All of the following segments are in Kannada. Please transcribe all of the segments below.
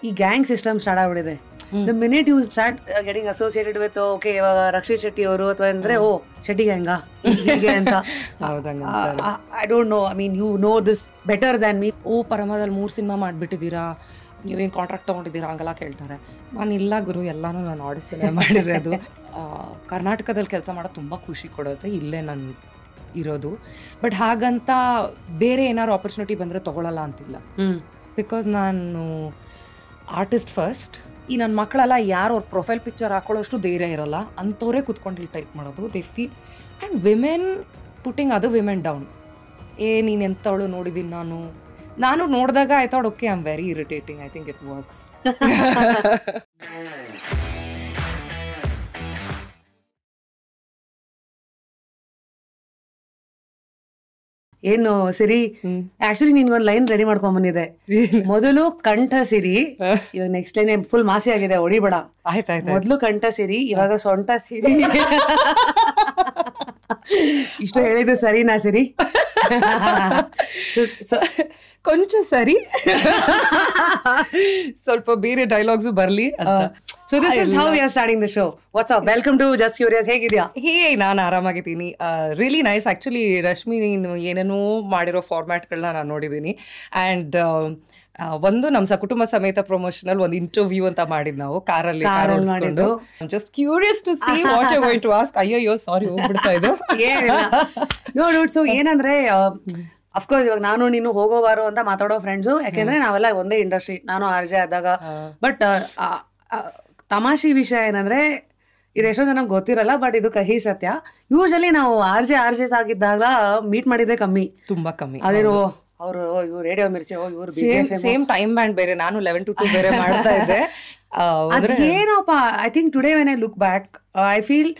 ಈ ಗ್ಯಾಂಗ್ ಸಿಸ್ಟಮ್ ಸ್ಟಾರ್ಟ್ ಆಗ್ಬಿಟ್ಟಿದೆ. The minute you start getting associated with okay ಇವಾಗ ರಕ್ಷಿತ್ ಶೆಟ್ಟಿ ಅವರು ಅಥವಾ ಅಂದ್ರೆ ಓ ಶೆಟ್ಟಿ ಗ್ಯಾಂಗಾ ಹೀಗೆ ಅಂತ I don't know, I mean you know this better than me. ಓ ಪರಮದಲ್ಲಿ 3 ಸಿನಿಮಾ ಮಾಡಿಬಿಟ್ಟಿದ್ದೀರಾ, ನೀವೇನು ಕಾಂಟ್ರಾಕ್ಟ್ ತೊಗೊಂಡಿದ್ದೀರಾ ಹಂಗೆಲ್ಲ ಕೇಳ್ತಾರೆ. ನಾನು ಇಲ್ಲ ಗುರು, ಎಲ್ಲನೂ ನಾನು ಆಡಿಷನ್ ಮಾಡಿರೋದು. ಕರ್ನಾಟಕದಲ್ಲಿ ಕೆಲಸ ಮಾಡೋದು ತುಂಬ ಖುಷಿ ಕೊಡುತ್ತೆ, ಇಲ್ಲೇ ನಾನು ಇರೋದು. ಬಟ್ ಹಾಗಂತ ಬೇರೆ ಏನಾದ್ರು ಆಪರ್ಚುನಿಟಿ ಬಂದರೆ ತೊಗೊಳ್ಳಲ್ಲ ಅಂತಿಲ್ಲ. ಬಿಕಾಸ್ ನಾನು ಆರ್ಟಿಸ್ಟ್ ಫಸ್ಟ್. ಈ ನನ್ನ ಮಕ್ಕಳೆಲ್ಲ ಯಾರು ಅವ್ರ ಪ್ರೊಫೈಲ್ ಪಿಕ್ಚರ್ ಹಾಕೊಳ್ಳೋಷ್ಟು ಧೈರ್ಯ ಇರೋಲ್ಲ, ಅಂಥವರೇ ಕುತ್ಕೊಂಡು ಇಲ್ಲಿ ಟೈಪ್ ಮಾಡೋದು. They feel and women putting other women down. ನೀನು ಎಂಥವಳು ನೋಡಿದ್ದೀನಿ ನಾನು ನೋಡಿದಾಗ I thought okay I am very irritating, I think it works. ಏನು ಸಿರಿ, ಆಕ್ಚುಲಿ ನಿನ್ಗೊಂದು ಲೈನ್ ರೆಡಿ ಮಾಡ್ಕೊಂಡ್ ಬಂದಿದೆ. ಮೊದಲು ಕಂಠ ಸಿರಿ, ಇವಾಗ ನೆಕ್ಸ್ಟ್ ಲೈನ್ ಫುಲ್ ಮಾಸಿ ಆಗಿದೆ, ಹೊಡಿಬೇಡ. ಆಯ್ತಾಯ್ತು. ಮೊದಲು ಕಂಠ ಸಿರಿ, ಇವಾಗ ಸೊಂಟ ಸಿರಿ. ಇಷ್ಟು ಹೇಳಿದ್ದು ಸರಿನಾ ಸಿರಿ? ಕೊಂಚ ಸರಿ, ಸ್ವಲ್ಪ ಬೇರೆ ಡೈಲಾಗ್ಸ್ ಬರಲಿ. So this is how we are starting the show. What's up? Welcome to Just Curious. ಹೇಗಿದ್ಯಾ? ನಾನು ಆರಾಮಾಗಿದ್ದೀನಿ. Really nice. ಆ್ಯಕ್ಚುಲಿ ರಶ್ಮಿ ನೀನು ಏನೇನೋ ಮಾಡಿರೋ ಫಾರ್ಮ್ಯಾಟ್ಗಳನ್ನ ನಾನು ನೋಡಿದ್ದೀನಿ. ಆ್ಯಂಡ್ ಒಂದು ನಮ್ಮ ಕುಟುಂಬ ಸಮೇತ ಪ್ರಮೋಷನಲ್ ಒಂದು ಇಂಟರ್ವ್ಯೂ ಅಂತ ಮಾಡಿದ್ ನಾವು ಕಾರಲ್ಲಿ ಮಾಡಿದ್ದು. Just curious to see what you going to ask. ಅಯ್ಯೋ ಸಾರಿ ಹೋಗ್ಬಿಡ್ತಾ ಇದು. ನೋಡು, ಸೊ ಏನಂದ್ರೆ ಅಫ್ಕೋರ್ಸ್ ಇವಾಗ ನಾನು ನೀನು ಹೋಗೋವಾರು ಅಂತ ಮಾತಾಡೋ ಫ್ರೆಂಡ್ಸು, ಯಾಕೆಂದ್ರೆ ನಾವೆಲ್ಲ ಒಂದೇ ಇಂಡಸ್ಟ್ರಿ, ನಾನು RJ ಆದಾಗ. ಬಟ್ ತಮಾಷೆ ವಿಷಯ ಏನಂದ್ರೆ ಇದು ಎಷ್ಟೋ ಜನಕ್ಕೆ ಗೊತ್ತಿರಲ್ಲ, ಬಟ್ ಇದು ಕಹಿ ಸತ್ಯ. ಯೂಶಲಿ ನಾವು RJs ಆಗಿದ್ದಾಗ ಮೀಟ್ ಮಾಡಿದ್ದೆ ಕಮ್ಮಿ, ತುಂಬಾ ಕಮ್ಮಿ. ಅದೇನು ಅವರು ಇವ್ರು ರೇಡಿಯೋ ಮಿರ್ಚಿ, ಇವ್ರು ಸೇಮ್ ಟೈಮ್ ಬ್ಯಾಂಡ್ ಬೇರೆ, ನಾನು 11 to 2 ಬೇರೆ ಮಾಡ್ತಾ ಇದ್ದೆ. ಅದೇನೋಪ್ಪ, I think today when I look back I feel,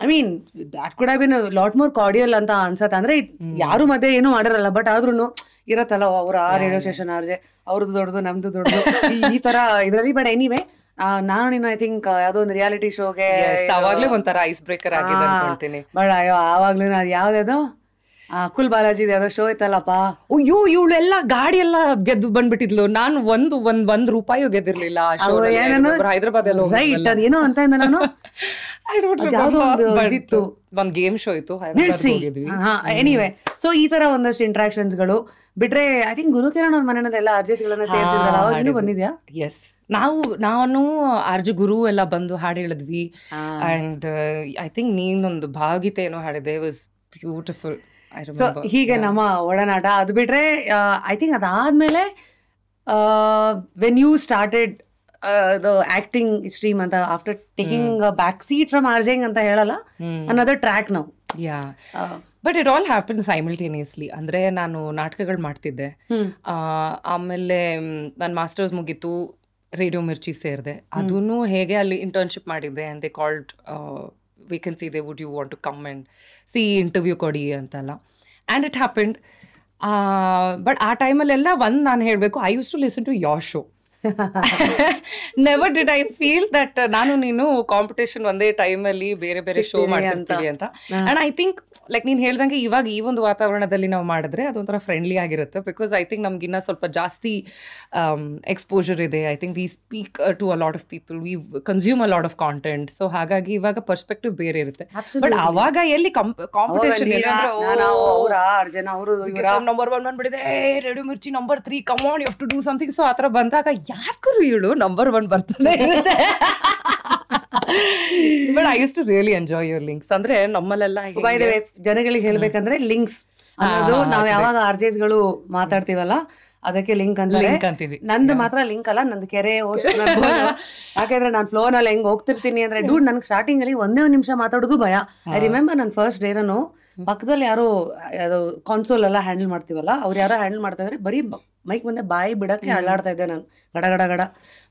I mean that could have been lot more cordial ಅಂತ ಅನ್ಸತ್ತೆ. ಅಂದ್ರೆ ಯಾರು ಮಧ್ಯೆ ಏನೂ ಮಾಡಿರಲ್ಲ, ಬಟ್ ಆದ್ರೂ ಇರತ್ತಲ್ಲ ಅವ್ರ ರೇಡಿಯೋ ಸ್ಟೇಷನ್ RJ, ಅವ್ರದ್ದು ದೊಡ್ಡದು ನಮ್ದು ದೊಡ್ಡದು ಈ ತರ ಇದ್ರಲ್ಲಿ. ಬಟ್ ಎನಿವೇ ನಾನು ನೀನು ಐ ಥಿಂಕ್ ಯಾವ್ದೋ ಒಂದು ರಿಯಾಲಿಟಿ ಶೋಗೆ ಅವಾಗ್ಲೇ ಒಂಥರ ಐಸ್ ಬ್ರೇಕರ್ ಆಗಿದೆ ಅನ್ಕೊಳ್ತೀನಿ. ಬಟ್ ಅಯ್ಯೋ ಆವಾಗ್ಲೂ ಅದು ಯಾವ್ದು ಕುಲ್ ಬಾಲಾಜಿ ಯಾವ್ದೋ ಶೋ ಇತ್ತಲ್ಲಪ್ಪ, ಅಯ್ಯೋ ಇವಳೆಲ್ಲ ಗಾಡಿ ಎಲ್ಲ ಗೆದ್ದು ಬಂದ್ಬಿಟ್ಟಿದ್ಲು. ನಾನು ಒಂದ್ ರೂಪಾಯಿ ಗೆದ್ದಿರ್ಲಿಲ್ಲ ಹೈದರಾಬಾದ್ ಎಲ್ಲ. ರೈಟ್, ಅದೇನೋ ಅಂತ ಇದ್ದೆ ನಾನು, ಯಾವ್ದೋ ಒಂದು ಇದಿತ್ತು, ಒಂದ್ ಗೇಮ್ ಶೋ ಇತ್ತು. ಎನಿವೆ, ಸೊ ಈ ತರ ಒಂದಷ್ಟು ಇಂಟ್ರಾಕ್ಷನ್ಸ್ಗಳು ಬಿಟ್ರೆ ಐ ಥಿಂಕ್ ಗುರುಕಿರಣ್ ಅವ್ರ ಮನೆಯಲ್ಲೆಲ್ಲ RJsಗಳನ್ನ ಸೇರಿಸಿದ್ರಲ್ಲ, ಅವಾಗ ಇನ್ನೂ ಬಂದಿದ್ಯಾ? ಎಸ್, ನಾನು RJ ಗುರು ಎಲ್ಲ ಬಂದು ಹಾಡು ಹೇಳಿದ್ವಿ. ಅಂಡ್ ಐ ಥಿಂಕ್ ನೀನೊಂದು ಭಾವಗೀತೆ ಏನೋ ಹಾಡಿದೆ, ವಾಸ್ ಬ್ಯೂಟಿಫುಲ್. ಸೊ ಹೀಗೆ ನಮ್ಮ ಒಡನಾಟ. ಅದು ಬಿಟ್ರೆ ಐ ಥಿಂಕ್ ಅದಾದ್ಮೇಲೆ when you started the acting stream ಅಂತ, after taking back seat from RJing ಅಂತ ಹೇಳಲ್ಲ, ಅನ್ನೋದರ್ ಟ್ರ್ಯಾಕ್ ನಾವು. Yeah, but it all happen simultaneously. ಅಂದರೆ ನಾನು ನಾಟಕಗಳು ಮಾಡ್ತಿದ್ದೆ, ಆಮೇಲೆ ನನ್ನ ಮಾಸ್ಟರ್ಸ್ ಮುಗೀತು, ರೇಡಿಯೋ ಮಿರ್ಚಿ ಸೇರಿದೆ. ಅದೂ ಹೇಗೆ ಅಲ್ಲಿ ಇಂಟರ್ನ್ಶಿಪ್ ಮಾಡಿದ್ದೆ. And they called vacancy, they would you want to come and see interview ಕೊಡಿ ಅಂತೆಲ್ಲ. And it happened. ಬಟ್ ಆ ಟೈಮಲ್ಲೆಲ್ಲ ನಾನು ಹೇಳಬೇಕು, I use to listen to your show. Never did I feel that ನಾನು ನೀನು ಕಾಂಪಿಟೇಷನ್ ಒಂದೇ ಟೈಮಲ್ಲಿ ಬೇರೆ ಬೇರೆ ಶೋ ಮಾಡ್ತಿರ್ತೀವಿ ಅಂತ. ಆ್ಯಂಡ್ ಐ ಥಿಂಕ್ ಲೈಕ್ ನೀನು ಹೇಳ್ದಂಗೆ ಇವಾಗ ಈ ಒಂದು ವಾತಾವರಣದಲ್ಲಿ ನಾವು ಮಾಡಿದ್ರೆ ಅದೊಂಥರ ಫ್ರೆಂಡ್ಲಿ ಆಗಿರುತ್ತೆ. ಬಿಕಾಸ್ ಐ ಥಿಂಕ್ ನಮ್ಗಿನ್ನ ಸ್ವಲ್ಪ ಜಾಸ್ತಿ ಎಕ್ಸ್ಪೋಜರ್ ಇದೆ. I think we speak to a lot of people, we consume a lot of content. So ಹಾಗಾಗಿ ಇವಾಗ ಪರ್ಸ್ಪೆಕ್ಟಿವ್ ಬೇರೆ ಇರುತ್ತೆ. ಬಟ್ ಅವಾಗ ಎಲ್ಲಿ ಕಾಂಪಿಟೇಷನ್ ನಂಬರ್ 1 ಬಂದ್ಬಿಟ್ಟಿದೆ, Radio Mirchi number 3, come on you have to do something. So ಆ ಥರ ಬಂದಾಗ ಯಾಕರು ಇವಳು ನಂಬರ್ 1 ಬರ್ತಾನೆ ಇರುತ್ತೆ. But I use to really enjoy your links. ಅಂದ್ರೆ ನಮ್ಮಲ್ಲೆಲ್ಲ ಜನಗಳಿಗೆ ಹೇಳ್ಬೇಕಂದ್ರೆ ಲಿಂಕ್ಸ್ ಅನ್ನೋದು ನಾವು ಯಾವಾಗ RJsಗಳು ಮಾತಾಡ್ತೀವಲ್ಲ ಅದಕ್ಕೆ ಲಿಂಕ್ ಅಂತೀವಿ. ನಂದು ಮಾತ್ರ ಲಿಂಕ್ ಅಲ್ಲ, ನಂದು ಕೆರೆ ಓಷನ್. ಯಾಕೆಂದ್ರೆ ನಾನು ಫ್ಲೋನಲ್ಲಿ ಹೆಂಗ್ ಹೋಗ್ತಿರ್ತೀನಿ ಅಂದ್ರೆ ಡೂಡ್ ನನಗೆ ಸ್ಟಾರ್ಟಿಂಗ್ ಅಲ್ಲಿ ಒಂದೇ ಒಂದು ನಿಮಿಷ ಮಾತಾಡೋದು ಭಯ. ಐ ರಿಮೆಂಬರ್ ನನ್ನ ಫಸ್ಟ್ ಡೇ ನಾನು ಪಕ್ಕದಲ್ಲಿ ಯಾರೋ ಕಾನ್ಸೋಲ್ ಎಲ್ಲ ಹ್ಯಾಂಡಲ್ ಮಾಡ್ತೀವಲ್ಲ, ಅವ್ರು ಯಾರೋ ಹ್ಯಾಂಡಲ್ ಮಾಡ್ತಾ ಇದ್ರೆ ಬರೀ ಮೈಕ್ ಮುಂದೆ ಬಾಯಿ ಬಿಡಕ್ಕೆ ಅಳ್ಳಾಡ್ತಾ ಇದ್ದೆ ನಾನು, ಗಡ.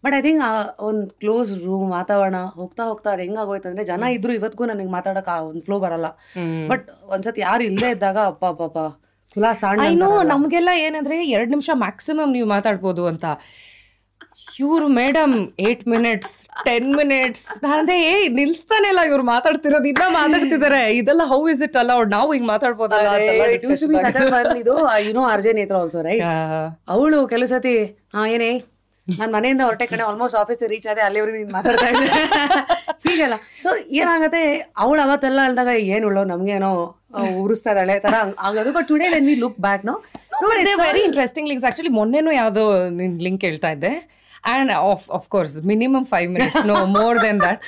ಬಟ್ ಐ ಥಿಂಕ್ ಒಂದು ಕ್ಲೋಸ್ ರೂಮ್ ವಾತಾವರಣ ಹೋಗ್ತಾ ಅದು ಹೆಂಗಾಗೋಯ್ತು ಅಂದ್ರೆ ಜನ ಇದ್ರು ಇವತ್ತಿಗೂ ನನಗೆ ಮಾತಾಡಕ್ಕೆ ಒಂದು ಫ್ಲೋ ಬರಲ್ಲ. ಬಟ್ ಒಂದ್ಸತಿ ಯಾರು ಇಲ್ಲದೆ ಇದ್ದಾಗ ಅಪ್ಪ ನಮಗೆಲ್ಲ ಏನಂದ್ರೆ 2 ನಿಮಿಷ ಮ್ಯಾಕ್ಸಿಮಮ್ ನೀವು ಮಾತಾಡ್ಬೋದು ಅಂತ. ಇವ್ರು ಮೇಡಮ್ 8 minutes 10 minutes ನಾನಂದ್ರೆ ನಿಲ್ಸ್ತಾನೆ ಇಲ್ಲ, ಇವ್ರು ಮಾತಾಡ್ತಿರೋದು ಇನ್ನ ಮಾತಾಡ್ತಿದ್ದಾರೆ. ಇದೆಲ್ಲ ಹೌ ಇಸ್ ಇಟ್ ಅಲೌಡ್? ನಾವು ಹಿಂಗ್ ಮಾತಾಡ್ಬೋದಲ್ಲ. ಇದು RJ ನೇತ್ರ ಆಲ್ಸೋ ರೈಟ್. ಅವಳು ಕೆಲವು ಸತಿ ಏನೇ ನಾನು ಮನೆಯಿಂದ ಹೊರಟೆ ಕಡೆ ಆಲ್ಮೋಸ್ಟ್ ಆಫೀಸ್ ರೀಚ್ ಆದೆ, ಅಲ್ಲಿವರೆಗೆ ನೀನು ಮಾತಾಡ್ತಾ ಇದ್ದೆ ಹೀಗೆಲ್ಲ. ಸೊ ಏನಾಗುತ್ತೆ, ಅವಳು ಅವತ್ತೆಲ್ಲ ಹೇಳಿದಾಗ ಏನುಳ್ಳೋ ನಮ್ಗೇನೋ ಉರಿಸ್ತಾ ಇದ್ದಾಳೆ ತರ ಆಗೋದು. But today when we look back no very interesting links. Actually ಮೊನ್ನೆನೂ ಯಾವುದೋ ಲಿಂಕ್ ಹೇಳ್ತಾ ಇದ್ದೆ, and of course minimum 5 minutes, no more than that.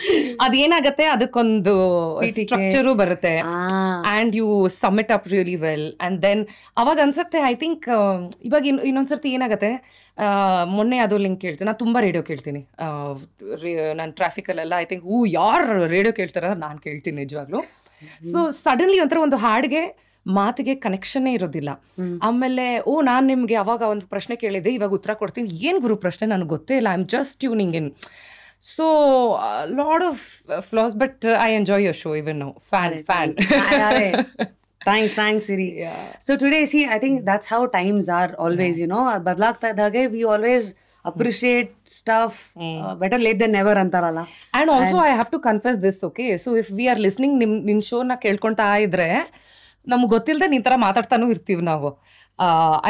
ಅದೇನಾಗತ್ತೆ, ಅದಕ್ಕೊಂದು ಸ್ಟ್ರಕ್ಚರು ಬರುತ್ತೆ and you submit up really well. And then ಅವಾಗ ಅನ್ಸುತ್ತೆ, ಐ ಥಿಂಕ್ ಇವಾಗ ಇನ್ನೊಂದ್ಸರ್ತಿ ಏನಾಗುತ್ತೆ, ಮೊನ್ನೆ ಅದು ಲಿಂಕ್ ಕೇಳ್ತೀನಿ. ನಾನು ತುಂಬ ರೇಡಿಯೋ ಕೇಳ್ತೀನಿ, ನಾನು ಟ್ರಾಫಿಕಲ್ಲೆಲ್ಲ ಐ ಥಿಂಕ್ ಯಾರು ರೇಡಿಯೋ ಕೇಳ್ತಾರ ನಾನು ಕೇಳ್ತೀನಿ ನಿಜವಾಗ್ಲೂ. ಸೊ ಸಡನ್ಲಿ ಒಂಥರ ಒಂದು ಹಾಡಿಗೆ ಮಾತಿಗೆ ಕನೆಕ್ಷನ್ನೇ ಇರೋದಿಲ್ಲ. ಆಮೇಲೆ ನಾನು ನಿಮಗೆ ಅವಾಗ ಒಂದು ಪ್ರಶ್ನೆ ಕೇಳಿದೆ, ಇವಾಗ ಉತ್ತರ ಕೊಡ್ತೀನಿ. ಏನು ಗುರು ಪ್ರಶ್ನೆ ನನಗೆ ಗೊತ್ತೇ ಇಲ್ಲ, I am just tuning in. So lot of flaws, but I enjoy your show even now. Fan Thanks Siri. So today, see, I think that's how times are always, you know, ಬದಲಾಗ್ತಾ ಇದ್ದಾಗೆ we always appreciate stuff, better late than never ಅಂತಾರಲ್ಲ. And also I have to confess this, okay? So if we are listening, ನಿನ್ನ ಶೋನ ಕೇಳ್ಕೊಳ್ತಾ ಇದ್ರೆ ನಮ್ಗೆ ಗೊತ್ತಿಲ್ಲದೆ ನಿನ್ನ ಥರ ಮಾತಾಡ್ತಾನೂ ಇರ್ತೀವಿ ನಾವು.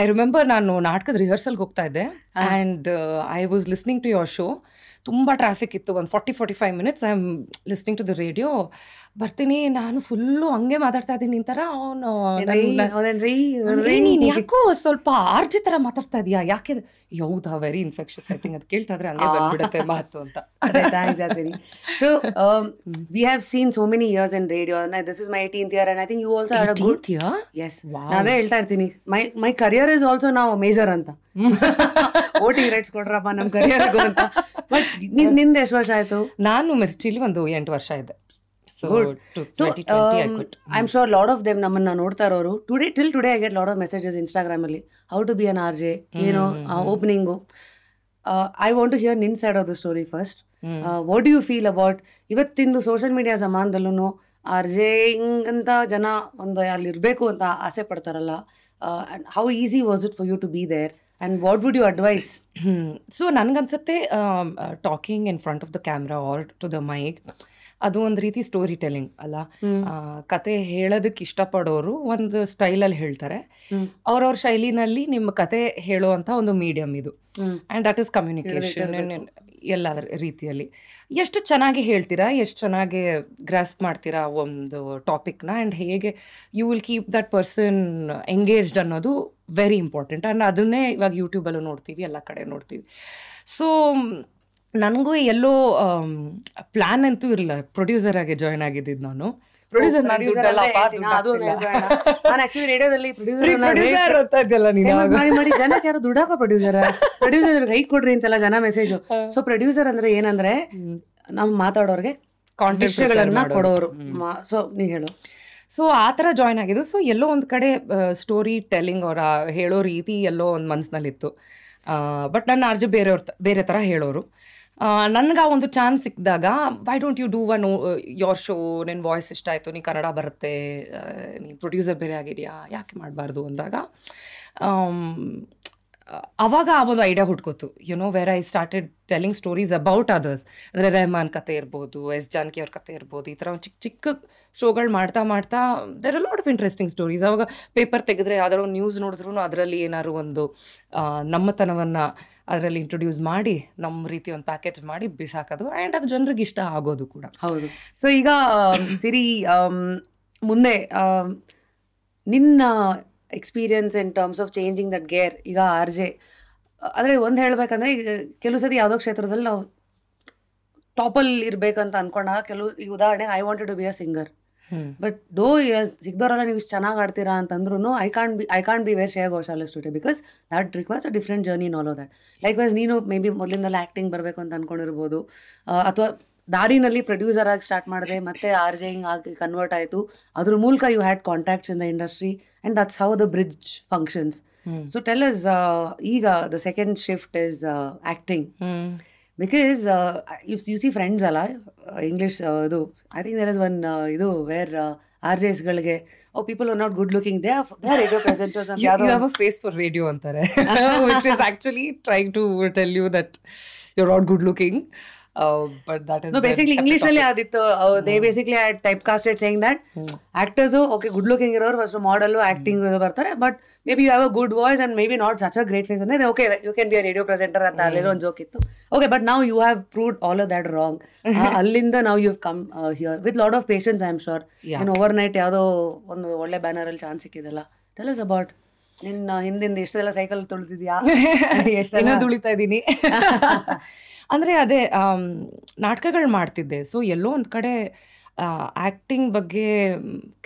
ಐ ರಿಮೆಂಬರ್ ನಾನು ನಾಟಕದ ರಿಹರ್ಸಲ್ಗೆ ಹೋಗ್ತಾ ಇದ್ದೆ and I was listening to your show. ತುಂಬ ಟ್ರಾಫಿಕ್ ಇತ್ತು, ಒಂದು 40-45 minutes I am listening to the radio. ಬರ್ತೀನಿ, ನಾನು ಫುಲ್ಲು ಹಂಗೆ ಮಾತಾಡ್ತಾ ಇದ್ದೀನಿ ನಿನ್ನ ಥರ. ನೀನು ಯಾಕೋ ಸ್ವಲ್ಪ ಆರ್ಜಿ ಥರ ಮಾತಾಡ್ತಾ ಇದೀಯಾ, ಯಾಕೆ? ಹೌದಾ, ವೆರಿ ಇನ್ಫೆಕ್ಷಸ್, ಐ ಥಿಂಕ್ ಅದು ಕೇಳ್ತಾ ಇದ್ರೆ ಹಂಗೆ ಬಂದ್ಬಿಡುತ್ತೆ ಮಾತು ಅಂತ. So we have seen so many years in radio, and this is my 18th year, and I think you also had a good year. Yes, ನಾನೇ ಹೇಳ್ತಾ ಇರ್ತೀನಿ, my career is also now major ಅಂತ. ವೋಟಿಂಗ್ ರೈಟ್ಸ್ ಕೊಡ್ರಪ್ಪ ನಮ್ಮ ಕರಿಯರ್ಗೂ ಅಂತ. ಬಟ್ ನಿಂದ ಎಷ್ಟು ವರ್ಷ ಆಯ್ತು? ನಾನು ಮಿರ್ಚಿಲಿ ಒಂದು 8 ವರ್ಷ ಇದೆ. So I'm sure a lot of them ನಮ್ಮನ್ನ ನೋಡ್ತಾ ಇರೋರು till today I get lot of messages Instagram ಅಲ್ಲಿ, how to be an RJ, you know, opening. I want to hear ನಿನ್ side of the story first. What do you feel about ಇವತ್ತಿಂದು ಸೋಷಿಯಲ್ ಮೀಡಿಯಾ ಜಮಾನದಲ್ಲೂ RJ ಹಿಂಗಂತ ಜನ ಒಂದು ಅಲ್ಲಿ ಇರಬೇಕು ಅಂತ ಆಸೆ ಪಡ್ತಾರಲ್ಲ, and how easy was it for you to be there, and what would you advise? So ನನಗನ್ಸುತ್ತೆ talking in front of the camera or to the mic ಅದು ಒಂದು ರೀತಿ ಸ್ಟೋರಿ ಟೆಲ್ಲಿಂಗ್ ಅಲ್ಲ. ಕತೆ ಹೇಳೋದಕ್ಕೆ ಇಷ್ಟಪಡೋರು ಒಂದು ಸ್ಟೈಲಲ್ಲಿ ಹೇಳ್ತಾರೆ, ಅವ್ರವ್ರ ಶೈಲಿನಲ್ಲಿ ನಿಮ್ಮ ಕತೆ ಹೇಳೋವಂಥ ಒಂದು ಮೀಡಿಯಮ್ ಇದು. ಆ್ಯಂಡ್ ದಟ್ ಈಸ್ ಕಮ್ಯುನಿಕೇಷನ್ ಎಲ್ಲ ರೀತಿಯಲ್ಲಿ. ಎಷ್ಟು ಚೆನ್ನಾಗಿ ಹೇಳ್ತೀರಾ, ಎಷ್ಟು ಚೆನ್ನಾಗಿ ಗ್ರಾಸ್ಪ್ ಮಾಡ್ತೀರಾ ಒಂದು ಟಾಪಿಕ್ನ, ಆ್ಯಂಡ್ ಹೇಗೆ you will keep that person engaged ಅನ್ನೋದು ವೆರಿ ಇಂಪಾರ್ಟೆಂಟ್. ಆ್ಯಂಡ್ ಅದನ್ನೇ ಇವಾಗ ಯೂಟ್ಯೂಬಲ್ಲೂ ನೋಡ್ತೀವಿ, ಎಲ್ಲ ಕಡೆ ನೋಡ್ತೀವಿ. ಸೊ ನನಗೂ ಎಲ್ಲೋ ಪ್ಲ್ಯಾನ್ ಅಂತೂ ಇರಲಿಲ್ಲ ಪ್ರೊಡ್ಯೂಸರ್ ಆಗಿ ಜಾಯ್ನ್ ಆಗಿದ್ದಿದ್ದು. ನಾನು ಪ್ರೊಡ್ಯೂಸರ್ ಮಾಡಿ ಜನಕ್ಕೆ ಯಾರು ದುಡ್ಡಾಕೋ ಪ್ರೊಡ್ಯೂಸರ್ ಕೈ ಕೊಡ್ರಿ ಅಂತೆಲ್ಲ ಜನ ಮೆಸೇಜು. ಸೊ ಪ್ರೊಡ್ಯೂಸರ್ ಅಂದ್ರೆ ಏನಂದ್ರೆ ನಾವು ಮಾತಾಡೋರ್ಗೆ ಕಾಂಟೆಂಟ್ಗಳನ್ನ ಕೊಡೋರು. ಸೊ ನೀ ಹೇಳು. ಸೊ ಆ ಥರ ಜಾಯ್ನ್ ಆಗಿದ್ದು. ಸೊ ಎಲ್ಲೋ ಒಂದು ಕಡೆ ಸ್ಟೋರಿ ಟೆಲ್ಲಿಂಗ್ ಅವರ ಹೇಳೋ ರೀತಿ ಎಲ್ಲೋ ಒಂದು ಮನಸ್ಸಿನಲ್ಲಿತ್ತು. ಬಟ್ ನನ್ನ ಆರ್ಜೆ ಬೇರೆ ಥರ ಹೇಳೋರು. ನನಗೆ ಆ ಒಂದು ಚಾನ್ಸ್ ಸಿಕ್ಕಿದಾಗ, why don't you do one your show, ನಿನ್ನ ವಾಯ್ಸ್ ಇಷ್ಟ ಆಯಿತು, ನೀ ಕನ್ನಡ ಬರುತ್ತೆ, ನೀನು ಪ್ರೊಡ್ಯೂಸರ್ ಬೇರೆ ಆಗಿದೆಯಾ, ಯಾಕೆ ಮಾಡಬಾರ್ದು ಅಂದಾಗ ಆವಾಗ ಆ ಒಂದು ಐಡಿಯಾ ಹುಟ್ಕೋತು. Nowhere I started telling stories about others. ಅಂದರೆ ರೆಹಮಾನ್ ಕತೆ ಇರ್ಬೋದು, ಎಸ್ ಜಾನಕಿ ಅವ್ರ ಕತೆ ಇರ್ಬೋದು, ಈ ಥರ ಒಂದು ಚಿಕ್ಕ ಚಿಕ್ಕ ಶೋಗಳು ಮಾಡ್ತಾ ಮಾಡ್ತಾ there are lot of interesting stories. ಆವಾಗ ಪೇಪರ್ ತೆಗೆದ್ರೆ ಯಾವ್ದಾದ್ರು ಒಂದು ನ್ಯೂಸ್ ನೋಡಿದ್ರು ಅದರಲ್ಲಿ ಏನಾದ್ರು ಒಂದು ನಮ್ಮತನವನ್ನು ಅದರಲ್ಲಿ ಇಂಟ್ರೊಡ್ಯೂಸ್ ಮಾಡಿ ನಮ್ಮ ರೀತಿ ಒಂದು ಪ್ಯಾಕೇಜ್ ಮಾಡಿ ಬಿಸಾಕೋದು, ಆ್ಯಂಡ್ ಅದು ಜನರಿಗೆ ಇಷ್ಟ ಆಗೋದು ಕೂಡ. ಹೌದು. ಸೊ ಈಗ ಸಿರಿ, ಮುಂದೆ ನಿನ್ನ experience in terms of changing that gear, ಈಗ RJ ಅಂದರೆ ಒಂದು ಹೇಳಬೇಕಂದ್ರೆ, ಈಗ ಕೆಲವು ಸತಿ ಯಾವುದೋ ಕ್ಷೇತ್ರದಲ್ಲಿ ನಾವು ಟಾಪಲ್ಲಿ ಇರಬೇಕಂತ ಅಂದ್ಕೊಂಡಾಗ ಈಗ ಉದಾಹರಣೆ I wanted to be a singer, but ಸಿಗ್ದವರೆಲ್ಲ ನೀವು ಇಷ್ಟು ಚೆನ್ನಾಗಿ ಆಡ್ತೀರಾ ಅಂತಂದ್ರೂ I can't be where Shreya Ghoshal is today, because that requires a different journey in all of that. Likewise ನೀನು ಮೇ ಬಿ ಮೊದಲಿಂದೆಲ್ಲ ಆ್ಯಕ್ಟಿಂಗ್ ಬರಬೇಕು ಅಂತ ಅಂದ್ಕೊಂಡಿರ್ಬೋದು, ಅಥವಾ ದಾರಿನಲ್ಲಿ ಪ್ರೊಡ್ಯೂಸರ್ ಆಗಿ ಸ್ಟಾರ್ಟ್ ಮಾಡಿದೆ, ಮತ್ತೆ RJ ಆಗಿ ಕನ್ವರ್ಟ್ ಆಯಿತು, ಅದ್ರ ಮೂಲಕ you had contacts in the industry, and that's how the bridge functions. So tell us, ಈಗ the second shift is acting. Because if you see friends ಅಲ್ಲ, ಇಂಗ್ಲೀಷ್ ಇದು I think there is one ಇದು ವೇರ್ RJsಗಳಿಗೆ people are not good looking, they are radio presenters ಅಂತ. You have a face for radio ಅಂತಾರೆ, which is actually trying to tell you that you are not good looking. But that is No, basically English ಅಲ್ಲಿ ಆದಿತ್ತು. They basically had typecasted saying that actors okay good looking ಇರೋರು first model acting ಬರ್ತಾರೆ, but maybe you have a good voice and maybe not such a great face ಅಂದ್ರೆ okay you can be a radio presenter ಅಂತ ಅಲ್ಲಿರೋ ಒಂದು ಜೋಕ್ ಇತ್ತು. Okay, but now you have proved all of that wrong. ಅಲ್ಲಿಂದ now you've come here with lot of patience, I am sure. In overnight ಯಾವುದೋ ಒಂದು ಒಳ್ಳೆ ಬ್ಯಾನರ್ ಅಲ್ಲಿ ಚಾನ್ಸ್ ಸಿಕ್ಕಿದಲ್ಲ. Tell us about ನಿನ್ನ ಹಿಂದಿಂದ ಎಷ್ಟೆಲ್ಲ ಸೈಕಲ್ ತುಳಿದಿದ್ಯಾ? ಎಷ್ಟೆಲ್ಲ ತುಳಿತಾ ಇದ್ದೀನಿ ಅಂದರೆ ಅದೇ ನಾಟಕಗಳು ಮಾಡ್ತಿದ್ದೆ. ಸೊ ಎಲ್ಲೋ ಒಂದು ಕಡೆ ಆ್ಯಕ್ಟಿಂಗ್ ಬಗ್ಗೆ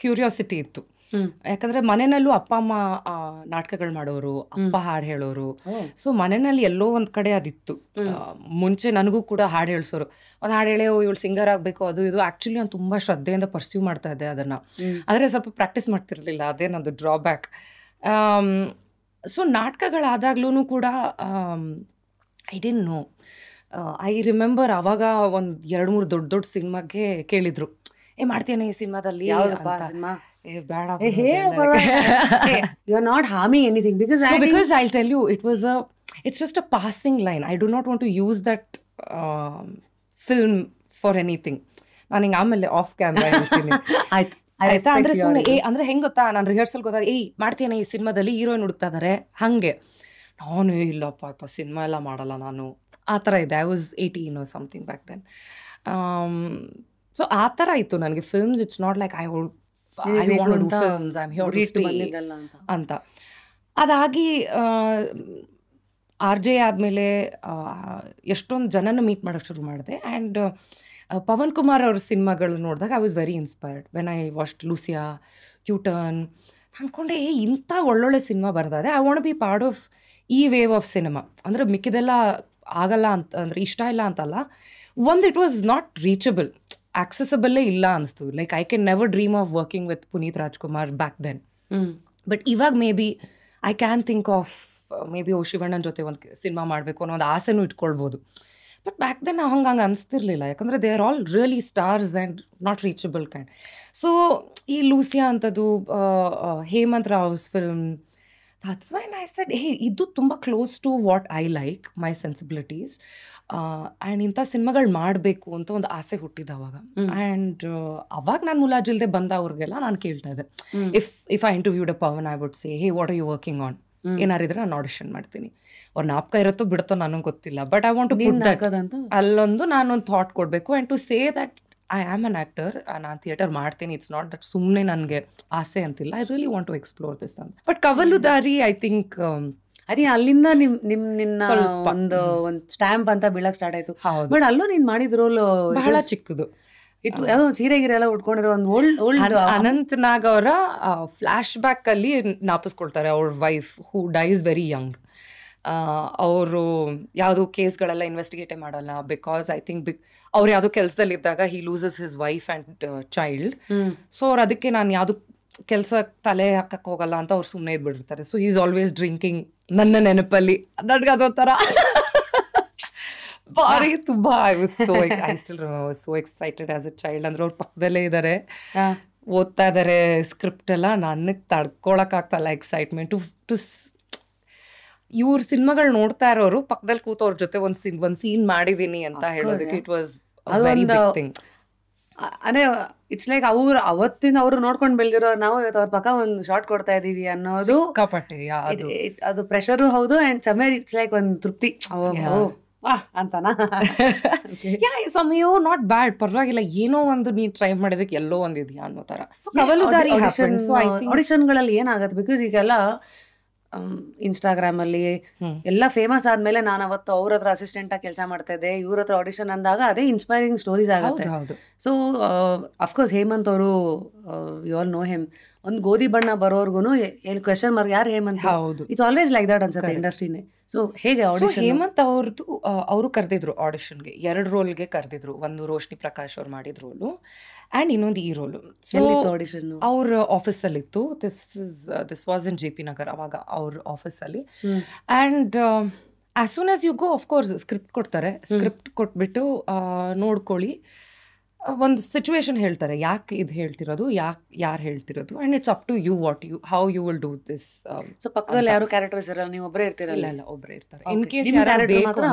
ಕ್ಯೂರಿಯಾಸಿಟಿ ಇತ್ತು. ಯಾಕಂದರೆ ಮನೆಯಲ್ಲೂ ಅಪ್ಪ ಅಮ್ಮ ನಾಟಕಗಳು ಮಾಡೋರು, ಅಪ್ಪ ಹಾಡು ಹೇಳೋರು. ಸೊ ಮನೆಯಲ್ಲಿ ಎಲ್ಲೋ ಒಂದು ಕಡೆ ಅದಿತ್ತು. ಮುಂಚೆ ನನಗೂ ಕೂಡ ಹಾಡು ಹೇಳ್ಸೋರು. ಒಂದು ಹಾಡು ಹೇಳೇ ಇವಳು ಸಿಂಗರ್ ಆಗಬೇಕು ಅದು ಇದು. ಆ್ಯಕ್ಚುಲಿ ನಾನು ತುಂಬ ಶ್ರದ್ಧೆಯಿಂದ ಪರ್ಸ್ಯೂ ಮಾಡ್ತಾ ಇದ್ದೆ ಅದನ್ನು. ಆದರೆ ಸ್ವಲ್ಪ ಪ್ರಾಕ್ಟೀಸ್ ಮಾಡ್ತಿರ್ಲಿಲ್ಲ, ಅದೇ ನಂದು ಡ್ರಾಬ್ಯಾಕ್. ಸೊ ನಾಟಕಗಳಾದಾಗ್ಲೂ ಕೂಡ I don't know. I remember ಆವಾಗ ಒಂದು 2-3 ದೊಡ್ಡ ಸಿನಿಮಾಗೆ ಕೇಳಿದ್ರು, ಮಾಡ್ತೇನೆ ಈ ಸಿನಿಮಾದಲ್ಲಿ. ಬೇಡ, you are not harming anything because I tell you it's just a passing line. I do not want to use that film for anything. ನಾನು ಹಿಂಗೆ ಆಮೇಲೆ ಆಫ್ ಕ್ಯಾಮ್ರಾ ಹೇಳ್ತೀನಿ. ಆಯ್ತು ಆಯ್ತಾ? ಅಂದರೆ ಸುಮ್ಮನೆ ಅಂದರೆ ಹೆಂಗೆ ಗೊತ್ತಾ, ನಾನು ರಿಹರ್ಸಲ್ ಗೊತ್ತಾಗ ಮಾಡ್ತೇನೆ ಈ ಸಿನಿಮಾದಲ್ಲಿ ಹೀರೋಯಿನ್ ಹುಡುಕ್ತಾ ಇದ್ದಾರೆ ಹಾಗೆ. ನಾನು ಇಲ್ಲಪ್ಪ ಸಿನಿಮಾ ಎಲ್ಲ ಮಾಡಲ್ಲ ನಾನು, ಆ ಥರ ಇದೆ. I was 18 or something back then. So ಆ ಥರ ಇತ್ತು ನನಗೆ films. It's not like I want to do films, I am here to stay ಅಂತ. ಅದಾಗಿ RJ ಆದಮೇಲೆ ಎಷ್ಟೊಂದು ಜನನ ಮೀಟ್ ಮಾಡೋಕ್ಕೆ ಶುರು ಮಾಡಿದೆ. ಆ್ಯಂಡ್ ಪವನ್ ಕುಮಾರ್ ಅವ್ರ ಸಿನಿಮಾಗಳು ನೋಡಿದಾಗ I was very inspired when I watched Lucia, U Turn. ಅಂದ್ಕೊಂಡೆ ಇಂಥ ಒಳ್ಳೊಳ್ಳೆ ಸಿನಿಮಾ ಬರ್ತಾಯಿದೆ, I want be part of ಈ ವೇವ್ ಆಫ್ ಸಿನಿಮಾ. ಅಂದರೆ ಮಿಕ್ಕಿದೆಲ್ಲ ಆಗಲ್ಲ ಅಂತ ಅಂದರೆ ಇಷ್ಟ ಇಲ್ಲ ಅಂತಲ್ಲ, ಒಂದು ಇಟ್ ವಾಸ್ ನಾಟ್ ರೀಚಬಲ್, ಆಕ್ಸೆಸಬಲ್ಲೇ ಇಲ್ಲ ಅನಿಸ್ತು. Like I can never dream of working with Puneeth Rajkumar back then. But ಇವಾಗ maybe I can think of maybe ಶಿವಣ್ಣನ ಜೊತೆ ಒಂದು ಸಿನಿಮಾ ಮಾಡಬೇಕು ಅನ್ನೋ ಒಂದು ಆಸೆನೂ ಇಟ್ಕೊಳ್ಬೋದು. ಬಟ್ ಬ್ಯಾಕ್ ದೆನ್ ಹಂಗೆ ಅನಿಸ್ತಿರ್ಲಿಲ್ಲ, ಯಾಕಂದರೆ they are all really stars and not reachable kind. So ಈ ಲೂಸಿಯಾ ಅಂಥದ್ದು, Hemanth Rao's film, that's why I said ಇದು ತುಂಬ close to what I like, my sensibilities. And ಇಂಥ ಸಿನಿಮಾಗಳು ಮಾಡಬೇಕು ಅಂತ ಒಂದು ಆಸೆ ಹುಟ್ಟಿದ್ದು ಅವಾಗ. ಆ್ಯಂಡ್ ಅವಾಗ ನಾನು ಮುಲಾಜಿಲ್ದೆ ಬಂದ ಅವ್ರಿಗೆಲ್ಲ ನಾನು ಕೇಳ್ತಾ ಇದ್ದೆ, if I interviewed a Pavan I would say what are you working on, ಏನಾರಿದ್ರೆ ನಾನು ಆಡಿಷನ್ ಮಾಡ್ತೀನಿ. ಅವ್ರ ನಾಪಕ ಇರುತ್ತೋ ಬಿಡುತ್ತೋ ನನಗೆ ಗೊತ್ತಿಲ್ಲ, but I want to put that ಅಲ್ಲೊಂದು ನಾನೊಂದು ಥಾಟ್ ಕೊಡಬೇಕು and to say that I am an actor, ನಾನು ಥಿಯೇಟರ್ ಮಾಡ್ತೀನಿ. ಇಟ್ಸ್ ನಾಟ್ ದಟ್ ಸುಮ್ಮನೆ ನನಗೆ ಆಸೆ ಅಂತಿಲ್ಲ, I really want to explore this ಅಂತ. ಬಟ್ ಕವಲುದಾರಿ ಐ ಥಿಂಕ್ ಅದೇ ಅಲ್ಲಿಂದ ನಿನ್ನ ಒಂದು ಸ್ಟ್ಯಾಂಪ್ ಅಂತ ಬೀಳಕ್ ಸ್ಟಾರ್ಟ್ ಆಯ್ತು. ಬಟ್ ಅಲ್ಲೂ ನೀನ್ ಮಾಡಿದ ರೋಲ್ ಬಹಳ ಚಿಕ್ಕದು ಇತ್ತು, ಯಾವುದೋ ಸೀರೆ ಗಿರೆ ಎಲ್ಲ ಉಟ್ಕೊಂಡಿರೋ ಒಂದು ಓಲ್ಡ್ ಅನಂತ್ ನಾಗ್ ಅವರ ಫ್ಲ್ಯಾಶ್ ಬ್ಯಾಕ್ ಅಲ್ಲಿ ನಾಪಿಸ್ಕೊಳ್ತಾರೆ ಅವ್ರ ವೈಫ್ ಹೂ ಡೈಸ್ ವೆರಿ ಯಂಗ್. ಅವರು ಯಾವುದು ಕೇಸ್ಗಳೆಲ್ಲ ಇನ್ವೆಸ್ಟಿಗೇಟೇ ಮಾಡಲ್ಲ, ಬಿಕಾಸ್ ಐ ಥಿಂಕ್ ಅವ್ರು ಯಾವುದೋ ಕೆಲಸದಲ್ಲಿದ್ದಾಗ he loses his wife and child. So ಅವ್ರು ಅದಕ್ಕೆ ನಾನು ಯಾವುದು ಕೆಲಸ ತಲೆ ಹಾಕಕ್ಕೆ ಹೋಗಲ್ಲ ಅಂತ ಅವ್ರು ಸುಮ್ಮನೆ ಇದ್ಬಿಟ್ಟಿರ್ತಾರೆ. ಸೊ ಈಸ್ ಆಲ್ವೇಸ್ ಡ್ರಿಂಕಿಂಗ್ ನನ್ನ ನೆನಪಲ್ಲಿ ನನಗೆ ಅದೋ ಥರ ಭಾರಿ ತುಂಬ I still so excited as A child. ಅಂದ್ರೆ ಅವ್ರ ಪಕ್ಕದಲ್ಲೇ ಇದ್ದಾರೆ, ಓದ್ತಾ ಇದ್ದಾರೆ ಸ್ಕ್ರಿಪ್ಟ್ ಎಲ್ಲ, ನನಗೆ ತಡ್ಕೊಳಕ್ಕಾಗ್ತಲ್ಲ ಎಕ್ಸೈಟ್ಮೆಂಟ್ ಟು ಇವ್ರ ಸಿನಿಮಾಗಳು ನೋಡ್ತಾ ಇರೋರು ಪಕ್ಕದಲ್ಲಿ ಕೂತು ಅವ್ರ ಜೊತೆ ಒಂದು ಸೀನ್ ಮಾಡಿದೀನಿ ಅಂತ ಹೇಳೋದಕ್ಕೆ it was very big thing. ಅಂದ್ರೆ ಇಟ್ಸ್ ಲೈಕ್ ಅವ್ರು ಅವತ್ತಿನ ಅವರು ನೋಡ್ಕೊಂಡು ಬೆಳೆದಿರೋ ನಾವು ಇವತ್ತು ಅವ್ರ ಪಕ್ಕ ಒಂದು ಶಾರ್ಟ್ ಕೊಡ್ತಾ ಇದೀವಿ ಅನ್ನೋದು ಅದು ಪ್ರೆಷರು ಹೌದು. ಅಂಡ್ ಸಮಯ ಇಟ್ಸ್ ಲೈಕ್ ಒಂದು ತೃಪ್ತಿ ಅಂತಾನಾ ಸಮಯೋ ನಾಟ್ ಬ್ಯಾಡ್, ಪರವಾಗಿಲ್ಲ, ಏನೋ ಒಂದು ನೀ ಟ್ರೈ ಮಾಡೋದಕ್ಕೆ ಎಲ್ಲೋ ಒಂದಿದೆಯಾ ಅನ್ನೋ ತರ. ಆಡಿಷನ್ಗಳಲ್ಲಿ ಏನಾಗತ್ತೆ, ಬಿಕಾಸ್ ಈಗೆಲ್ಲ ಇನ್ಸ್ಟಾಗ್ರಾಮಲ್ಲಿ ಎಲ್ಲ ಫೇಮಸ್ ಆದ್ಮೇಲೆ ನಾನು ಅವತ್ತು ಅವ್ರ ಹತ್ರ ಅಸಿಸ್ಟೆಂಟ್ ಆಗಿ ಕೆಲಸ ಮಾಡ್ತಾ ಇದ್ದೆ, ಇವ್ರ ಹತ್ರ ಆಡಿಷನ್ ಅಂದಾಗ ಅದೇ ಇನ್ಸ್ಪೈರಿಂಗ್ ಸ್ಟೋರೀಸ್ ಆಗುತ್ತೆ. ಸೊ ಅಫ್ಕೋರ್ಸ್ ಹೇಮಂತ್ ಅವರು ಯು ಆಲ್ ನೋ ಹೇಮ್, ಒಂದು ಗೋಧಿ ಬಣ್ಣ ಬರೋರ್ಗು ಕ್ವೆಶನ್ ಮಾರ್ಕ್ ಯಾರು Hemanth. It's always like that ಅನ್ಸುತ್ತೆ ಇಂಡಸ್ಟ್ರಿನೇ. ಸೊ ಹೇಗೆ ಆಡಿಷನ್? ಹೇಮಂತ್ ಅವ್ರದ್ದು ಅವರು ಕರೆದಿದ್ರು ಆಡಿಷನ್ಗೆ, 2 ರೋಲ್ಗೆ ಕರೆದಿದ್ರು. ಒಂದು ರೋಶ್ನಿ ಪ್ರಕಾಶ್ ಅವ್ರು ಮಾಡಿದ ರೋಲು ಆ್ಯಂಡ್ ಇನ್ನೊಂದು ಈ ರೋಲು. ಆಡಿಷನ್ ಅವ್ರ ಆಫೀಸಲ್ಲಿತ್ತು. This was in JP Nagar ಅವಾಗ ಅವ್ರ ಆಫೀಸಲ್ಲಿ. And as soon as you go of course script ಕೊಡ್ತಾರೆ. ಸ್ಕ್ರಿಪ್ಟ್ ಕೊಟ್ಬಿಟ್ಟು ನೋಡ್ಕೊಳ್ಳಿ, ಒಂದು ಸಿಚುವೇಶನ್ ಹೇಳ್ತಾರೆ, ಯಾಕೆ ಇದು ಹೇಳ್ತಿರೋದು, ಯಾರು ಹೇಳ್ತಿರೋದು, and it's up to you how you will do this. So ಪಕ್ಕದಲ್ಲಿ ಯಾರು ಕ್ಯಾರೆಕ್ಟರ್ಸ್ ಇರಲ್ಲ, ನೀವು ಒಬ್ಬರೇ ಇರ್ತೀರಲ್ಲ? ಇಲ್ಲ, ಒಬ್ಬರೇ ಇರ್ತಾರೆ. In case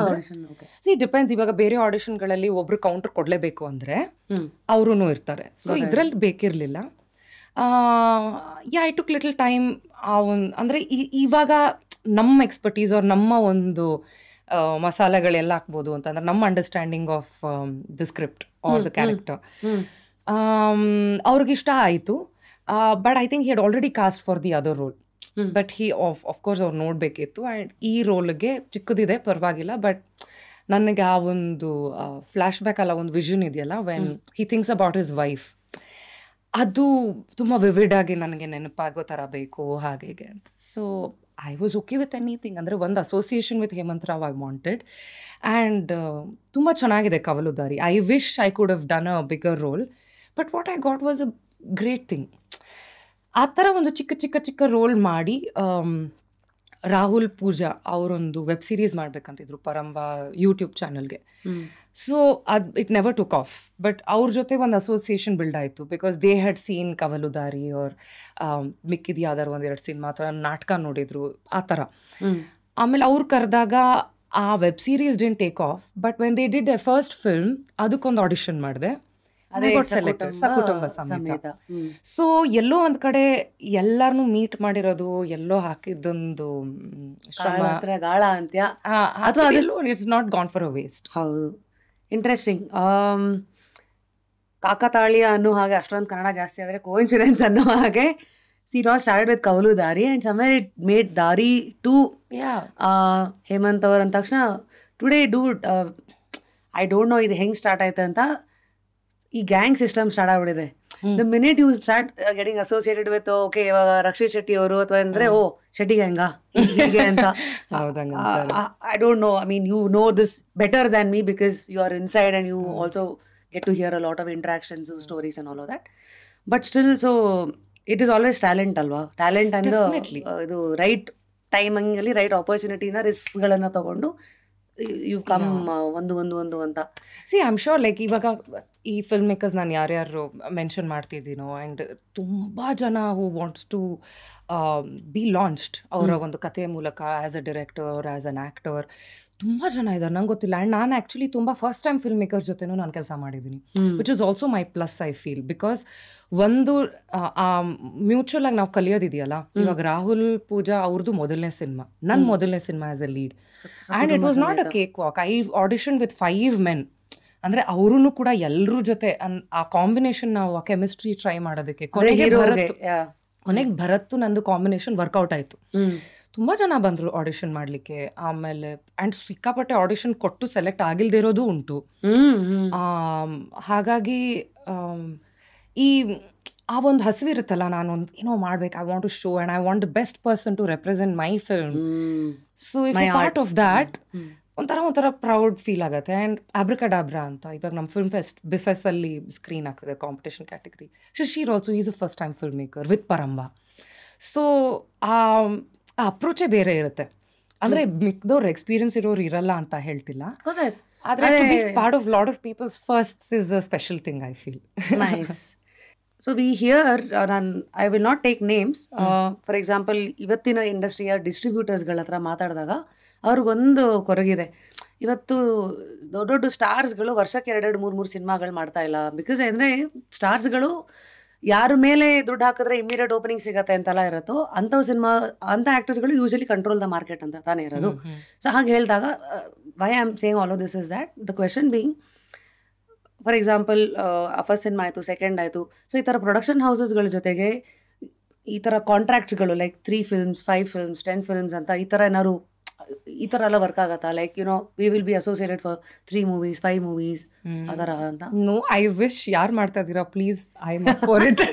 C depends. ಇವಾಗ ಬೇರೆ ಆಡಿಷನ್ಗಳಲ್ಲಿ ಒಬ್ರು ಕೌಂಟರ್ ಕೊಡಲೇಬೇಕು ಅಂದರೆ ಅವರೂ ಇರ್ತಾರೆ. ಸೊ ಇದರಲ್ಲಿ ಬೇಕಿರಲಿಲ್ಲ. I took little time. ಅಂದರೆ ಇವಾಗ ನಮ್ಮ ಎಕ್ಸ್ಪರ್ಟೀಸ್ ಅವ್ರು ನಮ್ಮ ಒಂದು ಮಸಾಲೆಗಳೆಲ್ಲ ಹಾಕ್ಬೋದು ಅಂತಂದ್ರೆ ನಮ್ಮ understanding of the script or the character ಅವ್ರಿಗಿಷ್ಟ ಆಯಿತು. But I think he had already cast for the other role. But of course ಅವ್ರು ನೋಡಬೇಕಿತ್ತು. ಆ್ಯಂಡ್ ಈ ರೋಲ್ಗೆ ಚಿಕ್ಕದಿದೆ, ಪರವಾಗಿಲ್ಲ. ಬಟ್ ನನಗೆ ಆ ಒಂದು ಫ್ಲ್ಯಾಶ್ ಬ್ಯಾಕ್ ಅಲ್ಲ, ಒಂದು ವಿಷನ್ ಇದೆಯಲ್ಲ, when he thinks about his wife, ಅದು ತುಂಬ ವಿವಿಡ್ ಆಗಿ ನನಗೆ ನೆನಪಾಗೋ ಥರ ಬೇಕು ಹಾಗೆ ಅಂತ. So I was okay with anything. ಅಂದರೆ ಒಂದು association with Hemanth Rao I wanted. And ತುಂಬ ಚೆನ್ನಾಗಿದೆ Kavaludaari. I wish I could have done a bigger role, but what I got was a great thing. ಆ ಥರ ಒಂದು ಚಿಕ್ಕ ರೋಲ್ ಮಾಡಿ ರಾಹುಲ್ ಪೂಜಾ ಅವರೊಂದು ವೆಬ್ ಸೀರೀಸ್ ಮಾಡಬೇಕಂತಿದ್ರು ಪರಂವಾ ಯೂಟ್ಯೂಬ್ ಚಾನಲ್ಗೆ. So it never took off. But ಅವ್ರ ಜೊತೆ ಒಂದು ಅಸೋಸಿಯೇಷನ್ ಬಿಲ್ಡ್ ಆಯಿತು, because they had scene Kavaludaari ಅವ್ರ ಮಿಕ್ಕಿದ ಯಾವ್ದಾರು ಒಂದೆರಡು ಸಿನಿಮಾ ಆ ಥರ ನಾಟಕ ನೋಡಿದ್ರು ಆ ಥರ. ಆಮೇಲೆ ಅವ್ರು ಕರೆದಾಗ ಆ web series didn't take off. But when they did A first film, ಅದಕ್ಕೊಂದು ಆಡಿಷನ್ ಮಾಡಿದೆ, ಸಕುಟುಂಬ ಸಮೇತ. ಸೊ ಎಲ್ಲೋ ಒಂದ್ ಕಡೆ ಎಲ್ಲಾರನ್ನೂ ಮೀಟ್ ಮಾಡಿರೋದು, ಎಲ್ಲೋ ಹಾಕಿದ್ದೊಂದು ಗಾಳ ಅಂತ್ಯ, ಅಥವಾ it's not gone for a waste. ಹೌದು, ಇಂಟ್ರೆಸ್ಟಿಂಗ್. ಕಾಕತಾಳೀಯ ಅನ್ನೋ ಹಾಗೆ ಅಷ್ಟೊಂದು ಕನ್ನಡ ಜಾಸ್ತಿ ಆದರೆ ಕೋಇನ್ಸಿಡೆನ್ಸ್ ಅನ್ನೋ ಹಾಗೆ it all started with Kavaludaari, and somewhere it made ದಾರಿ to ಹೇಮಂತ್ ಅವ್ರ ಅಂದ ತಕ್ಷಣ today dude I don't know ಇದು ಹೆಂಗೆ ಸ್ಟಾರ್ಟ್ ಆಯ್ತು ಅಂತ. ಈ ಗ್ಯಾಂಗ್ ಸಿಸ್ಟಮ್ ಸ್ಟಾರ್ಟ್ ಆಗ್ಬಿಟ್ಟಿದೆ. The minute you start getting associated with okay ಇವಾಗ ರಕ್ಷಿತ್ ಶೆಟ್ಟಿ ಅವರು ಅಥವಾ ಅಂದರೆ ಶೆಟ್ಟಿ ಗ್ಯಾಂಗಾ ಹೀಗೆ ಅಂತ. I don't know, I mean you know this better than me because you are inside and you also get to hear a lot of interactions, stories and all of that. But still so it is always talent ಅಲ್ವಾ? ಟ್ಯಾಲೆಂಟ್ ಅಂಡ್ ಇದು ರೈಟ್ ಟೈಮಿಂಗಲ್ಲಿ ರೈಟ್ ಆಪರ್ಚುನಿಟಿನ ರಿಸ್ಕ್ಗಳನ್ನು ತಗೊಂಡು ಯು ಕಮ್ ಒಂದು ಅಂತ. See I am sure like ಇವಾಗ ಈ ಫಿಲ್ಮ್ ಮೇಕರ್ಸ್ ನಾನು ಯಾರ್ಯಾರು ಮೆನ್ಷನ್ ಮಾಡ್ತಿದ್ದೀನೋ, ಆ್ಯಂಡ್ ತುಂಬ ಜನ who wants to be launched ಅವರ ಒಂದು ಕಥೆಯ ಮೂಲಕ as a director, as an actor. ತುಂಬ ಜನ ಇದ್ದಾರೆ, ನಂಗೆ ಗೊತ್ತಿಲ್ಲ. ಆ್ಯಂಡ್ ನಾನು ಆ್ಯಕ್ಚುಲಿ ತುಂಬ ಫಸ್ಟ್ ಟೈಮ್ ಫಿಲ್ಮ್ ಮೇಕರ್ಸ್ ಜೊತೆನೂ ನಾನು ಕೆಲಸ ಮಾಡಿದ್ದೀನಿ, which is also my plus I feel. Because ಒಂದು ಮ್ಯೂಚುವಲ್ ಆಗಿ ನಾವು ಕಲಿಯೋದಿದೆಯಲ್ಲ, ಇವಾಗ ರಾಹುಲ್ ಪೂಜಾ ಅವ್ರದ್ದು ಮೊದಲನೇ ಸಿನಿಮಾ, ನನ್ನ ಮೊದಲನೇ cinema as a lead. And it was not a cake walk. I audition with 5 men. ಅಂದರೆ ಅವ್ರೂ ಕೂಡ ಎಲ್ಲರ ಜೊತೆ ಆ ಕಾಂಬಿನೇಷನ್, ನಾವು ಆ ಕೆಮಿಸ್ಟ್ರಿ ಟ್ರೈ ಮಾಡೋದಕ್ಕೆ ಕೊನೆಗೆ ಭರತ್ ನಂದು ಕಾಂಬಿನೇಷನ್ ವರ್ಕೌಟ್ ಆಯಿತು. ತುಂಬ ಜನ ಬಂದರು ಆಡಿಷನ್ ಮಾಡಲಿಕ್ಕೆ. ಆಮೇಲೆ ಆ್ಯಂಡ್ ಸಿಕ್ಕಾಪಟ್ಟೆ ಆಡಿಷನ್ ಕೊಟ್ಟು ಸೆಲೆಕ್ಟ್ ಆಗಿಲ್ದೇ ಇರೋದು ಉಂಟು. ಹಾಗಾಗಿ ಈ ಆ ಒಂದು ಹಸಿವಿರುತ್ತಲ್ಲ, ನಾನು ಒಂದು ಏನೋ ಮಾಡ್ಬೇಕು, I want to show and I want the best person to represent my film. So if part of that ಒಂಥರ ಪ್ರೌಡ್ ಫೀಲ್ ಆಗುತ್ತೆ. ಆ್ಯಂಡ್ ಅಬ್ರಿಕಡಾಬ್ರಾ ಅಂತ ಇವಾಗ ನಮ್ಮ ಫಿಲ್ಮ್ ಫೆಸ್ಟ್ ಬಿಫೆಸಲ್ಲಿ ಸ್ಕ್ರೀನ್ ಆಗ್ತದೆ, competition category. Shishir also is a first time film maker with Paramba. So ಆ ಅಪ್ರೋಚೇ ಬೇರೆ ಇರುತ್ತೆ. ಅಂದರೆ ಮಿಕ್ದವ್ರು ಎಕ್ಸ್ಪೀರಿಯನ್ಸ್ ಇರೋರು ಇರಲ್ಲ ಅಂತ ಹೇಳ್ತಿಲ್ಲ, ಆದರೆ part of lot of peoples first is a special thing I feel. Nice. So we hear, I will not take names. For example, ಇವತ್ತಿನ ಇಂಡಸ್ಟ್ರಿಯ ಡಿಸ್ಟ್ರಿಬ್ಯೂಟರ್ಸ್ಗಳ ಹತ್ರ ಮಾತಾಡಿದಾಗ ಅವ್ರಿಗೊಂದು ಕೊರಗಿದೆ. ಇವತ್ತು ದೊಡ್ಡ ದೊಡ್ಡ ಸ್ಟಾರ್ಸ್ಗಳು ವರ್ಷಕ್ಕೆ 2-3 ಸಿನಿಮಾಗಳು ಮಾಡ್ತಾ ಇಲ್ಲ. ಬಿಕಾಸ್ ಅಂದರೆ ಸ್ಟಾರ್ಸ್ಗಳು ಯಾರ ಮೇಲೆ ದುಡ್ಡು ಹಾಕಿದ್ರೆ ಇಮಿಡಿಯೇಟ್ ಓಪನಿಂಗ್ ಸಿಗತ್ತೆ ಅಂತೆಲ್ಲ ಇರುತ್ತೋ ಅಂಥವು ಸಿನಿಮಾ, ಅಂಥ ಆ್ಯಕ್ಟರ್ಸ್ಗಳು ಯೂಶಲಿ ಕಂಟ್ರೋಲ್ ದ ಮಾರ್ಕೆಟ್ ಅಂತ ತಾನೇ ಇರೋದು. ಸೊ ಹಾಗೆ ಹೇಳಿದಾಗ why I am saying all of this is that the question being, for example first cinema ಆಯಿತು, ಸೆಕೆಂಡ್ ಆಯಿತು. ಸೊ ಈ ಥರ ಪ್ರೊಡಕ್ಷನ್ ಹೌಸಸ್ಗಳ ಜೊತೆಗೆ ಈ ಥರ ಕಾಂಟ್ರಾಕ್ಟ್ಸ್ಗಳು ಲೈಕ್ 3 films, 5 films, 10 films ಅಂತ ಈ ಥರ ಏನಾದ್ರು ಈ ಥರ ಎಲ್ಲ ವರ್ಕ್ ಆಗತ್ತಾ? Like you know we will be associated for 3 movies, 5 movies ಆ ಥರ ಅಂತ. No, I wish. ಯಾರು ಮಾಡ್ತಾ ಇದ್ದೀರಾ please, I am for it.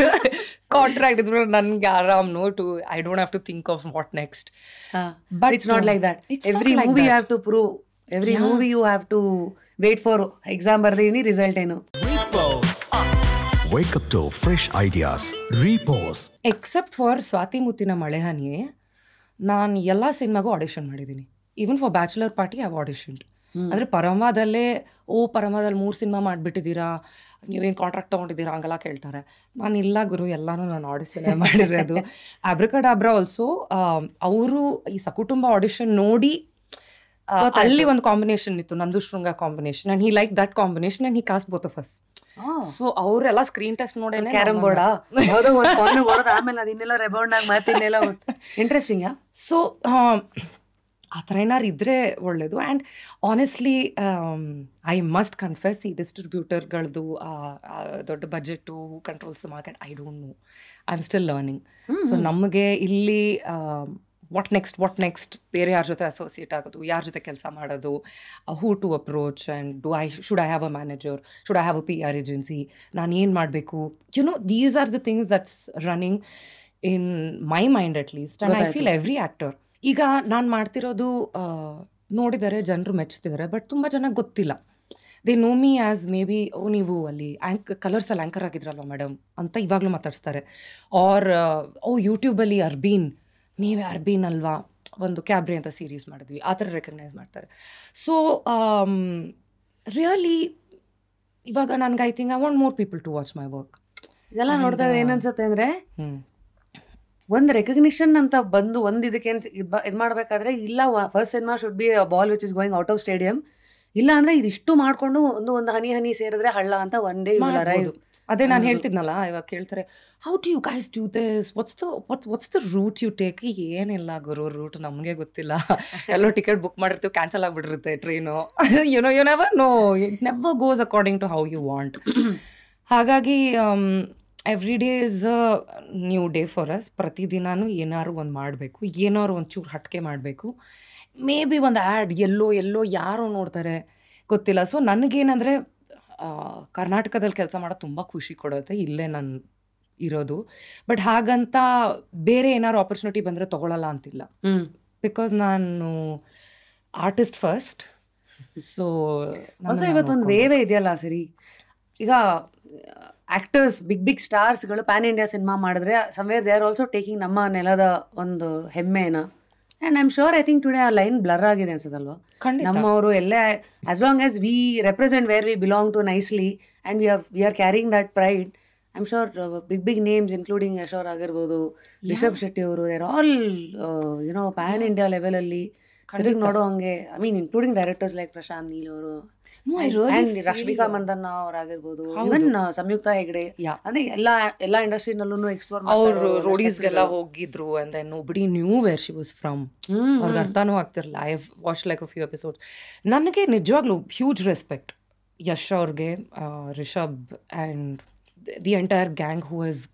Contract ಇದ್ರು ನನಗೆ ಆರಾಮ್, no to, I don't have to think of what next. But it's not like that. Every movie you have to prove, every movie you have to wait for exam ಬರ್ದೀನಿ, ರಿಸಲ್ಟ್ ಏನು. Wake up to fresh ideas. Repose. Except for Swathi Muthina Male Haniye ನಾನು ಎಲ್ಲ ಸಿನಿಮಾಗೂ ಆಡಿಷನ್ ಮಾಡಿದ್ದೀನಿ. Even for bachelor party I auditioned. ಅಂದರೆ ಪರಮಾದಲ್ಲಿ 3 ಸಿನಿಮಾ ಮಾಡಿಬಿಟ್ಟಿದ್ದೀರಾ, ನೀವೇನು ಕಾಂಟ್ರಾಕ್ಟ್ ತೊಗೊಂಡಿದ್ದೀರಾ ಹಂಗೆಲ್ಲ ಕೇಳ್ತಾರೆ. ನಾನು ಇಲ್ಲ ಗುರು, ಎಲ್ಲನೂ ನಾನು ಆಡಿಷನ್ ಮಾಡಿರೋದು. ಅಬ್ರಕಡಾಬ್ರಾ ಆಲ್ಸೋ ಅವರು ಈ ಸಕುಟುಂಬ ಆಡಿಷನ್ ನೋಡಿ ಅಲ್ಲಿ ಒಂದು ಕಾಂಬಿನೇಷನ್ ಇತ್ತು, ನಂದು ಶೃಂಗ combination, and he like that combination and he cost both of us. So ಅವರೆಲ್ಲ ಸ್ಕ್ರೀನ್ ಟೆಸ್ಟ್ ನೋಡಿ ಕ್ಯಾರಮ್ ಬೋರ್ಡ್ ಆಮೇಲೆ ಅದನ್ನೆಲ್ಲ ರೆಬೌಂಡ್ ಆಗಿ ಮಾತಿನ್ನೆಲ್ಲ ಇಂಟ್ರೆಸ್ಟಿಂಗ್. ಸೊ ಆ ಥರ ಏನಾರು ಇದ್ದರೆ ಒಳ್ಳೆಯದು. And honestly I must confess, ಈ ಡಿಸ್ಟ್ರಿಬ್ಯೂಟರ್ಗಳದ್ದು ದೊಡ್ಡ budget, controls the market, I don't know, I am still learning. So ನಮಗೆ ಇಲ್ಲಿ ವಾಟ್ ನೆಕ್ಸ್ಟ್ ಬೇರೆ ಯಾರ ಜೊತೆ ಅಸೋಸಿಯೇಟ್ ಆಗೋದು, ಯಾರ ಜೊತೆ ಕೆಲಸ ಮಾಡೋದು, who to approach, and should I have a manager, should I have a PR agency, ನಾನು ಏನು ಮಾಡಬೇಕು, these are the things that's running in my mind at least. And I feel every actor ಈಗ ನಾನು ಮಾಡ್ತಿರೋದು ನೋಡಿದ್ದಾರೆ, ಜನರು ಮೆಚ್ತಿದ್ದಾರೆ, ಬಟ್ ತುಂಬ ಜನಕ್ಕೆ ಗೊತ್ತಿಲ್ಲ. They know me as may be ನೀವು ಅಲ್ಲಿ ಕಲರ್ಸಲ್ಲಿ ಆ್ಯಂಕರ್ ಆಗಿದ್ರಲ್ವ ಮೇಡಮ್ ಅಂತ ಇವಾಗಲೂ ಮಾತಾಡ್ಸ್ತಾರೆ. ಆರ್ ಯೂಟ್ಯೂಬಲ್ಲಿ ಅರ್ಬೀನ್, ನೀವೇ ಅರ್ಬೀನ್ ಅಲ್ವಾ, ಒಂದು ಕ್ಯಾಬ್ರೆ ಅಂತ ಸೀರೀಸ್ ಮಾಡಿದ್ವಿ, ಆ ಥರ ರೆಕಗ್ನೈಸ್ ಮಾಡ್ತಾರೆ. ಸೊ ರಿಯಲಿ ಇವಾಗ ನನಗೆ I think I want more people to watch my work. ಇದೆಲ್ಲ ನೋಡ್ತಾ ಇದ್ರೆ ಏನನ್ಸುತ್ತೆ ಅಂದರೆ, ಒಂದು ರೆಕಗ್ನಿಷನ್ ಅಂತ ಬಂದು ಒಂದು ಇದಕ್ಕೆ ಇದು ಮಾಡಬೇಕಾದ್ರೆ, ಇಲ್ಲ first cinema should be ball which is going out of stadium, ಇಲ್ಲ ಅಂದರೆ ಇದಿಷ್ಟು ಮಾಡಿಕೊಂಡು ಒಂದು ಹನಿ ಸೇರಿದ್ರೆ ಹಳ್ಳ ಅಂತ ಒನ್ ಡೇ ಅರೈವ್. ಅದೇ ನಾನು ಹೇಳ್ತಿದ್ನಲ್ಲ, ಇವಾಗ ಕೇಳ್ತಾರೆ how do you guys do this, what's the route you take. ಏನಿಲ್ಲ ಗುರು, ರೂಟ್ ನಮಗೆ ಗೊತ್ತಿಲ್ಲ, ಎಲ್ಲೋ ಟಿಕೆಟ್ ಬುಕ್ ಮಾಡಿರ್ತೀವಿ, ಕ್ಯಾನ್ಸಲ್ ಆಗಿಬಿಟ್ಟಿರುತ್ತೆ train, you never know, it never goes according to how you want. ಹಾಗಾಗಿ every day is a new day for us. ಪ್ರತಿದಿನವೂ ಏನಾದ್ರು ಒಂದು ಮಾಡಬೇಕು, ಏನಾದ್ರು ಒಂಚೂರು ಹಟ್ಕೆ ಮಾಡಬೇಕು. ಮೇ ಬಿ ಒಂದು ಆ್ಯಡ್ ಎಲ್ಲೋ ಯಾರೋ ನೋಡ್ತಾರೆ ಗೊತ್ತಿಲ್ಲ. ಸೊ ನನಗೇನಂದರೆ ಕರ್ನಾಟಕದಲ್ಲಿ ಕೆಲಸ ಮಾಡೋದು ತುಂಬ ಖುಷಿ ಕೊಡುತ್ತೆ, ಇಲ್ಲೇ ನಾನು ಇರೋದು. ಬಟ್ ಹಾಗಂತ ಬೇರೆ ಏನಾದ್ರು ಆಪರ್ಚುನಿಟಿ ಬಂದರೆ ತೊಗೊಳ್ಳಲ್ಲ ಅಂತಿಲ್ಲ, ಬಿಕಾಸ್ ನಾನು ಆರ್ಟಿಸ್ಟ್ ಫಸ್ಟ್. ಸೊ ಇವತ್ತೊಂದು ವೇವೇ ಇದೆಯಲ್ಲ ಸರಿ, ಈಗ ಆ್ಯಕ್ಟರ್ಸ್ ಬಿಗ್ ಸ್ಟಾರ್ಸ್ಗಳು ಪ್ಯಾನ್ ಇಂಡಿಯಾ ಸಿನಿಮಾ ಮಾಡಿದ್ರೆ somewhere they are also taking ನಮ್ಮ ನೆಲದ ಒಂದು ಹೆಮ್ಮೆನ. And I am sure I think today ಆ ಲೈನ್ ಬ್ಲರ್ ಆಗಿದೆ ಅನ್ಸೋದಲ್ವ. ನಮ್ಮವರು ಎಲ್ಲೇ as long as we represent where we belong to nicely and we are carrying that pride, I am sure big names including Yash or ಆಗಿರ್ಬೋದು, ರಿಷಬ್ ಶೆಟ್ಟಿ ಅವರು, ದೇರ್ ಆಲ್ ಪ್ಯಾನ್ ಇಂಡಿಯಾ ಲೆವೆಲಲ್ಲಿ ತಿರುಗಿ ನೋಡೋ ಹಂಗೆ. I mean including directors like Prashanth Neel ಅವರು, ರಶ್ಮಿಕಾ ಮಂದಣ್ಣ ಅವರಾಗಿರ್ಬೋದು, ಇವನ್ ಸಂಯುಕ್ತ ಹೆಗ್ಡೆ, ಅಂದ್ರೆ ಎಲ್ಲಾ ಇಂಡಸ್ಟ್ರಿನಲ್ಲೂ ಎಕ್ಸ್ಪ್ಲೋರ್ ಅವರು ರೋಡೀಸ್ಗೆಲ್ಲ ಹೋಗಿದ್ರು. And then nobody knew where she was from. ಅವ್ರಿಗೆ ಅರ್ಥನೂ ಆಗ್ತಿರಲಿಲ್ಲ. I have watch like a few episodes. ನನಗೆ ನಿಜವಾಗ್ಲೂ ಹ್ಯೂಜ್ ರೆಸ್ಪೆಕ್ಟ್ ಯಶ್ ಅವ್ರಿಗೆ, Rishab and the entire gang who has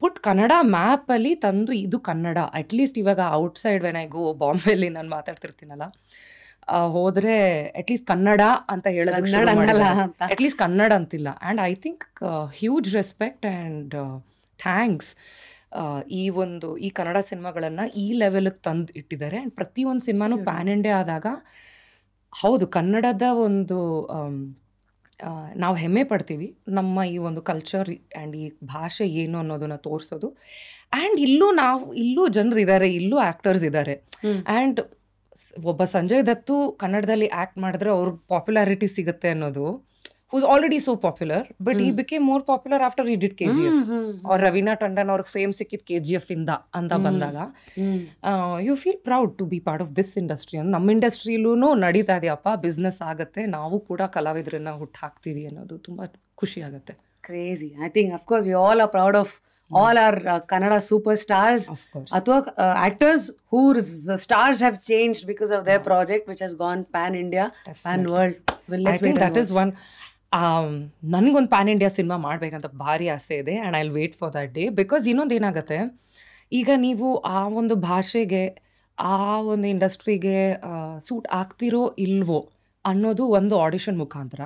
put Kannada ಮ್ಯಾಪಲ್ಲಿ ತಂದು, ಇದು ಕನ್ನಡ. ಅಟ್ಲೀಸ್ಟ್ ಇವಾಗ ಔಟ್ಸೈಡ್ ವೆನ್ ಐ ಗೋ, ಬಾಂಬೆಲಿ ನಾನು ಮಾತಾಡ್ತಿರ್ತೀನಲ್ಲ, ಹೋದರೆ ಅಟ್ಲೀಸ್ಟ್ ಕನ್ನಡ ಅಂತ ಹೇಳೋದು, ಅಟ್ಲೀಸ್ಟ್ ಕನ್ನಡ ಅಂತಿಲ್ಲ. And I think huge respect and thanks. ಈ ಕನ್ನಡ ಸಿನಿಮಾಗಳನ್ನು ಈ ಲೆವೆಲ್ಗೆ ತಂದು ಇಟ್ಟಿದ್ದಾರೆ. ಆ್ಯಂಡ್ ಪ್ರತಿಯೊಂದು ಸಿನಿಮಾನು ಪ್ಯಾನ್ ಇಂಡಿಯಾ ಆದಾಗ ಹೌದು ಕನ್ನಡದ ಒಂದು ನಾವು ಹೆಮ್ಮೆ ಪಡ್ತೀವಿ, ನಮ್ಮ ಈ ಒಂದು ಕಲ್ಚರ್ ಆ್ಯಂಡ್ ಈ ಭಾಷೆ ಏನು ಅನ್ನೋದನ್ನು ತೋರಿಸೋದು. ಆ್ಯಂಡ್ ಇಲ್ಲೂ ಜನರು ಇದ್ದಾರೆ, ಇಲ್ಲೂ ಆ್ಯಕ್ಟರ್ಸ್ ಇದ್ದಾರೆ. ಆ್ಯಂಡ್ ಒಬ್ಬ ಸಂಜಯ್ ದತ್ತು ಕನ್ನಡದಲ್ಲಿ ಆ್ಯಕ್ಟ್ ಮಾಡಿದ್ರೆ ಅವ್ರಿಗೆ ಪಾಪ್ಯುಲಾರಿಟಿ ಸಿಗುತ್ತೆ ಅನ್ನೋದು, who's already so popular, but he became more popular after he did KGF. ಅವ್ರ ರವೀನಾ ಟಂಡನ್ ಅವ್ರಿಗೆ ಫೇಮ್ ಸಿಕ್ಕಿದ್ KGF ಇಂದ ಅಂತ ಬಂದಾಗ you feel proud to be part of this industry. ಅಂತ ನಮ್ಮ ಇಂಡಸ್ಟ್ರಿಲೂ ನಡೀತಾ ಇದೆಯಪ್ಪ, ಬಿಸ್ನೆಸ್ ಆಗುತ್ತೆ, ನಾವು ಕೂಡ ಕಲಾವಿದರನ್ನ ಹುಟ್ಟು ಹಾಕ್ತೀವಿ ಅನ್ನೋದು ತುಂಬ ಖುಷಿ ಆಗುತ್ತೆ. Crazy. I think of course we all are proud of all our Kannada superstars, athwa actors whose stars have changed because of their project which has gone pan India, pan world. Well, I think that is one. ನನಗೊಂದು ಪ್ಯಾನ್ ಇಂಡಿಯಾ ಸಿನಿಮಾ ಮಾಡಬೇಕಂತ ಭಾರಿ ಆಸೆ ಇದೆ. And I will wait for that day. Because ಇನ್ನೊಂದು ಏನಾಗುತ್ತೆ, ಈಗ ನೀವು ಆ ಒಂದು ಭಾಷೆಗೆ, ಆ ಒಂದು ಇಂಡಸ್ಟ್ರಿಗೆ ಸೂಟ್ ಆಗ್ತಿರೋ ಇಲ್ವೋ ಅನ್ನೋದು ಒಂದು ಆಡಿಷನ್ ಮುಖಾಂತರ.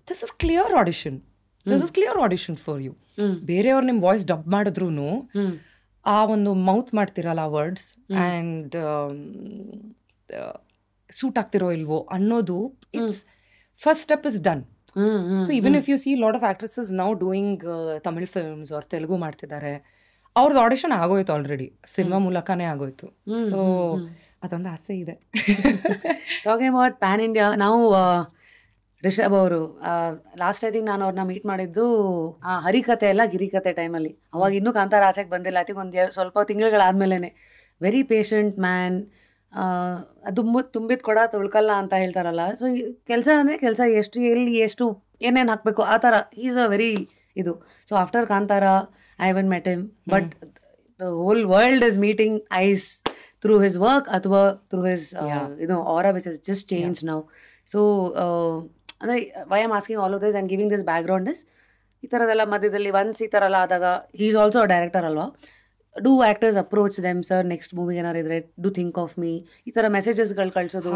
This is clear audition for you. ಬೇರೆಯವ್ರು ನಿಮ್ಮ ವಾಯ್ಸ್ ಡಬ್ ಮಾಡಿದ್ರು ಆ ಒಂದು ಮೌತ್ ಮಾಡ್ತಿರಲ್ಲ ವರ್ಡ್ಸ್, ಆ್ಯಂಡ್ ಸೂಟ್ ಆಗ್ತಿರೋ ಇಲ್ವೋ ಅನ್ನೋದು, it's first step is done. So even if you C lot of actresses now doing Tamil films ಅವ್ರು ತೆಲುಗು ಮಾಡ್ತಿದ್ದಾರೆ, ಅವ್ರದ್ದು ಆಡಿಷನ್ ಆಗೋಯ್ತು ಆಲ್ರೆಡಿ, ಸಿನಿಮಾ ಮೂಲಕನೇ ಆಗೋಯ್ತು. ಸೊ ಅದೊಂದು ಆಸೆ ಇದೆ. ಟಾಕಿಂಗ್ ಅಬೌಟ್ ಪ್ಯಾನ್ ಇಂಡಿಯಾ, ನಾವು ರಿಷಬ್ ಅವರು ಲಾಸ್ಟ್ ಐ ಥಿಂಕ್ ನಾನು ಅವ್ರನ್ನ ಮೀಟ್ ಮಾಡಿದ್ದು ಹರಿಕತೆ ಎಲ್ಲ ಗಿರಿಕತೆ ಟೈಮಲ್ಲಿ. ಅವಾಗ ಇನ್ನೂ ಕಾಂತಾರ ಆಚೆಗೆ ಬಂದಿಲ್ಲ. ಐ ಥಿಂಕ್ ಒಂದು ಸ್ವಲ್ಪ ತಿಂಗಳುಗಳಾದ್ಮೇಲೆ. Very patient man. ತುಂಬಿದ ಕೊಡ ತುಳ್ಕಲ್ಲ ಅಂತ ಹೇಳ್ತಾರಲ್ಲ. ಸೊ ಕೆಲಸ ಅಂದರೆ ಕೆಲಸ, ಎಷ್ಟು ಎಲ್ಲಿ ಎಷ್ಟು ಏನೇನು ಹಾಕಬೇಕು ಆ ಥರ. ಈಸ್ ಅ ವೆರಿ ಇದು. So after Kantara I haven't met him, but the whole world is meeting eyes through his work ಅಥವಾ ಥ್ರೂ ಹಿಸ್ ಇದು aura which is just change now. So ಅಂದರೆ why am asking all of this and giving this background is, ಈ ಥರದೆಲ್ಲ ಮಧ್ಯದಲ್ಲಿ ಒನ್ಸ್ ಈ ಥರ ಎಲ್ಲ ಆದಾಗ, he is also a director ಅಲ್ವಾ. Do actors approach them, sir next ಮೂವಿಗೆ ಏನಾರು ಇದ್ರೆ ಡೂ ಥಿಂಕ್ ಆಫ್ ಮೀ, ಈ ಥರ ಮೆಸೇಜಸ್ಗಳು ಕಳಿಸೋದು,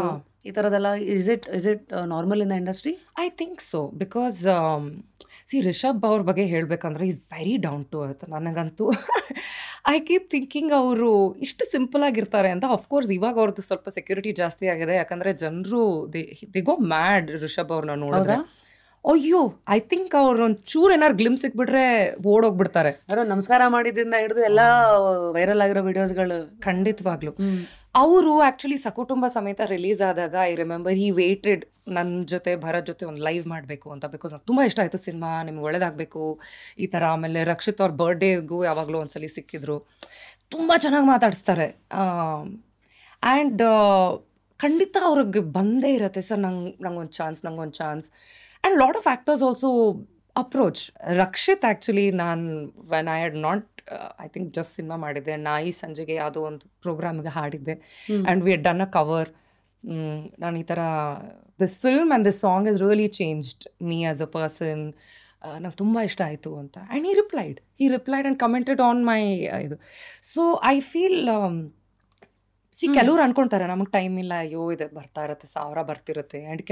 ಈ ಥರದೆಲ್ಲ is it normal in the industry? I think so. Because Rishab ಅವ್ರ ಬಗ್ಗೆ ಹೇಳಬೇಕಂದ್ರೆ is very down to earth. ನನಗಂತೂ ಐ ಕೀಪ್ ಥಿಂಕಿಂಗ್ ಅವರು ಇಷ್ಟು ಸಿಂಪಲ್ ಆಗಿರ್ತಾರೆ ಅಂತ. ಅಫ್ಕೋರ್ಸ್ ಇವಾಗ ಅವ್ರದ್ದು ಸ್ವಲ್ಪ ಸೆಕ್ಯೂರಿಟಿ ಜಾಸ್ತಿ ಆಗಿದೆ, ಯಾಕಂದರೆ ಜನರು ದೇ ಗೋ ಮ್ಯಾಡ್ ರಿಷಬ್ ಅವ್ರನ್ನ ನೋಡಿದ್ರೆ. ಅಯ್ಯೋ, ಐ ಥಿಂಕ್ ಅವ್ರು ಒಂಚೂರು ಏನಾರು ಗ್ಲಿಮ್ಸ್ ಸಿಕ್ಬಿಟ್ರೆ ಓಡೋಗ್ಬಿಡ್ತಾರೆ. ಅವರು ನಮಸ್ಕಾರ ಮಾಡಿದ್ದಿಂದ ಹಿಡಿದು ಎಲ್ಲ ವೈರಲ್ ಆಗಿರೋ ವಿಡಿಯೋಸ್ಗಳು. ಖಂಡಿತವಾಗ್ಲು. ಅವರು ಆ್ಯಕ್ಚುಲಿ ಸಕುಟುಂಬ ಸಮೇತ ರಿಲೀಸ್ ಆದಾಗ ಐ ರಿಮೆಂಬರ್ ಹಿ ವೇಟೆಡ್ ನನ್ನ ಜೊತೆ ಭರತ್ ಜೊತೆ ಒಂದು ಲೈವ್ ಮಾಡಬೇಕು ಅಂತ. ಬಿಕಾಸ್ ನಂಗೆ ತುಂಬ ಇಷ್ಟ ಆಯಿತು ಸಿನಿಮಾ, ನಿಮ್ಗೆ ಒಳ್ಳೇದಾಗಬೇಕು ಈ ಥರ. ಆಮೇಲೆ ರಕ್ಷಿತ್ ಅವ್ರ ಬರ್ಡೇಗೂ ಯಾವಾಗಲೂ ಒಂದ್ಸಲಿ ಸಿಕ್ಕಿದ್ರು. ತುಂಬ ಚೆನ್ನಾಗಿ ಮಾತಾಡಿಸ್ತಾರೆ. ಆ್ಯಂಡ್ ಖಂಡಿತ ಅವ್ರಿಗೆ ಬಂದೇ ಇರುತ್ತೆ, ಸರ್ ನಂಗೊಂದು chance. And lot of actors also approach. Rakshit actually ನಾನು when I had not I think just cinema ಮಾಡಿದ್ದೆ, ನಾಯಿ ಸಂಜೆಗೆ ಯಾವುದೋ ಒಂದು ಪ್ರೋಗ್ರಾಮಿಗೆ ಹಾಡಿದ್ದೆ. And we had done a cover. ನಾನು ಈ ಥರ this film and this song is really changed me as a person, ನಂಗೆ ತುಂಬ ಇಷ್ಟ ಆಯಿತು ಅಂತ. And he replied and commented on my ಇದು. ಸೊ ಐ ಫೀಲ್ ಕೆಲವ್ರು ಅನ್ಕೊಳ್ತಾರೆ ನಮಗೆ ಟೈಮ್ ಇಲ್ಲ, ಅಯ್ಯೋ ಇದೆ ಬರ್ತಾ ಇರುತ್ತೆ, 1000 ಬರ್ತಿರುತ್ತೆ. ಆ್ಯಂಡ್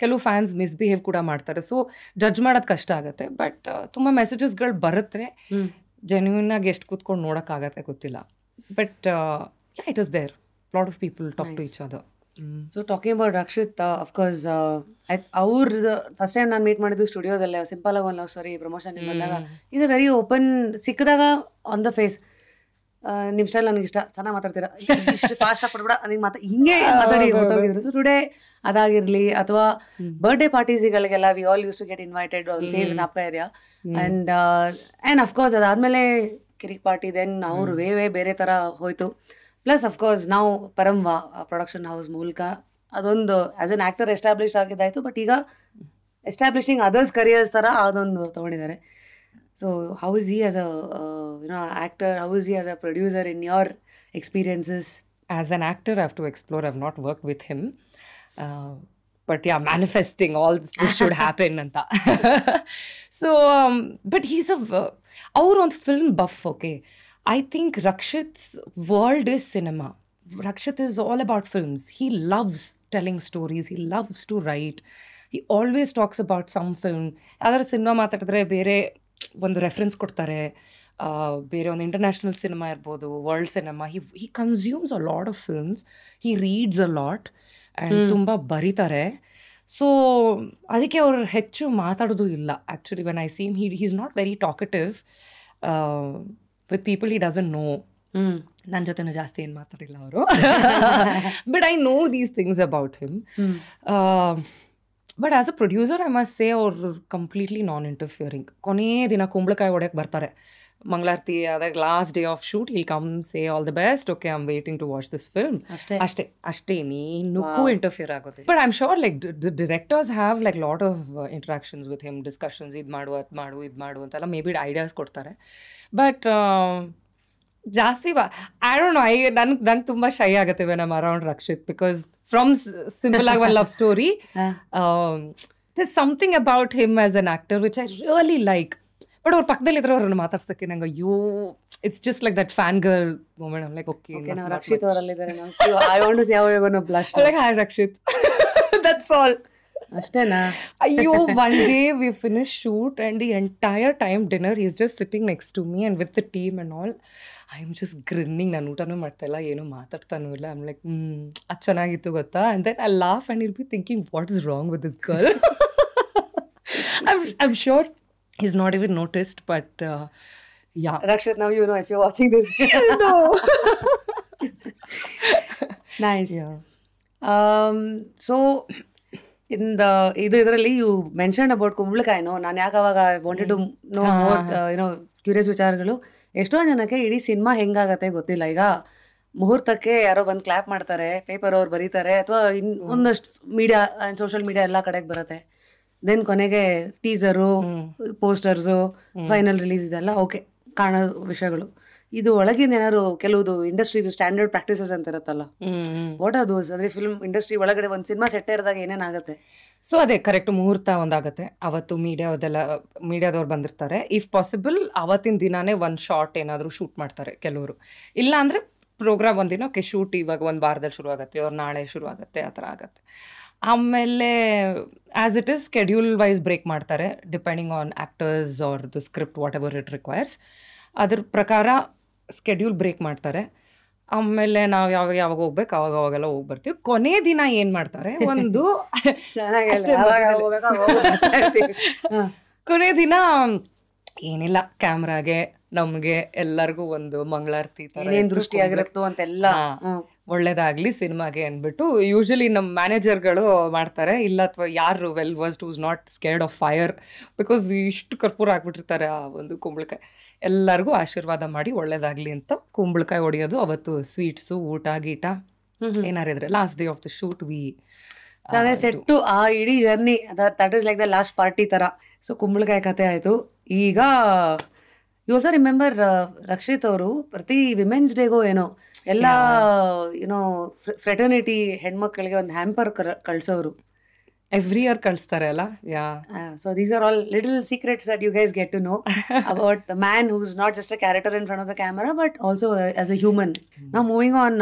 ಕೆಲವು ಫ್ಯಾನ್ಸ್ ಮಿಸ್ಬಿಹೇವ್ ಕೂಡ ಮಾಡ್ತಾರೆ. ಸೊ ಜಡ್ಜ್ ಮಾಡೋದು ಕಷ್ಟ ಆಗುತ್ತೆ. ಬಟ್ ತುಂಬ ಮೆಸೇಜಸ್ಗಳು ಬರುತ್ತೆ. ಜೆನ್ಯೂನ್ ಆಗಿ ಎಷ್ಟು ಕೂತ್ಕೊಂಡು ನೋಡೋಕ್ಕಾಗತ್ತೆ ಗೊತ್ತಿಲ್ಲ. But it is there, lot of people talk to each other. So talking about Rakshit, of course ಅವ್ರದ್ದು ಫಸ್ಟ್ ಟೈಮ್ ನಾನು ಮೀಟ್ ಮಾಡಿದ್ದು ಸ್ಟುಡಿಯೋದಲ್ಲೇ. ಸಿಂಪಲ್ ಆಗಿ ಒಂದು ಲವ್ ಸ್ಟೋರಿ ಪ್ರಮೋಷನ್ ಬಂದಾಗ ಈಸ್ ಅ ವೆರಿ ಓಪನ್. ಸಿಕ್ಕಿದಾಗ ಆನ್ ದ ಫೇಸ್, ನಿಮ್ಮ ಸ್ಟೈಲ್ ನನಗೆ ಇಷ್ಟ, ಚೆನ್ನಾಗಿ ಮಾತಾಡ್ತೀರಾ, ಇಷ್ಟು ಫಾಸ್ಟ್ ಆಗಿ ಕೊಡ್ಬೇಡ, ನನಗೆ ಹಿಂಗೆ ಮಾತಾಡಿ ಹೊರಟೋಗಿದ್ರು. ಸೊ ಟುಡೇ ಅದಾಗಿರಲಿ ಅಥವಾ ಬರ್ಡೇ ಪಾರ್ಟೀಸ್ಗಳಿಗೆಲ್ಲ we all use to get invited. ಒಂದು ಫೇಸ್ ನಾಪ್ಕ ಇದೆಯಾ. ಆ್ಯಂಡ್ ಅಫ್ಕೋರ್ಸ್ ಅದಾದಮೇಲೆ ಕಿರಿಕ್ ಪಾರ್ಟಿ, ದೆನ್ ಅವ್ರು ವೇ ಬೇರೆ ಥರ ಹೋಯಿತು. ಪ್ಲಸ್ ಅಫ್ಕೋರ್ಸ್ ನಾವು ಪರಂವಾ ಪ್ರೊಡಕ್ಷನ್ ಹೌಸ್ ಮೂಲಕ ಅದೊಂದು ಆ್ಯಸ್ ಎನ್ ಆ್ಯಕ್ಟರ್ ಎಸ್ಟಾಬ್ಲಿಷ್ ಆಗಿದ್ದಾಯಿತು. ಬಟ್ ಈಗ ಎಸ್ಟಾಬ್ಲಿಷಿಂಗ್ ಅದರ್ಸ್ ಕರಿಯರ್ಸ್ ಥರ ಅದೊಂದು ತೊಗೊಂಡಿದ್ದಾರೆ. So how is he as a actor? How is he as a producer in your experiences? As an actor, I have to explore. I've not worked with him. But yeah, manifesting all this should happen. Anta. So, but he's our on film buff, okay. I think Rakshit's world is cinema. Rakshit is all about films. He loves telling stories. He loves to write. He always talks about some film. Other cinema ಮಾತಾಡಿದ್ರೆ ಬೇರೆ ಒಂದು ರೆಫರೆನ್ಸ್ ಕೊಡ್ತಾರೆ. ಬೇರೆ ಒಂದು ಇಂಟರ್ನ್ಯಾಷನಲ್ ಸಿನಿಮಾ ಇರ್ಬೋದು, world cinema. He consumes a lot of films. He reads a lot and ತುಂಬ ಬರೀತಾರೆ. ಸೊ ಅದಕ್ಕೆ ಅವ್ರು ಹೆಚ್ಚು ಮಾತಾಡೋದು ಇಲ್ಲ. Actually when I seem he's not very talkative with people he doesn't know. ನನ್ನ ಜೊತೆನೂ ಜಾಸ್ತಿ ಏನು ಮಾತಾಡಿಲ್ಲ ಅವರು. But I know these things about him. But as a producer I must say ಅವ್ರು ಕಂಪ್ಲೀಟ್ಲಿ ನಾನ್ ಇಂಟರ್ಫಿಯರಿಂಗ್. ಕೊನೇ ದಿನ ಕುಂಬಳಕಾಯಿ ಹೊಡೆಯಕ್ಕೆ ಬರ್ತಾರೆ. ಮಂಗಳಾರತಿ ಆದಾಗ last day of shoot he'll come say all the best, okay I am waiting to watch this film. ಅಷ್ಟೇ ನೀನುಕ್ಕೂ ಇಂಟರ್ಫಿಯರ್ ಆಗುತ್ತೆ. But I am sure like directors have like lot of interactions with him, discussions, ಇದು ಮಾಡು ಅಂತೆಲ್ಲ ಮೇ ಬಿ ಐಡಿಯಾಸ್ ಕೊಡ್ತಾರೆ. ಬಟ್ ಜಾಸ್ತಿ ಐ ಡೋಂಟ್ ನೋ, ನಂಗೆ ತುಂಬ ಶೈ ಆಗುತ್ತೆ when I am around Rakshit. Because from simple ಆಗಿ one love story, there's something about him as an actor which I really like. But ಅವ್ರ ಪಕ್ಕದಲ್ಲಿದ್ರೆ ಅವ್ರನ್ನ ಮಾತಾಡ್ಸೋಕ್ಕೆ ನಂಗೆ it's just like that fan girl moment. I'm like okay ನಾವು ರಕ್ಷಿತ್ ಅವರಲ್ಲಿದ್ದಾರೆ, I want to see how you gonna blush. Like hi Rakshit, that's all. ಅಷ್ಟೇನಾ? ಅಯ್ಯೋ, one day we finish shoot and the entire time dinner is just sitting next to me and with the team and all. I am just grinning. ನಾನು ಊಟನೂ ಮಾಡ್ತಾಯಿಲ್ಲ, ಏನೂ ಮಾತಾಡ್ತಾನೂ ಇಲ್ಲ. ಐಮ್ ಲೈಕ್ ಅದು ಚೆನ್ನಾಗಿತ್ತು ಗೊತ್ತಾ. And then I laugh and will be thinking what is wrong with this girl. I'm sure he's not even noticed, but yeah. Rakshit, now you know if you're watching this. No. Nice. Yeah. So ಇದರಲ್ಲಿ ಯು ಮೆನ್ಷನ್ ಅಬೌಟ್ ಕುಂಬಳಕಾಯಿನೋ, ನಾನು ಯಾಕೆ ಅವಾಗ ವಾಂಟೆಡ್ ಟು ನೋ ಮೋರ್ ಏನೋ ಕ್ಯೂರಿಯಸ್ ವಿಚಾರಗಳು. ಎಷ್ಟೋ ಜನಕ್ಕೆ ಇಡೀ ಸಿನಿಮಾ ಹೆಂಗಾಗತ್ತೆ ಗೊತ್ತಿಲ್ಲ. ಈಗ ಮುಹೂರ್ತಕ್ಕೆ ಯಾರೋ ಬಂದು ಕ್ಲಾಪ್ ಮಾಡ್ತಾರೆ, ಪೇಪರ್ ಅವ್ರು ಬರೀತಾರೆ, ಅಥವಾ ಒಂದಷ್ಟು ಮೀಡಿಯಾ ಆ್ಯಂಡ್ ಸೋಷಿಯಲ್ ಮೀಡಿಯಾ ಎಲ್ಲ ಕಡೆಗೆ ಬರುತ್ತೆ. ದೆನ್ ಕೊನೆಗೆ ಟೀಸರು, ಪೋಸ್ಟರ್ಸು, ಫೈನಲ್ ರಿಲೀಸ್ ಇದೆಲ್ಲ ಓಕೆ ಕಾಣೋ ವಿಷಯಗಳು. ಇದು ಒಳಗಿಂದ ಏನಾದ್ರು ಕೆಲವುದು ಇಂಡಸ್ಟ್ರೀಸ್ ಸ್ಟ್ಯಾಂಡರ್ಡ್ ಪ್ರಾಕ್ಟೀಸಸ್ ಅಂತ ಇರುತ್ತಲ್ಲ, ವಾಟ್ ಆರ್ ದೋಸ್? ಅಂದರೆ ಫಿಲ್ಮ್ ಇಂಡಸ್ಟ್ರಿ ಒಳಗಡೆ ಒಂದು ಸಿನಿಮಾ ಸೆಟ್ ಇರಿದಾಗ ಏನೇನಾಗುತ್ತೆ? ಸೊ ಅದೇ ಕರೆಕ್ಟ್ ಮುಹೂರ್ತ ಒಂದಾಗುತ್ತೆ. ಅವತ್ತು ಮೀಡಿಯಾದವ್ರು ಬಂದಿರ್ತಾರೆ. ಇಫ್ ಪಾಸಿಬಲ್ ಅವತ್ತಿನ ದಿನಾನೇ ಒಂದು ಶಾರ್ಟ್ ಏನಾದರೂ ಶೂಟ್ ಮಾಡ್ತಾರೆ ಕೆಲವರು. ಇಲ್ಲ ಅಂದರೆ ಪ್ರೋಗ್ರಾಮ್ ಒಂದಿನ ಓಕೆ ಶೂಟ್ ಇವಾಗ ಒಂದು ವಾರದಲ್ಲಿ ಶುರು ಆಗುತ್ತೆ, ಅವ್ರು ನಾಳೆ ಶುರು ಆಗುತ್ತೆ, ಆ ಥರ ಆಗುತ್ತೆ. ಆಮೇಲೆ as it is schedule wise break ಮಾಡ್ತಾರೆ, depending on actors or the script whatever it requires. ಅದ್ರ ಪ್ರಕಾರ ಸ್ಕೆಡ್ಯೂಲ್ ಬ್ರೇಕ್ ಮಾಡ್ತಾರೆ. ಆಮೇಲೆ ನಾವು ಯಾವಾಗ ಹೋಗ್ಬೇಕು ಅವಾಗೆಲ್ಲ ಹೋಗಿ ಬರ್ತೀವಿ. ಕೊನೆ ದಿನ ಏನು ಮಾಡ್ತಾರೆ, ಒಂದು ಕೊನೆ ದಿನ ಏನಿಲ್ಲ, ಕ್ಯಾಮ್ರಾಗೆ ನಮಗೆ ಎಲ್ಲರಿಗೂ ಒಂದು ಮಂಗಳಾರತಿ ಏನೇನು ದೃಷ್ಟಿಯಾಗಿರುತ್ತೋ ಅಂತೆಲ್ಲ ಒಳ್ಳೇದಾಗಲಿ ಸಿನಿಮಾಗೆ ಅಂದ್ಬಿಟ್ಟು ಯೂಶಲಿ ನಮ್ಮ ಮ್ಯಾನೇಜರ್ಗಳು ಮಾಡ್ತಾರೆ. ಇಲ್ಲ ಅಥವಾ ಯಾರು well versed who's not scared of fire, because ಇಷ್ಟು ಕರ್ಪೂರ ಹಾಕ್ಬಿಟ್ಟಿರ್ತಾರೆ ಆ ಒಂದು ಕುಂಬಳಕಾಯಿ. ಎಲ್ಲರಿಗೂ ಆಶೀರ್ವಾದ ಮಾಡಿ ಒಳ್ಳೇದಾಗಲಿ ಅಂತ ಕುಂಬಳಕಾಯಿ ಹೊಡೆಯೋದು. ಅವತ್ತು ಸ್ವೀಟ್ಸು, ಊಟ ಗೀಟ ಏನಾರಿದ್ರೆ last day of the shoot ಅದೇ ಸೆಟ್ಟು ಆ ಇಡೀ journey that is like the last party ಥರ. ಸೊ ಕುಂಬಳಕಾಯಿ ಕತೆ ಆಯಿತು. ಈಗ ಯು ಆಲ್ಸೋ ರಿಮೆಂಬರ್ ರಕ್ಷಿತ್ ಅವರು ಪ್ರತಿ ವಿಮೆನ್ಸ್ ಡೇಗೋ ಏನೋ ಎಲ್ಲ ಏನೋ ಫ್ರೆಟರ್ನಿಟಿ ಹೆಣ್ಮಕ್ಳಿಗೆ ಒಂದು ಹ್ಯಾಂಪರ್ ಕಳ್ಸೋರು. ಎವ್ರಿ ಇಯರ್ ಕಳಿಸ್ತಾರೆ ಅಲ್ಲ. So these are all little secrets that you guys get to know about the man who's not just a character in front of the camera but also as a human. Now moving on,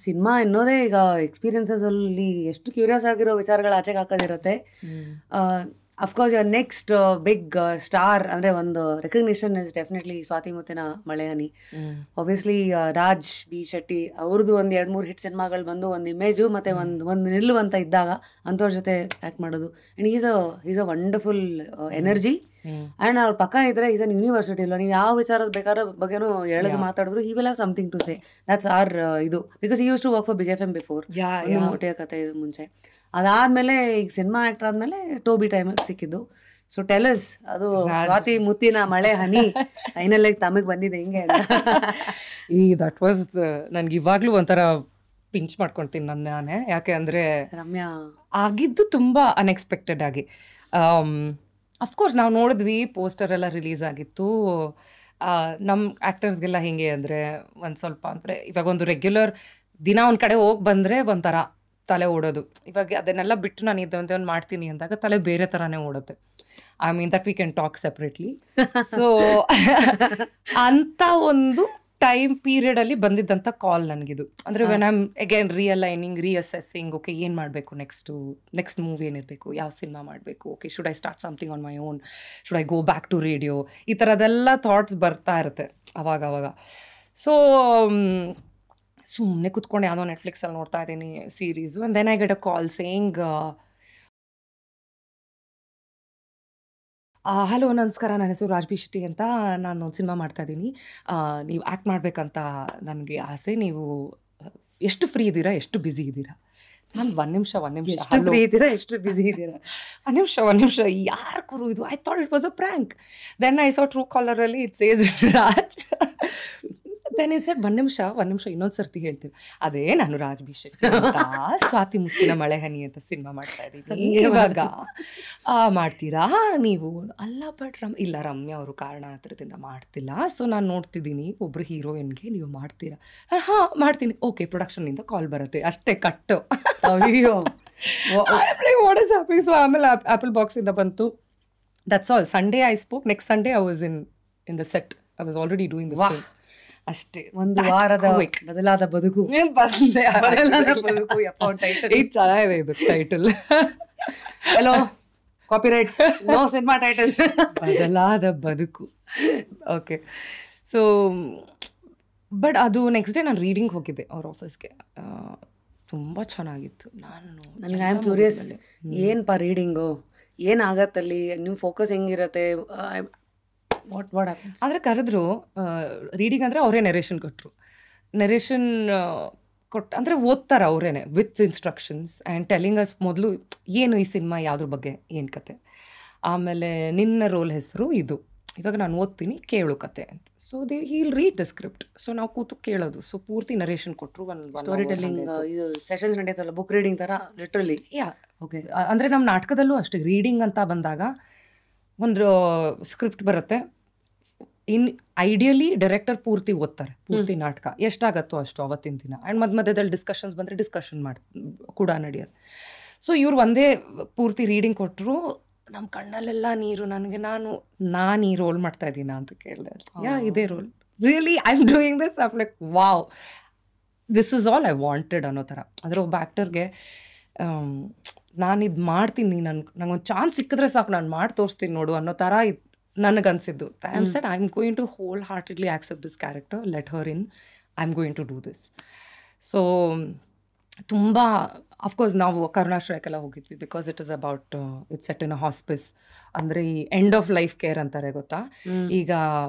cinema ಅನ್ನೋದೇ ಈಗ ಎಕ್ಸ್ಪೀರಿಯನ್ಸಸ್ ಅಲ್ಲಿ ಎಷ್ಟು ಕ್ಯೂರಿಯಸ್ ಆಗಿರೋ ವಿಚಾರಗಳು ಆಚೆಗೆ ಹಾಕೋದಿರುತ್ತೆ. Of course your next big star ಅಂದರೆ ಒಂದು recognition is definitely Swathi Muthina Male Hani. Obviously Raj B Shetty ಅವ್ರದ್ದು ಒಂದು 2-3 ಹಿಟ್ ಸಿನಿಮಾಗಳು ಬಂದು ಒಂದು ಇಮೇಜು ಮತ್ತು ಒಂದು ನಿಲ್ಲುವಂತ ಇದ್ದಾಗ ಅಂಥವ್ರ ಜೊತೆ ಆ್ಯಕ್ಟ್ ಮಾಡೋದು. And is a wonderful energy. And ಅವ್ರ ಪಕ್ಕ ಇದ್ರೆ ಈಸ್ ಅನ್ ಯೂನಿವರ್ಸಿಟಿ ಅಲ್ವಾ, ನೀವು ಯಾವ ವಿಚಾರದ ಬೇಕಾದ್ರೂ ಬಗ್ಗೆನೂ ಹೇಳೋದು ಮಾತಾಡಿದ್ರು he will have something to say. That's or ಇದು because he used to work for big FM before, ಒಂದು ಮೋಟಿಯ ಕತೆ ಮುಂಚೆ. ಅದಾದಮೇಲೆ ಈಗ ಸಿನಿಮಾ ಆ್ಯಕ್ಟರ್ ಆದಮೇಲೆ ಟೋಬಿ ಟೈಮಿಗೆ ಸಿಕ್ಕಿದ್ದು. ಸೊ ಟೆಲಸ್ ಅದು ಸ್ವಾತಿ ಮುತ್ತಿನ ಮಳೆ ಹನಿ ಫೈನಲ್ ಆಗಿ ತಮಗೆ ಬಂದಿದೆ ಹಿಂಗೆ ದಟ್ ವಾಸ್ ನನ್ಗೆ ಇವಾಗಲೂ ಒಂಥರ ಪಿಂಚ್ ಮಾಡ್ಕೊಳ್ತೀನಿ ನಾನೇ. ಯಾಕೆ ಅಂದರೆ ರಮ್ಯಾ ಆಗಿದ್ದು ತುಂಬ ಅನ್ಎಕ್ಸ್ಪೆಕ್ಟೆಡ್ ಆಗಿ. ಅಫ್ಕೋರ್ಸ್ ನಾವು ನೋಡಿದ್ವಿ, ಪೋಸ್ಟರ್ ಎಲ್ಲ ರಿಲೀಸ್ ಆಗಿತ್ತು. ನಮ್ಮ ಆ್ಯಕ್ಟರ್ಸ್ಗೆಲ್ಲ ಹೇಗೆ ಅಂದರೆ ಒಂದು ಸ್ವಲ್ಪ ಅಂದರೆ ಇವಾಗ ಒಂದು ರೆಗ್ಯುಲರ್ ದಿನ ಒಂದು ಕಡೆ ಹೋಗಿ ಬಂದರೆ ಒಂಥರ ತಲೆ ಓಡೋದು. ಇವಾಗ ಅದನ್ನೆಲ್ಲ ಬಿಟ್ಟು ನಾನು ಇದೊಂದು ಮಾಡ್ತೀನಿ ಅಂದಾಗ ತಲೆ ಬೇರೆ ಥರನೇ ಓಡುತ್ತೆ. I mean that we can talk separately. So ಅಂಥ ಒಂದು ಟೈಮ್ ಪೀರಿಯಡಲ್ಲಿ ಬಂದಿದ್ದಂಥ ಕಾಲ್ ನನಗಿದು. ಅಂದರೆ when I'm again realigning, reassessing, okay ಏನು ಮಾಡಬೇಕು ನೆಕ್ಸ್ಟ್ ಮೂವಿ ಏನಿರಬೇಕು, ಯಾವ ಸಿನಿಮಾ ಮಾಡಬೇಕು, okay should I start something on my own, should I go back to radio, ಈ ಥರದ್ದೆಲ್ಲ ಥಾಟ್ಸ್ ಬರ್ತಾ ಇರುತ್ತೆ ಅವಾಗ. ಸೊ ಸುಮ್ಮನೆ ಕೂತ್ಕೊಂಡು ಯಾವುದೋ ನೆಟ್ಫ್ಲಿಕ್ಸಲ್ಲಿ ನೋಡ್ತಾ ಇದ್ದೀನಿ series. And then I get a call saying, hello ನಮಸ್ಕಾರ, ನನ್ನ ಹೆಸರು ರಾಜ್ ಬಿ ಶೆಟ್ಟಿ ಅಂತ, ನಾನು ಒಂದು ಸಿನಿಮಾ ಮಾಡ್ತಾಯಿದ್ದೀನಿ, ನೀವು ಆ್ಯಕ್ಟ್ ಮಾಡಬೇಕಂತ ನನಗೆ ಆಸೆ, ನೀವು ಎಷ್ಟು ಫ್ರೀ ಇದ್ದೀರಾ, ಎಷ್ಟು ಬ್ಯುಸಿ ಇದ್ದೀರಾ? ನಾನು ಒಂದು ನಿಮಿಷ ಫ್ರೀ ಇದ್ದೀರಾ, ಎಷ್ಟು ಬ್ಯುಸಿ ಇದ್ದೀರಾ, ಒಂದು ನಿಮಿಷ ಯಾರು ಕುರು ಇದು? I thought it was a prank. Then I saw ಟ್ರೂ ಕಾಲರಲ್ಲಿ it says Raj. Then I said ಒಂದು ನಿಮಿಷ ಇನ್ನೊಂದು ಸರ್ತಿ ಹೇಳ್ತೀವಿ. ಅದೇ ನಾನು ರಾಜ್ ಬಿ ಶೆಟ್ಟಿ ಅಂತ ಸ್ವಾತಿ ಮುತ್ತಿನ ಮಳೆ ಹನಿ ಅಂತ ಸಿನಿಮಾ ಮಾಡ್ತಾ ಇದ್ದೀನಿ, ಇವಾಗ ಮಾಡ್ತೀರಾ ನೀವು? ಅಲ್ಲ ಬಟ್ ಇಲ್ಲ ರಮ್ಯಾ ಅವರು ಕಾರಣಾಂತರದಿಂದ ಮಾಡ್ತಿಲ್ಲ, ಸೊ ನಾನು ನೋಡ್ತಿದ್ದೀನಿ ಒಬ್ರು ಹೀರೋಯಿನ್ಗೆ ನೀವು ಮಾಡ್ತೀರಾ? ಹಾಂ ಮಾಡ್ತೀನಿ, ಓಕೆ ಪ್ರೊಡಕ್ಷನ್ನಿಂದ ಕಾಲ್ ಬರುತ್ತೆ, ಅಷ್ಟೇ ಕಟ್ಟು. ಅಯ್ಯೋ ವಾಟ್ ಇಸ್ ಹ್ಯಾಪನಿಂಗ್? ಸೊ ಆಮೇಲೆ ಆ್ಯಪಲ್ ಬಾಕ್ಸಿಂದ ಬಂತು. That's all. Sunday I spoke, next Sunday I was in the set, I was already doing the film. ಅಷ್ಟೇ. ಒಂದು ವಾರದ ಬದಲಾದ ಬದುಕು. ಚೆನ್ನಾಗಿದೆ ಇದು title. Hello copyrights, no cinema title, ಬದಲಾದ ಬದುಕು. ಓಕೆ. ಸೊ ಬಟ್ ಅದು ನೆಕ್ಸ್ಟ್ ಡೇ ನಾನು ರೀಡಿಂಗ್ ಹೋಗಿದ್ದೆ ಅವ್ರ ಆಫೀಸ್ಗೆ. ತುಂಬ ಚೆನ್ನಾಗಿತ್ತು. ನನಗೆ ಐ ಆಮ್ ಕ್ಯೂರಿಯಸ್, ಏನಪ್ಪ ರೀಡಿಂಗು, ಏನಾಗತ್ತಲ್ಲಿ, ನಿಮ್ಮ ಫೋಕಸ್ ಹೆಂಗಿರತ್ತೆ? ಆದರೆ ಕರೆದ್ರು ರೀಡಿಂಗ್ ಅಂದರೆ ಅವರೇ ನೆರೇಷನ್ ಕೊಟ್ಟರು. ನೆರೇಷನ್ ಕೊಟ್ಟು ಅಂದರೆ ಓದ್ತಾರೆ ಅವರೇನೆ with instructions and telling us ಮೊದಲು ಏನು ಈ ಸಿನಿಮಾ ಯಾವುದ್ರ ಬಗ್ಗೆ ಏನು ಕತೆ, ಆಮೇಲೆ ನಿನ್ನ ರೋಲ್ ಹೆಸರು ಇದು, ಇವಾಗ ನಾನು ಓದ್ತೀನಿ ಕೇಳು ಕತೆ ಅಂತ. So he'll read the script. So ನಾವು ಕೂತು ಕೇಳೋದು. ಸೊ ಪೂರ್ತಿ ನರೇಷನ್ ಕೊಟ್ಟರು. ಒಂದು ಸ್ಟೋರಿ ಟೆಲ್ಲಿಂಗ್ ಇದು ಸೆಷನ್ಸ್ ನಡೆಯುತ್ತಲ್ಲ, ಬುಕ್ ರೀಡಿಂಗ್ ಥರ ಲಿಟ್ರಲಿ. ಓಕೆ. ಅಂದರೆ ನಮ್ಮ ನಾಟಕದಲ್ಲೂ ಅಷ್ಟೇ, ರೀಡಿಂಗ್ ಅಂತ ಬಂದಾಗ ಒಂದು ಸ್ಕ್ರಿಪ್ಟ್ ಬರುತ್ತೆ. ಐಡಿಯಲಿ ಡೈರೆಕ್ಟರ್ ಪೂರ್ತಿ ಓದ್ತಾರೆ, ಪೂರ್ತಿ ನಾಟಕ ಎಷ್ಟಾಗತ್ತೋ ಅಷ್ಟು ಅವತ್ತಿನ ದಿನ. ಆ್ಯಂಡ್ ಮಧ್ಯದಲ್ಲಿ ಡಿಸ್ಕಷನ್ಸ್ ಬಂದರೆ ಡಿಸ್ಕಷನ್ ಕೂಡ ನಡೆಯೋದು. ಸೊ ಇವ್ರು ಒಂದೇ ಪೂರ್ತಿ ರೀಡಿಂಗ್ ಕೊಟ್ಟರು. ನಮ್ಮ ಕಣ್ಣಲ್ಲೆಲ್ಲ ನೀರು. ನಾನು ಈ ರೋಲ್ ಮಾಡ್ತಾ ಇದ್ದೀನ ಅಂತ ಕೇಳಿದೆ. ಇದೇ role, really I am doing this. I am like wow, this is all I wanted ಅನ್ನೋ ಥರ. ಅಂದರೆ ಒಬ್ಬ ಆ್ಯಕ್ಟರ್ಗೆ ನಾನಿದು ಮಾಡ್ತೀನಿ, ನಂಗೊಂದು ಚಾನ್ಸ್ ಸಿಕ್ಕಿದ್ರೆ ಸಾಕು, ನಾನು ಮಾಡಿ ತೋರಿಸ್ತೀನಿ ನೋಡು ಅನ್ನೋ ಥರ ನನಗನ್ಸಿದ್ದು. I am said I am going to wholeheartedly accept this character, let her in, I am going to do this. So ತುಂಬ ಅಫ್ಕೋರ್ಸ್ ನಾವು ಕರುಣಾಶ್ರಯಕ್ಕೆಲ್ಲ ಹೋಗಿದ್ವಿ, because it is about it's set in a hospice. ಅಂದರೆ ಈ ಎಂಡ್ ಆಫ್ ಲೈಫ್ ಕೇರ್ ಅಂತಾರೆ ಗೊತ್ತಾ. ಈಗ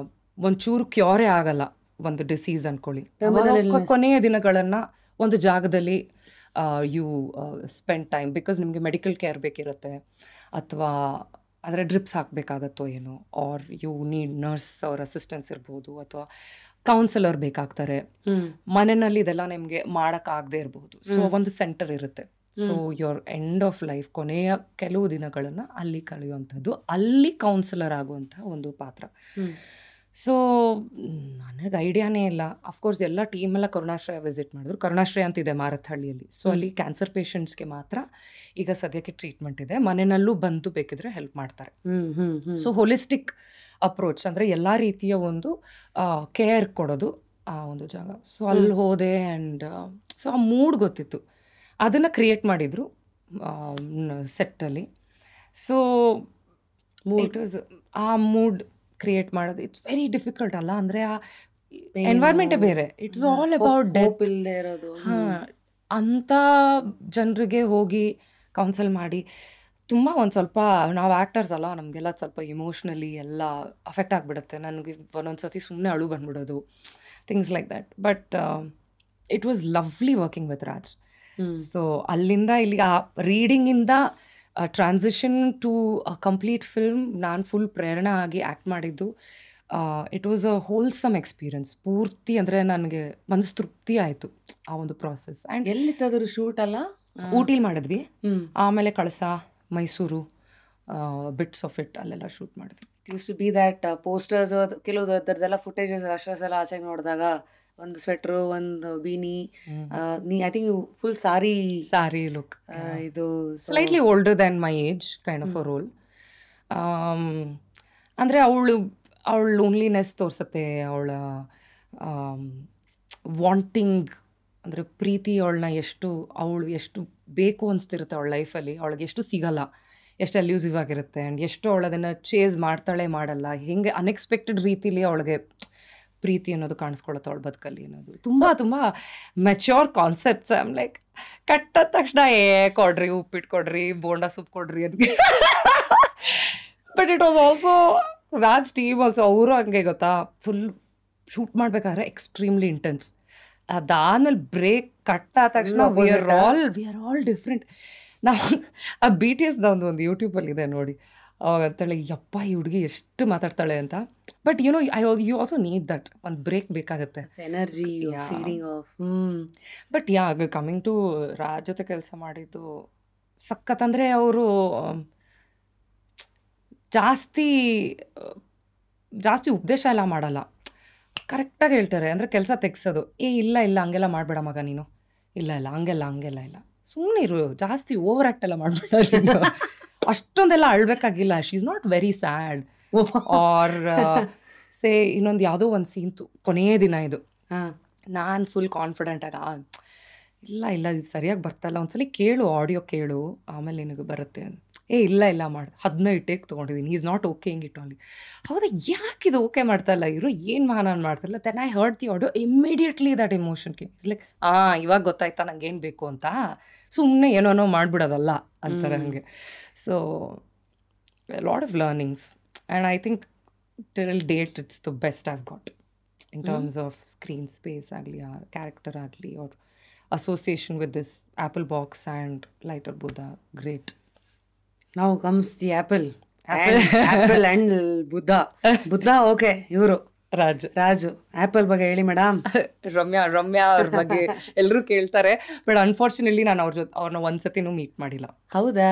ಒಂಚೂರು ಕ್ಯೂರೇ ಆಗಲ್ಲ ಒಂದು ಡಿಸೀಸ್ ಅಂದ್ಕೊಳ್ಳಿ, ಕೊನೆಯ ದಿನಗಳನ್ನು ಒಂದು ಜಾಗದಲ್ಲಿ ಯು ಸ್ಪೆಂಡ್ ಟೈಮ್, ಬಿಕಾಸ್ ನಿಮಗೆ ಮೆಡಿಕಲ್ ಕೇರ್ ಬೇಕಿರುತ್ತೆ, ಅಥವಾ ಅಂದರೆ ಡ್ರಿಪ್ಸ್ ಹಾಕಬೇಕಾಗತ್ತೋ ಏನೋ, ಆರ್ ಯು ನೀಡ್ ನರ್ಸ್ ಅವ್ರ ಅಸಿಸ್ಟೆನ್ಸ್ ಇರ್ಬೋದು, ಅಥವಾ ಕೌನ್ಸಿಲರ್ ಬೇಕಾಗ್ತಾರೆ. ಮನೆಯಲ್ಲಿ ಇದೆಲ್ಲ ನಿಮಗೆ ಮಾಡೋಕ್ಕಾಗದೇ ಇರ್ಬೋದು. ಸೊ ಒಂದು ಸೆಂಟರ್ ಇರುತ್ತೆ. So your end of life, ಕೊನೆಯ ಕೆಲವು ದಿನಗಳನ್ನು ಅಲ್ಲಿ ಕಳೆಯುವಂಥದ್ದು, ಅಲ್ಲಿ ಕೌನ್ಸಿಲರ್ ಆಗುವಂಥ ಒಂದು ಪಾತ್ರ. ಸೊ ನನಗೆ ಐಡಿಯಾನೇ ಇಲ್ಲ. ಅಫ್ಕೋರ್ಸ್ ಎಲ್ಲ ಟೀಮೆಲ್ಲ ಕರುಣಾಶ್ರಯ ವಿಸಿಟ್ ಮಾಡಿದ್ರು. ಕರುಣಾಶ್ರಯ ಅಂತಿದೆ ಮಾರತ್ಹಳ್ಳಿಯಲ್ಲಿ. ಸೊ ಅಲ್ಲಿ ಕ್ಯಾನ್ಸರ್ ಪೇಷಂಟ್ಸ್ಗೆ ಮಾತ್ರ ಈಗ ಸದ್ಯಕ್ಕೆ ಟ್ರೀಟ್ಮೆಂಟ್ ಇದೆ. ಮನೆಯಲ್ಲೂ ಬಂದು ಬೇಕಿದ್ರೆ ಹೆಲ್ಪ್ ಮಾಡ್ತಾರೆ. ಸೊ ಹೋಲಿಸ್ಟಿಕ್ ಅಪ್ರೋಚ್, ಅಂದರೆ ಎಲ್ಲ ರೀತಿಯ ಒಂದು ಕೇರ್ ಕೊಡೋದು ಆ ಒಂದು ಜಾಗ. ಸೊ ಅಲ್ಲಿ ಹೋದೆ. ಆ್ಯಂಡ್ ಸೊ ಆ ಮೂಡ್ ಗೊತ್ತಿತ್ತು, ಅದನ್ನು ಕ್ರಿಯೇಟ್ ಮಾಡಿದರು ಸೆಟ್ಟಲ್ಲಿ. ಸೊ ಇಟ್ ವಾಸ್ ಆ ಮೂಡ್ ಕ್ರಿಯೇಟ್ ಮಾಡೋದು. ಇಟ್ಸ್ ವೆರಿ ಡಿಫಿಕಲ್ಟ್ ಅಲ್ಲ, ಅಂದರೆ ಆ ಎನ್ವೈರ್ಮೆಂಟೇ ಬೇರೆ. It's all about death. ಇಲ್ಲದೆ ಇರೋದು. ಅಂಥ ಜನರಿಗೆ ಹೋಗಿ ಕೌನ್ಸಲ್ ಮಾಡಿ ತುಂಬ ಒಂದು ಸ್ವಲ್ಪ, ನಾವು ಆ್ಯಕ್ಟರ್ಸ್ ಅಲ್ಲ, ನಮಗೆಲ್ಲ ಸ್ವಲ್ಪ ಇಮೋಷ್ನಲಿ ಎಲ್ಲ ಅಫೆಕ್ಟ್ ಆಗಿಬಿಡುತ್ತೆ. ನನಗೆ ಒಂದೊಂದು ಸರ್ತಿ ಸುಮ್ಮನೆ ಅಳು ಬಂದ್ಬಿಡೋದು, things like that. But it was lovely working with Raj. So ಅಲ್ಲಿಂದ ಇಲ್ಲಿಗೆ ಆ ರೀಡಿಂಗಿಂದ ಟ್ರಾನ್ಸಿಷನ್ ಟು ಕಂಪ್ಲೀಟ್ ಫಿಲ್ಮ್ ನಾನು ಫುಲ್ ಪ್ರೇರಣೆ ಆಗಿ ಆ್ಯಕ್ಟ್ ಮಾಡಿದ್ದು. It was a wholesome experience ಪೂರ್ತಿ. ಅಂದರೆ ನನಗೆ ಮನಸ್ಸು ತೃಪ್ತಿ ಆಯಿತು ಆ ಒಂದು ಪ್ರಾಸೆಸ್. ಆ್ಯಂಡ್ ಎಲ್ಲಿತ್ತದ್ರ ಶೂಟ್ ಅಲ್ಲ, ಊಟಿಲಿ ಮಾಡಿದ್ವಿ. ಆಮೇಲೆ Kalasa, Mysuru, bits of it ಅಲ್ಲೆಲ್ಲ ಶೂಟ್ ಮಾಡಿದ್ವಿ. Use to be that posters, ಕೆಲವು ಅದರದ್ದೆಲ್ಲ ಫುಟೇಜಸ್ ಅಷ್ಟೆಲ್ಲ ಆಚೆಗೆ ನೋಡಿದಾಗ ಒಂದು ಸ್ವೆಟ್ರು, ಒಂದು beanie, I think full sorry look. ಇದು slightly older than my age kind of a role. ಅಂದರೆ ಅವಳ ಲೋನ್ಲಿನೆಸ್ ತೋರಿಸುತ್ತೆ, ಅವಳ ವಾಂಟಿಂಗ್, ಅಂದರೆ ಪ್ರೀತಿ ಅವಳನ್ನ ಅವಳು ಎಷ್ಟು ಬೇಕು ಅನಿಸ್ತಿರುತ್ತೆ ಅವಳ ಲೈಫಲ್ಲಿ, ಅವಳಿಗೆ ಎಷ್ಟು ಸಿಗಲ್ಲ, ಎಷ್ಟು ಅಲ್ಯೂಸಿವ್ ಆಗಿರುತ್ತೆ. ಆ್ಯಂಡ್ ಎಷ್ಟು ಅವಳು ಅದನ್ನು ಚೇಸ್ ಮಾಡ್ತಾಳೆ, ಮಾಡಲ್ಲ, ಹೇಗೆ ಅನ್ಎಕ್ಸ್ಪೆಕ್ಟೆಡ್ ರೀತಿಲಿ ಅವಳಿಗೆ ಪ್ರೀತಿ ಅನ್ನೋದು ಕಾಣಿಸ್ಕೊಳುತ್ತೆ ಅವಳ ಬದುಕಲ್ಲಿ ಅನ್ನೋದು. ತುಂಬ ಮೆಚ್ಯೂರ್ ಕಾನ್ಸೆಪ್ಟ್ಸ್. ಐಮ್ ಲೈಕ್ ಕಟ್ಟದ ತಕ್ಷಣ ಕೊಡ್ರಿ, ಉಪ್ಪಿಟ್ಟು ಕೊಡ್ರಿ, ಬೋಂಡಾ ಸೂಪ್ ಕೊಡ್ರಿ ಅದಕ್ಕೆ. But it was also Raj team also, ಅವರು ಹಂಗೆ ಗೊತ್ತಾ, ಫುಲ್ ಶೂಟ್ ಮಾಡಬೇಕಾದ್ರೆ ಎಕ್ಸ್ಟ್ರೀಮ್ಲಿ ಇಂಟೆನ್ಸ್. ಅದಾದ್ಮೇಲೆ ಬ್ರೇಕ್ ಕಟ್ಟಾದ ತಕ್ಷಣ ವಿ ಆರ್ ಆಲ್ ಡಿಫ್ರೆಂಟ್. ನಾವು ಆ BTS ಒಂದು ಯೂಟ್ಯೂಬಲ್ಲಿದೆ ನೋಡಿ, ಅವಾಗ ಅಂತೇಳಿ ಯಪ್ಪ ಈ ಹುಡುಗಿ ಎಷ್ಟು ಮಾತಾಡ್ತಾಳೆ ಅಂತ. But you also need that, ಒಂದು ಬ್ರೇಕ್ ಬೇಕಾಗುತ್ತೆ, energy feeding off. But coming to Raj ಜೊತೆ ಕೆಲಸ ಮಾಡಿದ್ದು ಸಖತ್. ಅಂದರೆ ಅವರು ಜಾಸ್ತಿ ಉಪದೇಶ ಎಲ್ಲ ಮಾಡಲ್ಲ, ಕರೆಕ್ಟಾಗಿ ಹೇಳ್ತಾರೆ. ಅಂದರೆ ಕೆಲಸ ತೆಗ್ಸೋದು, ಇಲ್ಲ ಹಂಗೆಲ್ಲ ಮಾಡಬೇಡ ಮಗ ನೀನು, ಇಲ್ಲ ಹಂಗೆಲ್ಲ ಇಲ್ಲ, ಸುಮ್ಮನೆ ಇರು, ಜಾಸ್ತಿ ಓವರ್ ಆ್ಯಕ್ಟ್ ಎಲ್ಲ ಮಾಡಬೇಡ, ಅಷ್ಟೊಂದೆಲ್ಲ ಅಳ್ಬೇಕಾಗಿಲ್ಲ, she is not very sad. Or say ಇನ್ನೊಂದು ಯಾವುದೋ ಒಂದು ಸೀನ್ತು ಕೊನೆಯ ದಿನ ಇದು, ನಾನು ಫುಲ್ ಕಾನ್ಫಿಡೆಂಟಾಗಿ ಇಲ್ಲ ಇದು ಸರಿಯಾಗಿ ಬರ್ತಾಯಿಲ್ಲ, ಒಂದ್ಸಲಿ ಕೇಳು, ಆಡಿಯೋ ಕೇಳು, ಆಮೇಲೆ ನಿನಗೆ ಬರುತ್ತೆ. ಇಲ್ಲ ಮಾಡಿ 15 ಟೇಕ್ ತೊಗೊಂಡಿದ್ದೀನಿ, is not okaying it only. ಹೌದಾ, ಯಾಕೆ ಇದು ಓಕೆ ಮಾಡ್ತಾಯಿಲ್ಲ ಇವರು, ಏನು ನಾನು ಮಾಡ್ತಾಯಿಲ್ಲ. Then I heard the audio, immediately that emotion came. It's like ಇವಾಗ ಗೊತ್ತಾಯ್ತಾ ನಂಗೇನು ಬೇಕು ಅಂತ, ಸುಮ್ಮನೆ ಏನೋ ಮಾಡಿಬಿಡೋದಲ್ಲ ಅಂತಾರೆ ಹಂಗೆ. So lot of learnings. And I think till date it's the best I've got in terms off screen space ಆಗಲಿ, ಕ್ಯಾರೆಕ್ಟರ್ ಆಗಲಿ, ಅವ್ರ association with this Apple box and lighter Buddha. Great. Now comes the apple and Buddha okay ಇವರು ರಾಜು ಆಪಲ್ ಬಗ್ಗೆ ಹೇಳಿ ಮೇಡಮ್. ರಮ್ಯಾ ಅವ್ರ ಬಗ್ಗೆ ಎಲ್ಲರೂ ಕೇಳ್ತಾರೆ, ಬಟ್ ಅನ್ಫಾರ್ಚುನೇಟ್ಲಿ ನಾನು ಅವ್ರನ್ನ ಒಂದ್ಸತಿನೂ ಮೀಟ್ ಮಾಡಿಲ್ಲ. ಹೌದಾ?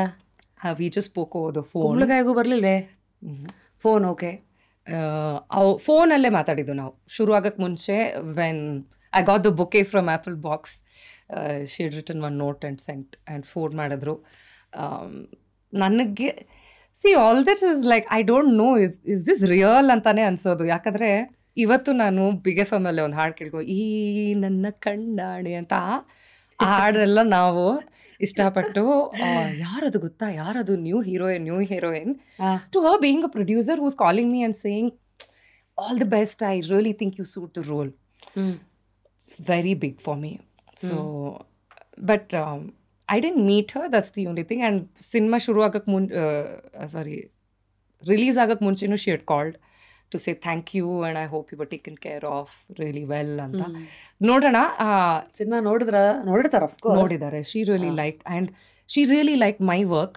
We just spoke over the phone. ಕುಂಬಳಕಾಯಿಗೂ ಬರ್ಲಿಲ್ವೇ? ಫೋನ್ ಓಕೆ, ಫೋನಲ್ಲೇ ಮಾತಾಡಿದ್ದು ನಾವು ಶುರು ಆಗಕ್ಕೆ ಮುಂಚೆ. When I got the bouquet from Apple Box, she had written one note and sent and phone ಮಾಡಿದ್ರು. ನನಗೆ all this is like I don't know is this real ಅಂತಾನೆ ಅನ್ಸೋದು. ಯಾಕಂದರೆ ಇವತ್ತು ನಾನು ಬಿಗ್ ಎಫ್ ಎಮ್ ಅಲ್ಲಿ ಒಂದು ಹಾಡು ಕೇಳ್ಕೊ, ಈ ನನ್ನ ಕಣ್ಣಾಣೆ ಅಂತ ಹಾಡೆಲ್ಲ ನಾವು ಇಷ್ಟಪಟ್ಟು, ಯಾರದು ಗೊತ್ತಾ, ಯಾರದು new heroine to her being a producer who's calling me and saying all the best, I really think you suit the role. Very big for me. So but I didn't meet her, that's the only thing. And cinema shuru agak release agak munchenu she had called to say thank you and I hope you were taken care of really well anta. Nodana cinema noditar of course nodidare. She really liked, and she really liked my work.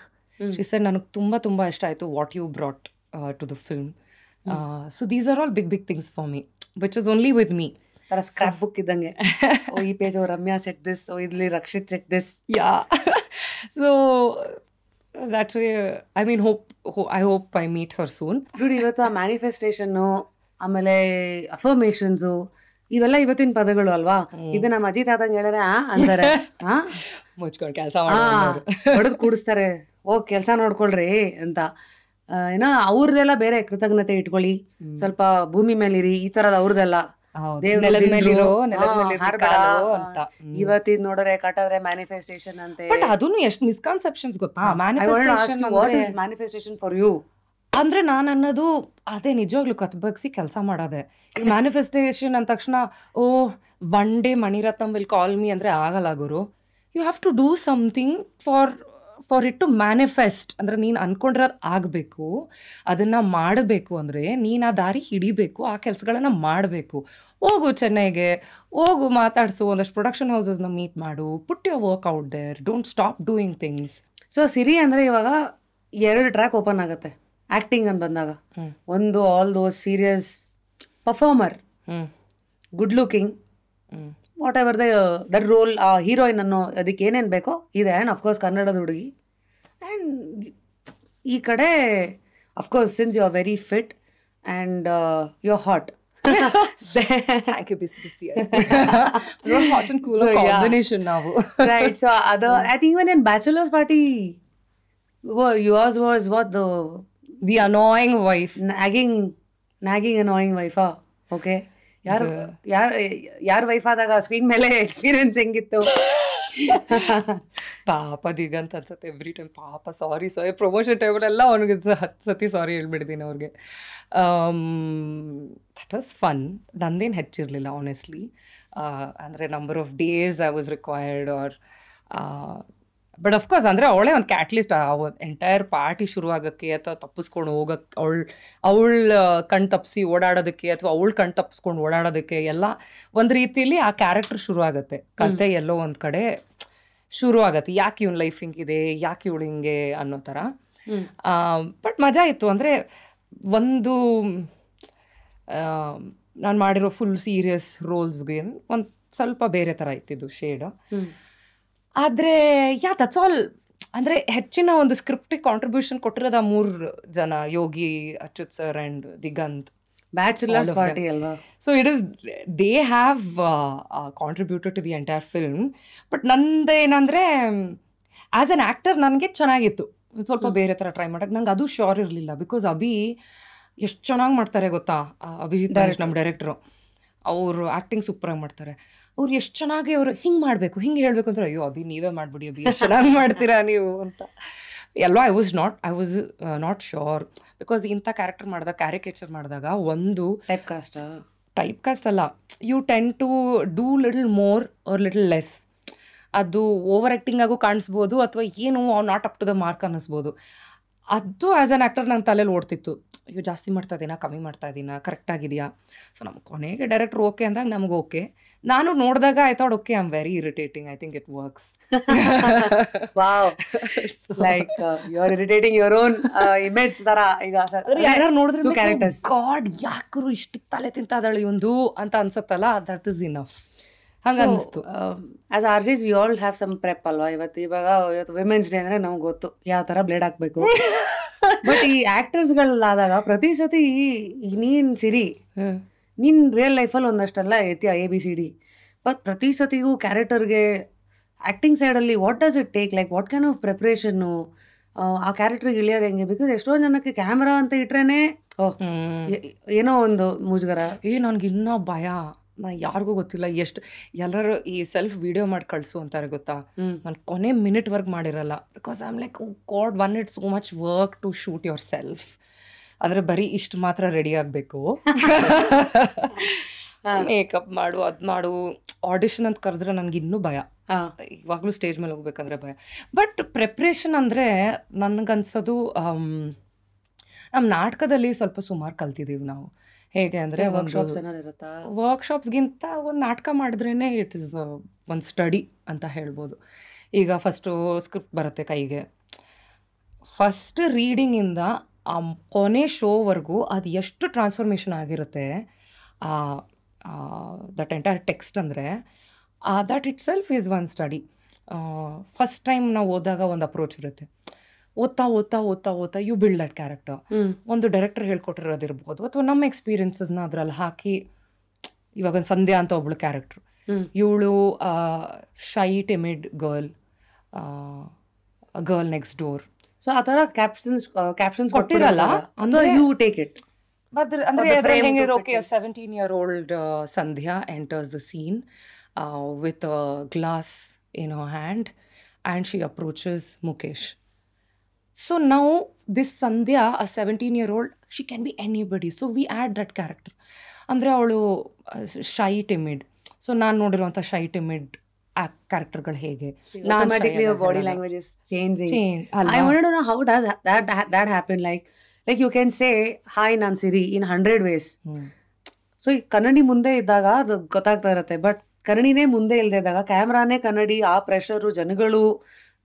She said nanu tumba ishta aitu what you brought to the film. So these are all big things for me, which is only with me. ತರ ಸ್ಕ್ರಾಪ್ ಬುಕ್ ಇದ್ದಂಗೆ. ಈ ಪೇಜ್ ರಮ್ಯಾ ಸೆಟ್ ದಿಸ್, ಇಲ್ಲಿ Rakshit set this. Yeah, so that's way I mean I hope I meet her soon. ನೋಡಿ, ಇವತ್ತು ಆ ಮ್ಯಾನಿಫೆಸ್ಟೇಷನ್ನು, ಆಮೇಲೆ ಅಫರ್ಮೇಷನ್ಸು, ಇವೆಲ್ಲ ಇವತ್ತಿನ ಪದಗಳು ಅಲ್ವಾ. ಇದು ನಮ್ಮ ಅಜಿತ್ ಆದಂಗೆ ಹೇಳಿದ್ರೆ ಅಂತಾರೆ, ಮುಚ್ಕೊಂಡು ಕೆಲಸ ಹೊಡೆದು ಕೂಡಿಸ್ತಾರೆ, ಹೋಗಿ ಕೆಲಸ ನೋಡ್ಕೊಳ್ರಿ ಅಂತ. ಏನೋ ಅವ್ರದ್ದೆಲ್ಲ ಬೇರೆ, ಕೃತಜ್ಞತೆ ಇಟ್ಕೊಳ್ಳಿ, ಸ್ವಲ್ಪ ಭೂಮಿ ಮೇಲಿರಿ, ಈ ಥರದ ಅವ್ರದ್ದೆಲ್ಲ ಇವತ್ತಿದ್ ನೋಡ್ರೆ ಕಟ್ಟಿದ್ರೆ ಮ್ಯಾನಿಫೆಸ್ಟೇಷನ್ ಅಂತೆ. ಬಟ್ ಅದನ್ನು ಎಷ್ಟು ಮಿಸ್ಕನ್ಸೆಪ್ಷನ್ಸ್ ಗೊತ್ತಾ ಮ್ಯಾನಿಫೆಸ್ಟೇಷನ್ ಫಾರ್ ಯು ಅಂದ್ರೆ ನಾನು ಅನ್ನೋದು ಅದೇ ನಿಜವಾಗ್ಲೂ ಕತ್ಬಗ್ಸಿ ಕೆಲಸ ಮಾಡೋದೆ. ಈ ಮ್ಯಾನಿಫೆಸ್ಟೇಷನ್ ಅಂದ ತಕ್ಷಣ one day Mani Ratnam will call me ಅಂದ್ರೆ ಆಗಲ್ಲ ಗುರು. You have to do something for it to manifest. ಅಂದರೆ ನೀನು ಅನ್ಕೊಂಡಿರೋದು ಆಗಬೇಕು, ಅದನ್ನು ಮಾಡಬೇಕು ಅಂದರೆ ನೀನು ಆ ದಾರಿ ಹಿಡಿಬೇಕು, ಆ ಕೆಲಸಗಳನ್ನು ಮಾಡಬೇಕು. ಹೋಗು ಚೆನ್ನೈಗೆ, ಹೋಗು ಮಾತಾಡಿಸು, ಒಂದಷ್ಟು ಪ್ರೊಡಕ್ಷನ್ ಹೌಸಸ್ನ ಮೀಟ್ ಮಾಡು, put your work out there, don't stop doing things. So Siri ಅಂದರೆ ಇವಾಗ 2 ಟ್ರ್ಯಾಕ್ ಓಪನ್ ಆಗುತ್ತೆ ಆ್ಯಕ್ಟಿಂಗ್ ಅಂತ ಬಂದಾಗ. ಒಂದು all those serious performer, good looking, what ever that roll, ಆ ಹೀರೋಯಿನ್ ಅನ್ನೋ ಅದಕ್ಕೆ ಏನೇನು ಬೇಕೋ ಇದೆ. ಆ್ಯಂಡ್ ಅಫ್ಕೋರ್ಸ್ ಕನ್ನಡದ ಹುಡುಗಿ. ಆ್ಯಂಡ್ ಈ ಕಡೆ of course since you are very fit and you are hot. Thank you, busy. We're hot and cool combination now. Right. So I think even in bachelor's party, yours was what, the annoying wife, nagging annoying wife. Okay. ಯಾರ ವೈಫ್ ಆದಾಗ ಸ್ಕ್ರೀನ್ ಮೇಲೆ ಎಕ್ಸ್ಪೀರಿಯನ್ಸ್ ಹೆಂಗಿತ್ತು? ಪಾಪ ದಿಗಂತ ಅನ್ಸುತ್ತೆ ಎವ್ರಿ ಟೈಮ್. ಪಾಪ ಸಾರಿ ಪ್ರಮೋಷನ್ ಟೈಮಲ್ಲೆಲ್ಲ ಅವ್ನಿಗೆ 10 ಸತಿ ಸಾರಿ ಹೇಳ್ಬಿಟ್ಟಿದ್ದೀನಿ ಅವ್ರಿಗೆ. That was fun. ನಂದೇನು ಹೆಚ್ಚಿರಲಿಲ್ಲ ಆನೆಸ್ಟ್ಲಿ. ಅಂದರೆ number of days I was required or but of course ಅಂದರೆ ಅವಳೇ ಒಂದು ಕ್ಯಾಟ್ಲಿಸ್ಟ್. ಎಂಟೈರ್ ಪಾರ್ಟಿ ಶುರುವಾಗೋಕ್ಕೆ ಅಥವಾ ತಪ್ಪಿಸ್ಕೊಂಡು ಹೋಗೋಕ್ಕೆ, ಅವಳ ಕಣ್ ತಪ್ಪಿಸಿ ಓಡಾಡೋದಕ್ಕೆ ಅಥವಾ ಅವಳ ಕಣ್ ತಪ್ಪಿಸ್ಕೊಂಡು ಓಡಾಡೋದಕ್ಕೆ ಎಲ್ಲ ಒಂದು ರೀತಿಯಲ್ಲಿ ಆ ಕ್ಯಾರೆಕ್ಟರ್ ಶುರು ಆಗುತ್ತೆ. ಕತೆ ಎಲ್ಲೋ ಒಂದು ಕಡೆ ಶುರು ಆಗುತ್ತೆ. ಯಾಕೆ ಇವನ್ ಲೈಫ್ ಹಿಂಗಿದೆ, ಯಾಕೆ ಇವಳು ಹಿಂಗೆ ಅನ್ನೋ ಥರ. ಬಟ್ ಮಜಾ ಇತ್ತು. ಅಂದರೆ ಒಂದು ನಾನು ಮಾಡಿರೋ ಫುಲ್ ಸೀರಿಯಸ್ ರೋಲ್ಸ್ಗೆ ಒಂದು ಸ್ವಲ್ಪ ಬೇರೆ ಥರ ಇತ್ತಿದ್ದು ಶೇಡ್. ಆದರೆ ದಟ್ಸ್ ಆಲ್. ಅಂದರೆ ಹೆಚ್ಚಿನ ಒಂದು ಸ್ಕ್ರಿಪ್ಟಿಗೆ ಕಾಂಟ್ರಿಬ್ಯೂಷನ್ ಕೊಟ್ಟಿರೋದು 3 ಜನ, Yogi, Achyut sir and Diganth. Bachelors party ಅಲ್ವಾ. So it is they have contributed to the entire film. But ನಂದೇನಂದರೆ ಆ್ಯಸ್ ಅನ್ ಆ್ಯಕ್ಟರ್ ನನಗೆ ಚೆನ್ನಾಗಿತ್ತು. ಸ್ವಲ್ಪ ಬೇರೆ ಥರ ಟ್ರೈ ಮಾಡೋಕ್ಕೆ ನಂಗೆ ಅದು ಶ್ಯೂರ್ ಇರಲಿಲ್ಲ. ಬಿಕಾಸ್ ಅಭಿ ಎಷ್ಟು ಚೆನ್ನಾಗಿ ಮಾಡ್ತಾರೆ ಗೊತ್ತಾ, ಅಭಿಜಿತ್ ದಾರೇಶ್ ನಮ್ಮ ಡೈರೆಕ್ಟ್ರು. ಅವರು ಆ್ಯಕ್ಟಿಂಗ್ ಸೂಪರಾಗಿ ಮಾಡ್ತಾರೆ. ಅವ್ರು ಎಷ್ಟು ಚೆನ್ನಾಗಿ ಅವರು ಹಿಂಗೆ ಮಾಡಬೇಕು, ಹಿಂಗೆ ಹೇಳಬೇಕು ಅಂದ್ರೆ, ಅಯ್ಯೋ ಅಭಿ ನೀವೇ ಮಾಡಿಬಿಡಿ ಅಭಿ, ಎಷ್ಟು ಚೆನ್ನಾಗಿ ಮಾಡ್ತೀರಾ ನೀವು ಅಂತ. ಎಲ್ಲೋ I was not sure. Because ಇಂಥ ಕ್ಯಾರೆಕ್ಟರ್ ಮಾಡಿದಾಗ, ಕ್ಯಾರಿಕೇಚರ್ ಮಾಡಿದಾಗ ಒಂದು ಟೈಪ್ ಕಾಸ್ಟ್ ಅಲ್ಲ, you tend to do little more or little less. ಅದು ಓವರ್ ಆ್ಯಕ್ಟಿಂಗ್ ಆಗು ಕಾಣಿಸ್ಬೋದು, ಅಥವಾ ಏನು not up to the mark ಅನ್ನಿಸ್ಬೋದು. ಅದು ಆ್ಯಸ್ ಅನ್ ಆ್ಯಕ್ಟರ್ ನಂಗೆ ತಲೆಯಲ್ಲಿ ಓಡ್ತಿತ್ತು, ಅಯ್ಯೋ ಜಾಸ್ತಿ ಮಾಡ್ತಾ ಇದ್ದೀನಾ, ಕಮ್ಮಿ ಮಾಡ್ತಾ ಇದ್ದೀನಾ, ಕರೆಕ್ಟಾಗಿದೆಯಾ. ಸೊ ನಮ್ಗೆ ಕೊನೆಗೆ ಡೈರೆಕ್ಟ್ರ್ ಓಕೆ ಅಂದಾಗ ನಮ್ಗೆ ಓಕೆ. ನಾನು ನೋಡಿದಾಗ I thought okay, I am very irritating, I think it works. Wow, like you are irritating your own image ತರ. ಈಗ ಯಾರು ನೋಡಿದ್ರೆ ಕ್ಯಾರೆಕ್ಟರ್ಸ್ ಗಾಡ್ ಯಾಕರು ಇಷ್ಟು ತಲೆ ತಿಂತಾದಳು ಇವಂದು ಅಂತ ಅನ್ಸತ್ತಲ್ಲ, ದಟ್ ಇಸ್ ಇನಫ್ ಹಂಗೆ ಅನಿಸ್ತು. As RJs we all have some prep ಅಲ್ವಾ. ಇವತ್ತು ವಿಮೆನ್ಸ್ ಡೇ ಅಂದರೆ ನಮ್ಗೆ ಗೊತ್ತು ಯಾವ ಥರ ಬ್ಲೇಡ್ ಹಾಕಬೇಕು. ಬಟ್ ಈ ಆ್ಯಕ್ಟರ್ಸ್ಗಳಾದಾಗ ಪ್ರತಿ ಸತಿ ನೀನು ಸಿರಿ ನೀನು ರಿಯಲ್ ಲೈಫಲ್ಲಿ ಒಂದಷ್ಟೆಲ್ಲ ಇರ್ತೀಯ ABCD, ಬಟ್ ಪ್ರತಿ ಸತಿಗೂ ಕ್ಯಾರೆಕ್ಟರ್ಗೆ ಆ್ಯಕ್ಟಿಂಗ್ ಸೈಡಲ್ಲಿ what does it take, like what kind of ಪ್ರಿಪ್ರೇಷನ್ನು ಆ ಕ್ಯಾರೆಕ್ಟ್ರಿಗೆ ಇಳಿಯೋದು ಹೆಂಗೆ? ಬಿಕಾಸ್ ಎಷ್ಟೊಂದು ಜನಕ್ಕೆ ಕ್ಯಾಮ್ರಾ ಅಂತ ಇಟ್ರೇನೆ ಏನೋ ಒಂದು ಮುಜುಗರ. ನನಗೆ ಇನ್ನೂ ಭಯ, ನಾ ಯಾರಿಗೂ ಗೊತ್ತಿಲ್ಲ ಎಷ್ಟು ಎಲ್ಲರೂ ಈ ಸೆಲ್ಫ್ ವಿಡಿಯೋ ಮಾಡಿ ಕಳಿಸು ಅಂತಾರೆ ಗೊತ್ತಾ. ನಾನು ಕೊನೆ ಮಿನಿಟ್ವರೆಗೆ ಮಾಡಿರಲ್ಲ, because I am like god one it so much work to shoot yourself. ಆದರೆ ಬರೀ ಇಷ್ಟು ಮಾತ್ರ ರೆಡಿ ಆಗಬೇಕು, ಮೇಕಪ್ ಮಾಡು, ಅದು ಮಾಡು. ಆಡಿಷನ್ ಅಂತ ಕರೆದ್ರೆ ನನಗೆ ಇನ್ನೂ ಭಯ, ಇವಾಗಲೂ ಸ್ಟೇಜ್ ಮೇಲೆ ಹೋಗ್ಬೇಕಂದ್ರೆ ಭಯ. ಬಟ್ ಪ್ರಿಪ್ರೇಷನ್ ಅಂದರೆ ನನಗನ್ಸೋದು ನಮ್ಮ ನಾಟಕದಲ್ಲಿ ಸ್ವಲ್ಪ ಸುಮಾರು ಕಲ್ತಿದ್ದೀವಿ ನಾವು. ಹೇಗೆ ಅಂದರೆ ವರ್ಕ್ಶಾಪ್ಸ್ ಏನಾರು ಇರುತ್ತಾ? ವರ್ಕ್ಶಾಪ್ಸ್ಗಿಂತ ಒಂದು ನಾಟಕ ಮಾಡಿದ್ರೇ ಇಟ್ ಇಸ್ ಒಂದು ಸ್ಟಡಿ ಅಂತ ಹೇಳ್ಬೋದು. ಈಗ ಫಸ್ಟು ಸ್ಕ್ರಿಪ್ಟ್ ಬರುತ್ತೆ ಕೈಗೆ, ಫಸ್ಟ್ ರೀಡಿಂಗಿಂದ ಆ ಕೊನೆ ಶೋವರೆಗೂ ಅದು ಎಷ್ಟು ಟ್ರಾನ್ಸ್ಫಾರ್ಮೇಷನ್ ಆಗಿರುತ್ತೆ ದಟ್ ಎಂಟೈರ್ ಟೆಕ್ಸ್ಟ್ ಅಂದರೆ that it self is one study. First time ನಾವು ಓದಾಗ ಒಂದು ಅಪ್ರೋಚ್ ಇರುತ್ತೆ, ಓದ್ತಾ ಓದ್ತಾ ಓದ್ತಾ ಓದ್ತಾ ಯು ಬಿಲ್ಡ್ ದಟ್ ಕ್ಯಾರೆಕ್ಟರ್. ಒಂದು ಡೈರೆಕ್ಟರ್ ಹೇಳ್ಕೊಟ್ಟಿರೋದಿರ್ಬೋದು ಅಥವಾ ನಮ್ಮ ಎಕ್ಸ್ಪೀರಿಯನ್ಸಸ್ನ ಅದ್ರಲ್ಲಿ ಹಾಕಿ. ಇವಾಗ ಸಂಧ್ಯಾ ಅಂತ ಒಬ್ಳು ಕ್ಯಾರೆಕ್ಟ್ರು, ಇವಳು shy timid girl next door. So ಆ ಥರ ಕ್ಯಾಪ್ಷನ್ಸ್ ಕೊಟ್ಟಿರಲ್ಲ, ಅಂದರೆ ಯು ಟೇಕ್ ಇಟ್. ಅಂದರೆ ಹೆಂಗೆ okay 17-year-old Sandhya enters the scene with a glass in her hand and she approaches Mukesh. So now this Sandhya, a 17-year-old, she can be anybody. So we add that character. ಅಂದರೆ ಅವಳು ಶೈ ಟಿಮಿಡ್. ಸೊ ನಾನು ನೋಡಿರುವಂಥ ಶೈ ಟಿಮಿಡ್ ಕ್ಯಾರೆಕ್ಟರ್ಗಳು ಹೇಗೆ automatically your body language is changing. I wanted to know how does that happen, like you can say hi ನಾನು ಸಿರಿ in 100 ways. ಸೊ ಈ ಕನ್ನಡಿ ಮುಂದೆ ಇದ್ದಾಗ ಅದು ಗೊತ್ತಾಗ್ತಾ ಇರುತ್ತೆ, ಬಟ್ ಕನ್ನಡಿನೇ ಮುಂದೆ ಇಲ್ಲದೆ ಇದ್ದಾಗ ಕ್ಯಾಮ್ರಾನೇ ಕನ್ನಡಿ, ಆ ಪ್ರೆಷರು, ಜನಗಳು,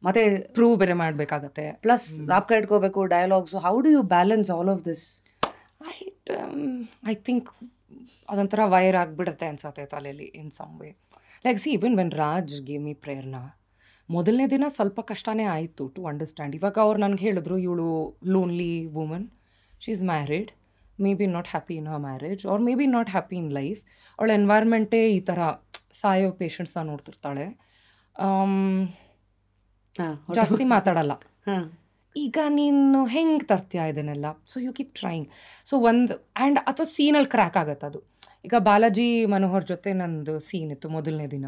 ಮತ್ತೆ ಪ್ರೂವ್ ಬೇರೆ ಮಾಡಬೇಕಾಗತ್ತೆ, ಪ್ಲಸ್ ನಾಪ್ಕ ಇಟ್ಕೋಬೇಕು, dialogues. How do you balance all of this? I think ಅದೊಂಥರ ವೈರ್ ಆಗಿಬಿಡುತ್ತೆ ಅನ್ಸತ್ತೆ ತಲೆಯಲ್ಲಿ in some way. Like see even when Raj gave me Prerana, ಮೊದಲನೇ ದಿನ ಸ್ವಲ್ಪ ಕಷ್ಟನೇ ಆಯಿತು ಟು ಅಂಡರ್ಸ್ಟ್ಯಾಂಡ್. ಇವಾಗ ಅವ್ರು ನನಗೆ ಹೇಳಿದ್ರು ಇವಳು lonely woman, she is married, may be not happy in Har marriage R may be not happy in life. ಅವಳ ಎನ್ವೈರ್ಮೆಂಟೇ ಈ ಥರ ಸಾಯೋ ಪೇಷಂಟ್ಸ್ನ ನೋಡ್ತಿರ್ತಾಳೆ, ಜಾಸ್ತಿ ಮಾತಾಡಲ್ಲ. ಈಗ ನೀನು ಹೆಂಗೆ ತರ್ತೀಯ ಇದನ್ನೆಲ್ಲ? So you keep trying. So ಒಂದು ಆ್ಯಂಡ್ ಅಥವಾ ಸೀನಲ್ಲಿ ಕ್ರ್ಯಾಕ್ ಆಗುತ್ತೆ ಅದು. ಈಗ ಬಾಲಾಜಿ ಮನೋಹರ್ ಜೊತೆ ನಂದು ಸೀನ್ ಇತ್ತು ಮೊದಲನೇ ದಿನ.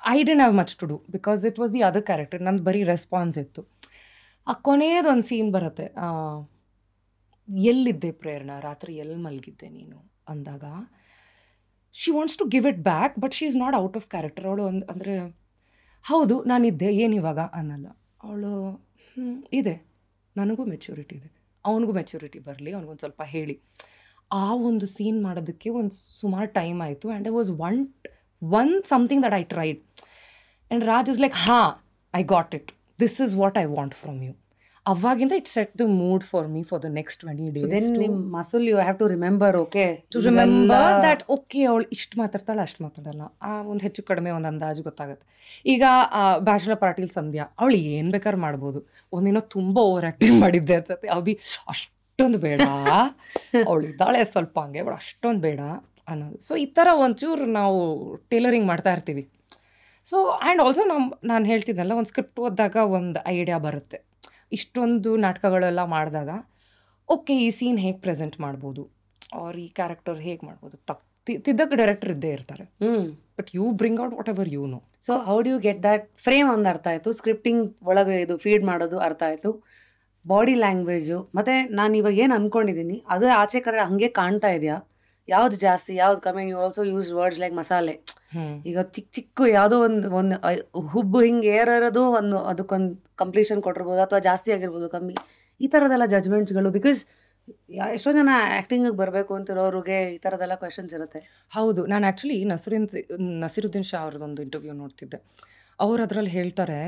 I didn't have much to do because it was the other character. ನಂದು ಬರೀ ರೆಸ್ಪಾನ್ಸ್ ಇತ್ತು. ಆ ಕೊನೆಯದೊಂದು ಸೀನ್ ಬರುತ್ತೆ, ಎಲ್ಲಿದ್ದೆ ಪ್ರೇರಣಾ, ರಾತ್ರಿ ಎಲ್ಲಿ ಮಲಗಿದ್ದೆ ನೀನು ಅಂದಾಗ she wants to give it back, but she is not out of character. ಅವಳು ಅಂದರೆ ಹೌದು ನಾನಿದ್ದೆ ಏನಿವಾಗ ಅನ್ನಲ್ಲ ಅವಳು. ಇದೆ, ನನಗೂ ಮೆಚ್ಯೂರಿಟಿ ಇದೆ, ಅವನಿಗೂ ಮೆಚ್ಯೂರಿಟಿ ಬರಲಿ, ಅವ್ನಿಗೊಂದು ಸ್ವಲ್ಪ ಹೇಳಿ. ಆ ಒಂದು ಸೀನ್ ಮಾಡೋದಕ್ಕೆ ಒಂದು ಸುಮಾರು ಟೈಮ್ ಆಯಿತು. And I was on something that I tried and Raj is like I got it, this is what I want from you. ಅವಾಗಿಂದ it set the mood for me for the next 20 days. Then ನಿಮ್ಮ muscle you have to remember, okay to remember that okay ಅವಳು ಇಷ್ಟು ಮಾತಾಡ್ತಾಳೆ ಅಷ್ಟು ಮಾತಾಡಲ್ಲ, ಒಂದು ಹೆಚ್ಚು ಕಡಿಮೆ ಒಂದು ಅಂದಾಜು ಗೊತ್ತಾಗುತ್ತೆ. ಈಗ ಬ್ಯಾಚುಲರ್ ಪಾರ್ಟಿಲಿ ಸಂಧ್ಯಾ ಅವಳು ಏನು ಬೇಕಾದ್ರೂ ಮಾಡ್ಬೋದು. ಒಂದಿನ ತುಂಬ ಓವರ್ ಆ್ಯಕ್ಟಿಂಗ್ ಮಾಡಿದ್ದೆ ಅನ್ಸತ್ತೆ, ಅಭಿ ಅಷ್ಟೊಂದು ಬೇಡ, ಅವಳು ಇದ್ದಾಳೆ ಸ್ವಲ್ಪ ಹಂಗೆ, ಅವಳು ಅಷ್ಟೊಂದು ಬೇಡ ಅನ್ನೋದು. ಸೊ ಈ ಥರ ಒಂಚೂರು ನಾವು ಟೇಲರಿಂಗ್ ಮಾಡ್ತಾ ಇರ್ತೀವಿ. ಸೊ ಆ್ಯಂಡ್ ಆಲ್ಸೋ ನಾನು ಹೇಳ್ತಿದ್ದೆನಲ್ಲ, ಒಂದು ಸ್ಕ್ರಿಪ್ಟ್ ಓದಿದಾಗ ಒಂದು ಐಡಿಯಾ ಬರುತ್ತೆ. ಇಷ್ಟೊಂದು ನಾಟಕಗಳೆಲ್ಲ ಮಾಡಿದಾಗ ಓಕೆ ಈ ಸೀನ್ ಹೇಗೆ ಪ್ರೆಸೆಂಟ್ ಮಾಡ್ಬೋದು, ಅವ್ರ ಈ ಕ್ಯಾರೆಕ್ಟರ್ ಹೇಗೆ ಮಾಡ್ಬೋದು, ತಿದ್ದಕ್ಕೆ ಡೈರೆಕ್ಟರ್ ಇದ್ದೇ ಇರ್ತಾರೆ. But you bring out whatever you know. So how do you get that frame? ಒಂದು ಅರ್ಥ ಆಯಿತು, ಸ್ಕ್ರಿಪ್ಟಿಂಗ್ ಒಳಗೆ ಇದು ಫೀಡ್ ಮಾಡೋದು ಅರ್ಥ ಆಯಿತು, ಬಾಡಿ ಲ್ಯಾಂಗ್ವೇಜು, ಮತ್ತು ನಾನು ಇವಾಗ ಏನು ಅಂದ್ಕೊಂಡಿದ್ದೀನಿ ಅದು ಆಚೆ ಕಡೆ ಹಾಗೆ ಕಾಣ್ತಾ ಇದೆಯಾ, ಯಾವ್ದು ಜಾಸ್ತಿ ಯಾವ್ದು ಕಮ್ಮಿ? You also use words like masale, ಈಗ ಚಿಕ್ಕ ಚಿಕ್ಕ ಯಾವುದೋ ಒಂದು ಹುಬ್ಬು ಹಿಂಗೆ ಏರೋದು ಅದಕ್ಕೊಂದು ಕಂಪ್ಲೀಷನ್ ಕೊಟ್ಟಿರ್ಬೋದು, ಅಥವಾ ಜಾಸ್ತಿ ಆಗಿರ್ಬೋದು, ಕಮ್ಮಿ, ಈ ಥರದೆಲ್ಲ ಜಜ್ಮೆಂಟ್ಸ್ಗಳು. ಬಿಕಾಸ್ ಎಷ್ಟೋ ಜನ ಆ್ಯಕ್ಟಿಂಗಿಗೆ ಬರಬೇಕು ಅಂತಿರೋರಿಗೆ ಈ ಥರದೆಲ್ಲ ಕ್ವೆಶನ್ಸ್ ಇರುತ್ತೆ. ಹೌದು, ನಾನು ಆ್ಯಕ್ಚುಲಿ ನಸೀರುದ್ದೀನ್ ಶಾ ಅವ್ರದ್ದೊಂದು ಇಂಟರ್ವ್ಯೂ ನೋಡ್ತಿದ್ದೆ. ಅವ್ರು ಅದರಲ್ಲಿ ಹೇಳ್ತಾರೆ,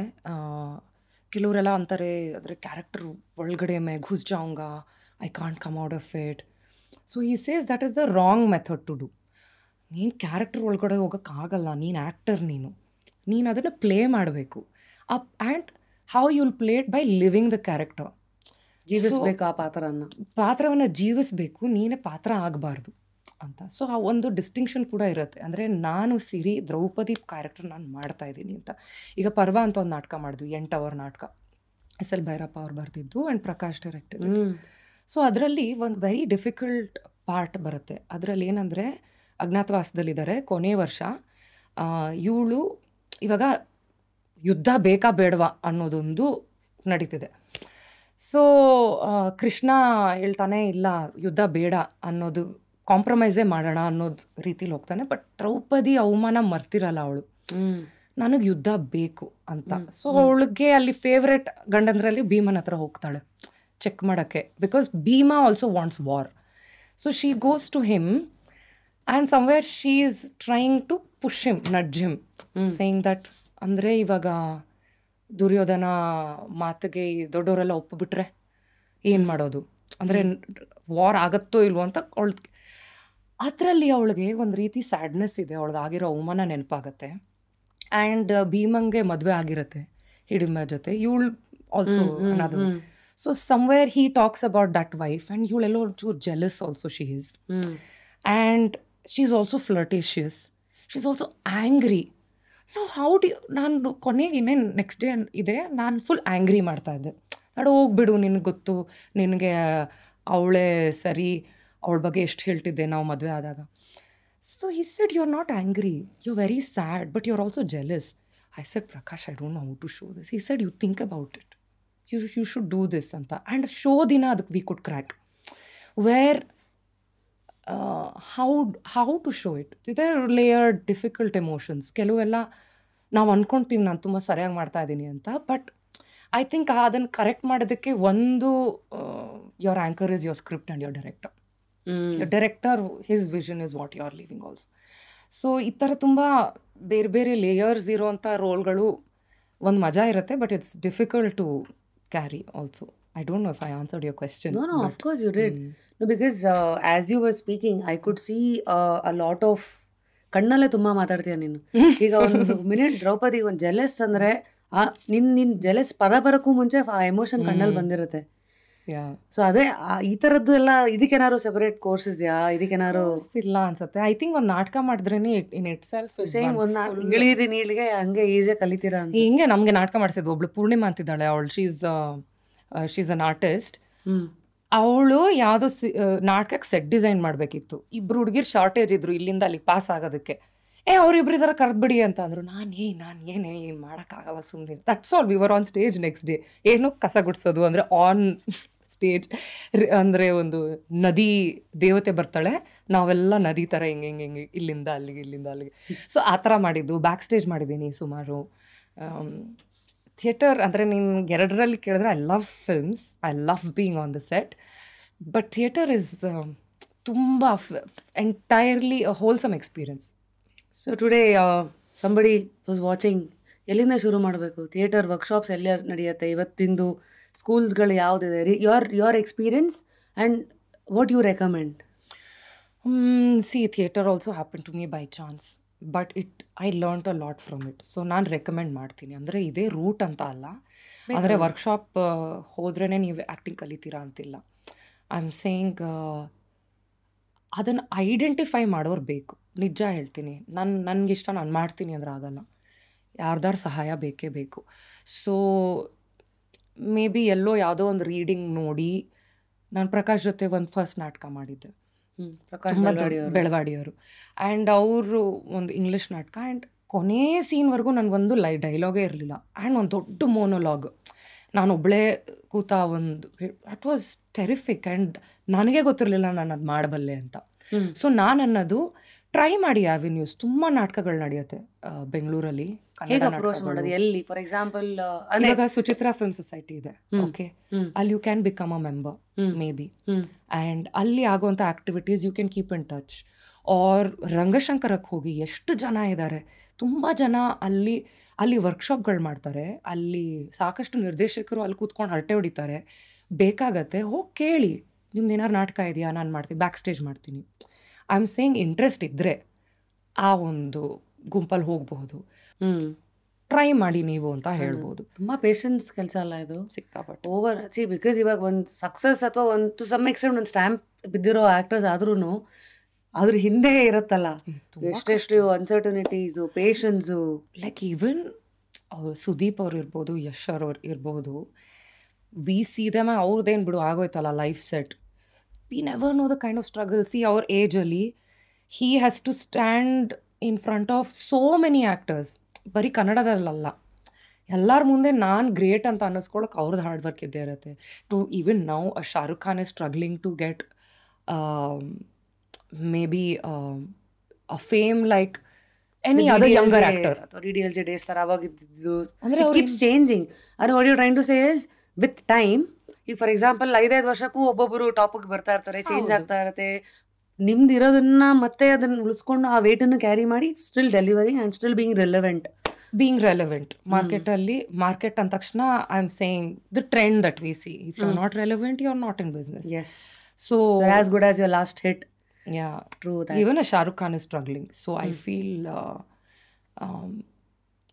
ಕೆಲವರೆಲ್ಲ ಅಂತಾರೆ ಅದರ ಕ್ಯಾರೆಕ್ಟರ್ ಒಳಗಡೆ ಮೇ ಘುಸ್ ಜಾऊंगा, I can't come out of it. So he says that is the wrong method to do. ನೀನು ಕ್ಯಾರೆಕ್ಟರ್ ಒಳಗಡೆ ಹೋಗೋಕ್ಕಾಗಲ್ಲ, ನೀನು ಆ್ಯಕ್ಟರ್, ನೀನು ಅದನ್ನು ಪ್ಲೇ ಮಾಡಬೇಕು. And how you'll play it by living the character. ಜೀವಿಸ್ಬೇಕು, ಆ ಪಾತ್ರವನ್ನು ಜೀವಿಸಬೇಕು, ನೀನೇ ಪಾತ್ರ ಆಗಬಾರ್ದು ಅಂತ. ಸೊ ಆ ಒಂದು ಡಿಸ್ಟಿಂಕ್ಷನ್ ಕೂಡ ಇರುತ್ತೆ. ಅಂದರೆ ನಾನು ಸಿರಿ ದ್ರೌಪದಿ ಕ್ಯಾರೆಕ್ಟರ್ ನಾನು ಮಾಡ್ತಾಯಿದ್ದೀನಿ ಅಂತ. ಈಗ ಪರ್ವ ಅಂತ ಒಂದು ನಾಟಕ ಮಾಡಿದ್ವಿ, 8 ಅವರ್ ನಾಟಕ, SL ಭೈರಪ್ಪ ಅವ್ರು ಬರೆದಿದ್ದು ಆ್ಯಂಡ್ ಪ್ರಕಾಶ್ ಡೈರೆಕ್ಟರ್. ಸೊ ಅದರಲ್ಲಿ ಒಂದು ವೆರಿ ಡಿಫಿಕಲ್ಟ್ ಪಾರ್ಟ್ ಬರುತ್ತೆ. ಅದರಲ್ಲಿ ಏನಂದರೆ, ಅಜ್ಞಾತವಾಸದಲ್ಲಿದ್ದಾರೆ, ಕೊನೆ ವರ್ಷ. ಇವಳು ಇವಾಗ ಯುದ್ಧ ಬೇಕಾ ಬೇಡವಾ ಅನ್ನೋದೊಂದು ನಡೀತಿದೆ. ಸೊ ಕೃಷ್ಣ ಹೇಳ್ತಾನೆ, ಇಲ್ಲ ಯುದ್ಧ ಬೇಡ ಅನ್ನೋದು, ಕಾಂಪ್ರಮೈಸೇ ಮಾಡೋಣ ಅನ್ನೋದು ರೀತಿಲಿ ಹೋಗ್ತಾನೆ. ಬಟ್ ದ್ರೌಪದಿ ಅವಮಾನ ಮರ್ತಿರಲ್ಲ ಅವಳು, ನನಗೆ ಯುದ್ಧ ಬೇಕು ಅಂತ. ಸೊ ಅವಳಿಗೆ ಅಲ್ಲಿ ಫೇವ್ರೆಟ್ ಗಂಡಂದ್ರಲ್ಲಿ ಭೀಮನ ಹತ್ರ ಹೋಗ್ತಾಳೆ ಚೆಕ್ ಮಾಡೋಕ್ಕೆ, because Bheema also wants war. So she goes to him and somewhere she is trying to push him, nudge him, saying that, ಅಂದರೆ ಇವಾಗ ದುರ್ಯೋಧನ ಮಾತಿಗೆ ದೊಡ್ಡವರೆಲ್ಲ ಒಪ್ಪಿಬಿಟ್ರೆ ಏನು ಮಾಡೋದು, ಅಂದರೆ ವಾರ್ ಆಗತ್ತೋ ಇಲ್ವೋ ಅಂತ ಅದರಲ್ಲಿ ಅವಳಿಗೆ ಒಂದು ರೀತಿ ಸ್ಯಾಡ್ನೆಸ್ ಇದೆ, ಅವಳಿಗಾಗಿರೋ ಅವಮಾನ ನೆನಪಾಗತ್ತೆ. ಆ್ಯಂಡ್ ಭೀಮಂಗೆ ಮದುವೆ ಆಗಿರುತ್ತೆ ಹಿಡಿಂಬ ಜೊತೆ, ಇವಳು ಆಲ್ಸೋ ಅನ್ನೋದು. So somewhere he talks about that wife and ಇವಳೆಲ್ಲೋ ಒಂಚೂರು jealous also she is. And she is also flirtatious, she is also angry. ನಾನು ಕೊನೆಗೆ ಇನ್ನೇನು ನೆಕ್ಸ್ಟ್ ಡೇ ಇದೆ, ನಾನು ಫುಲ್ ಆ್ಯಂಗ್ರಿ ಮಾಡ್ತಾಯಿದ್ದೆ. ನಾಡು ಹೋಗ್ಬಿಡು, ನಿನಗೆ ಗೊತ್ತು, ನಿನಗೆ ಅವಳೇ ಸರಿ, ಅವಳ ಬಗ್ಗೆ ಎಷ್ಟು ಹೇಳ್ತಿದ್ದೆ ನಾವು ಮದುವೆ ಆದಾಗ. So he said, you are not angry, you are very sad, but you are also jealous. I said, Prakash, I don't know how to show this. He said, you think about it, you should do this ಅಂತ. ಆ್ಯಂಡ್ ಶೋ ದಿನ ಅದಕ್ಕೆ we could crack where how to show it. ಇದೇ ಲೇಯರ್ಡ್ ಡಿಫಿಕಲ್ಟ್ ಎಮೋಷನ್ಸ್. ಕೆಲವೆಲ್ಲ ನಾವು ಅಂದ್ಕೊಳ್ತೀವಿ ನಾನು ತುಂಬ ಸರಿಯಾಗಿ ಮಾಡ್ತಾ ಇದ್ದೀನಿ ಅಂತ, ಬಟ್ ಐ ಥಿಂಕ್ ಅದನ್ನು ಕರೆಕ್ಟ್ ಮಾಡೋದಕ್ಕೆ ಒಂದು, your anchor is your script and your director. Your director, his vision is what you are living also. So ಈ ಥರ ತುಂಬ ಬೇರೆ ಬೇರೆ ಲೇಯರ್ಸ್ ಇರೋವಂಥ ರೋಲ್ಗಳು ಒಂದು ಮಜಾ ಇರುತ್ತೆ, but it's difficult to carry also. I don't know if I answered your question. No, of course you did. No, because as you were speaking, I could see a lot of ಕಣ್ಣಲ್ಲೇ ತುಂಬ ಮಾತಾಡ್ತೀಯ ನೀನು. ಈಗ ಒಂದು ಮಿನಿಟ್ ದ್ರೌಪದಿ ಒಂದು ಜೆಲಸ್ ಅಂದರೆ ನಿನ್ನ ಜೆಲಸ್ ಪದ ಬರೋಕ್ಕೂ ಮುಂಚೆ ಆ ಎಮೋಷನ್ ಕಣ್ಣಲ್ಲಿ ಬಂದಿರುತ್ತೆ. ಸೊ ಅದೇ ಈ ಥರದ್ದು ಎಲ್ಲ ಇದಕ್ಕೇನಾದ್ರು ಸೆಪರೇಟ್ ಕೋರ್ಸ್ ಇದೆಯಾ? ಇದಕ್ಕೇನಾದ್ರು ಇಲ್ಲ ಅನ್ಸುತ್ತೆ. ಐ ಥಿಂಕ್ ಒಂದು ನಾಟಕ ಮಾಡಿದ್ರೇನೆ ಇನ್ ಇಟ್ ಸೆಲ್ಫ್ ಸೇಮ್ ಒಂದು ಇಳಿರಿ ನೀಳಿಗೆ ಹಂಗೆ ಈಸಿಯಾಗಿ ಕಲಿತೀರಾ ಅಂತ. ಹಿಂಗೆ ನಮಗೆ ನಾಟಕ ಮಾಡಿಸಿದ್ವು. ಒಬ್ಳು ಪೂರ್ಣಿಮಾ ಅಂತಿದ್ದಾಳೆ, ಅವಳು ಶೀಸ್ ಅನ್ ಆರ್ಟಿಸ್ಟ್. ಅವಳು ಯಾವುದೋ ನಾಟಕಕ್ಕೆ ಸೆಟ್ ಡಿಸೈನ್ ಮಾಡಬೇಕಿತ್ತು. ಇಬ್ಬರು ಹುಡುಗಿರು ಶಾರ್ಟೇಜ್ ಇದ್ರು ಇಲ್ಲಿಂದ ಅಲ್ಲಿಗೆ ಪಾಸ್ ಆಗೋದಕ್ಕೆ. ಅವರಿಬ್ರು ಇದಾರ ಕರೆದ್ಬಿಡಿ ಅಂತ ಅಂದರು. ನಾನು ಏನೇ ಮಾಡೋಕ್ಕಾಗಲ್ಲ, ಸುಮ್ಮನೆ. That's all. We were on stage next day. ಏನು ಕಸ ಗುಡಿಸೋದು ಅಂದರೆ ಆನ್ ಸ್ಟೇಜ್, ಅಂದರೆ ಒಂದು ನದಿ ದೇವತೆ ಬರ್ತಾಳೆ, ನಾವೆಲ್ಲ ನದಿ ಥರ ಹಿಂಗೆ ಇಲ್ಲಿಂದ ಅಲ್ಲಿಗೆ. ಸೊ ಆ ಥರ ಮಾಡಿದ್ದು. ಬ್ಯಾಕ್ ಸ್ಟೇಜ್ ಮಾಡಿದ್ದೀನಿ ಸುಮಾರು. ಥಿಯೇಟರ್ ಅಂದರೆ ನೀನು ಎರಡರಲ್ಲಿ ಕೇಳಿದ್ರೆ I love films, I love being on the set, but theatre is ತುಂಬ entirely a wholesome experience. So today somebody was watching, ಎಲ್ಲಿಂದ ಶುರು ಮಾಡಬೇಕು? ಥಿಯೇಟರ್ ವರ್ಕ್ಶಾಪ್ಸ್ ಎಲ್ಲ ನಡೆಯುತ್ತೆ ಇವತ್ತಿಂದು, ಸ್ಕೂಲ್ಸ್ಗಳು ಯಾವುದಿದೆ? Your experience and what you recommend? See, theatre also happen to me by chance, but I learned a lot from it. So ನಾನು ರೆಕಮೆಂಡ್ ಮಾಡ್ತೀನಿ. ಅಂದರೆ ಇದೇ ರೂಟ್ ಅಂತ ಅಲ್ಲ, ಅಂದರೆ ವರ್ಕ್ಶಾಪ್ ಹೋದ್ರೇ ನೀವು ಆ್ಯಕ್ಟಿಂಗ್ ಕಲಿತೀರಾ ಅಂತಿಲ್ಲ. ಐ ಆಮ್ ಸೇಯಿಂಗ್ ಅದನ್ನು ಐಡೆಂಟಿಫೈ ಮಾಡೋರು ಬೇಕು. ನಿಜ ಹೇಳ್ತೀನಿ, ನನಗಿಷ್ಟ, ನಾನು ಮಾಡ್ತೀನಿ ಅಂದ್ರೆ ಆಗಲ್ಲ, ಯಾರ್ದಾರ ಸಹಾಯ ಬೇಕೇ ಬೇಕು. ಸೊ ಮೇ ಬಿ ಎಲ್ಲೋ ಯಾವುದೋ ಒಂದು ರೀಡಿಂಗ್ ನೋಡಿ, ನಾನು ಪ್ರಕಾಶ್ ಜೊತೆ ಒಂದು ಫಸ್ಟ್ ನಾಟಕ ಮಾಡಿದ್ದೆ, ಬೆಳವಾಡಿಯವರು. ಆ್ಯಂಡ್ ಅವರು ಒಂದು ಇಂಗ್ಲೀಷ್ ನಾಟಕ. ಆ್ಯಂಡ್ ಕೊನೆ ಸೀನ್ವರೆಗೂ ನನಗೊಂದು ಡೈಲಾಗೇ ಇರಲಿಲ್ಲ. ಆ್ಯಂಡ್ ಒಂದು ದೊಡ್ಡ ಮೋನೋಲಾಗ್, ನಾನೊಬ್ಬಳೇ ಕೂತ ಒಂದು, ಇಟ್ ವಾಸ್ ಟೆರಿಫಿಕ್. ಆ್ಯಂಡ್ ನನಗೆ ಗೊತ್ತಿರಲಿಲ್ಲ ನಾನು ಅದು ಮಾಡಬಲ್ಲೆ ಅಂತ. ಸೊ ನಾನು ಅನ್ನೋದು ಟ್ರೈ ಮಾಡಿ avenues. ತುಂಬ ನಾಟಕಗಳು ನಡೆಯುತ್ತೆ ಬೆಂಗಳೂರಲ್ಲಿ. ಹೇಗೆ ಅಪ್ರೋಚ್ ಮಾಡೋದು, ಎಲ್ಲಿ? ಫಾರ್ ಎಕ್ಸಾಂಪಲ್ ಇವಾಗ ಸುಚಿತ್ರಾ ಫಿಲ್ಮ್ ಸೊಸೈಟಿ ಇದೆ, ಓಕೆ, ಅಲ್ಲಿ you can become a member maybe, and ಅಲ್ಲಿ ಆಗುವಂಥ activities you can keep in touch. Or ರಂಗಶಂಕರಕ್ಕೆ ಹೋಗಿ ಎಷ್ಟು ಜನ ಇದ್ದಾರೆ, ತುಂಬ ಜನ ಅಲ್ಲಿ ವರ್ಕ್ಶಾಪ್ಗಳು ಮಾಡ್ತಾರೆ, ಅಲ್ಲಿ ಸಾಕಷ್ಟು ನಿರ್ದೇಶಕರು ಅಲ್ಲಿ ಕೂತ್ಕೊಂಡು ಹರಟೆ ಹೊಡಿತಾರೆ. ಬೇಕಾಗತ್ತೆ, ಹೋಗಿ ಕೇಳಿ, ನಿಮ್ದು ಏನಾರು ನಾಟಕ ಇದೆಯಾ, ನಾನು ಮಾಡ್ತೀನಿ, ಬ್ಯಾಕ್ ಸ್ಟೇಜ್ ಮಾಡ್ತೀನಿ. ಐ ಆಮ್ ಸೇಯಿಂಗ್ ಇಂಟ್ರೆಸ್ಟ್ ಇದ್ದರೆ ಆ ಒಂದು ಗುಂಪಲ್ಲಿ ಹೋಗಬಹುದು, ಟ್ರೈ ಮಾಡಿ ನೀವು ಅಂತ ಹೇಳ್ಬೋದು. ತುಂಬ ಪೇಷನ್ಸ್ ಕೆಲಸ ಅಲ್ಲ ಇದು, ಸಿಕ್ಕಾಪಟ್ಟೆ ಓವರ್. ಬಿಕಾಸ್ ಇವಾಗ ಒಂದು ಸಕ್ಸಸ್ ಅಥವಾ ಒಂದು ಟು ಸಮ್ ಎಕ್ಸ್ಟೆಂಟ್ ಒಂದು ಸ್ಟ್ಯಾಂಪ್ ಬಿದ್ದಿರೋ ಆ್ಯಕ್ಟರ್ಸ್ ಆದ್ರೂ ಅದ್ರ ಹಿಂದೆ ಇರುತ್ತಲ್ಲ ಎಷ್ಟೆಷ್ಟು ಅನ್ಸರ್ಟನಿಟೀಸು, ಪೇಷನ್ಸು. ಲೈಕ್ ಈವನ್ ಸುದೀಪ್ ಅವ್ರು ಇರ್ಬೋದು, ಯಶ್ ಅವ್ರು ಇರ್ಬೋದು, ವಿ ಸಿ ದಮ್, ಅವ್ರದ್ದೇನು ಬಿಡು ಆಗೋಯ್ತಲ್ಲ life set. We never know the kind of struggle. See ಅವ್ರ ಏಜಲ್ಲಿ he has to stand in front of so many actors, ಬರೀ ಕನ್ನಡದಲ್ಲ, ಎಲ್ಲರ ಮುಂದೆ ನಾನು ಗ್ರೇಟ್ ಅಂತ ಅನ್ನಿಸ್ಕೊಳಕ್ಕೆ ಅವ್ರದ್ದು ಹಾರ್ಡ್ ವರ್ಕ್ ಇದ್ದೇ ಇರುತ್ತೆ. To even now a Shahrukh Khan is struggling to get maybe a fame like any other younger actor. ಅಥವಾ DDLJ ಡೇಸ್ ಥರ ಅವಾಗಿದ್ದು ಅಂದರೆ ಕೀಪ್ಸ್ ಚೇಂಜಿಂಗ್. ಅಂದರೆ what you train to say is with time, ಈಗ ಫಾರ್ ಎಕ್ಸಾಂಪಲ್ 5-5 ವರ್ಷಕ್ಕೂ ಒಬ್ಬೊಬ್ಬರು ಟಾಪಿಗೆ ಬರ್ತಾ ಇರ್ತಾರೆ, ಚೇಂಜ್ ಆಗ್ತಾ ಇರುತ್ತೆ. ನಿಮ್ದು ಇರೋದನ್ನ ಮತ್ತೆ ಅದನ್ನು ಉಳಿಸ್ಕೊಂಡು ಆ ವೇಟನ್ನು ಕ್ಯಾರಿ ಮಾಡಿ still delivering and still being relevant ಮಾರ್ಕೆಟಲ್ಲಿ. ಮಾರ್ಕೆಟ್ ಅಂದ ತಕ್ಷಣ I am saying the trend that we see, if you are not relevant you are not in business. Yes, so as good as your last hit. Yeah, true that. Even a Shahrukh Khan is struggling. So I feel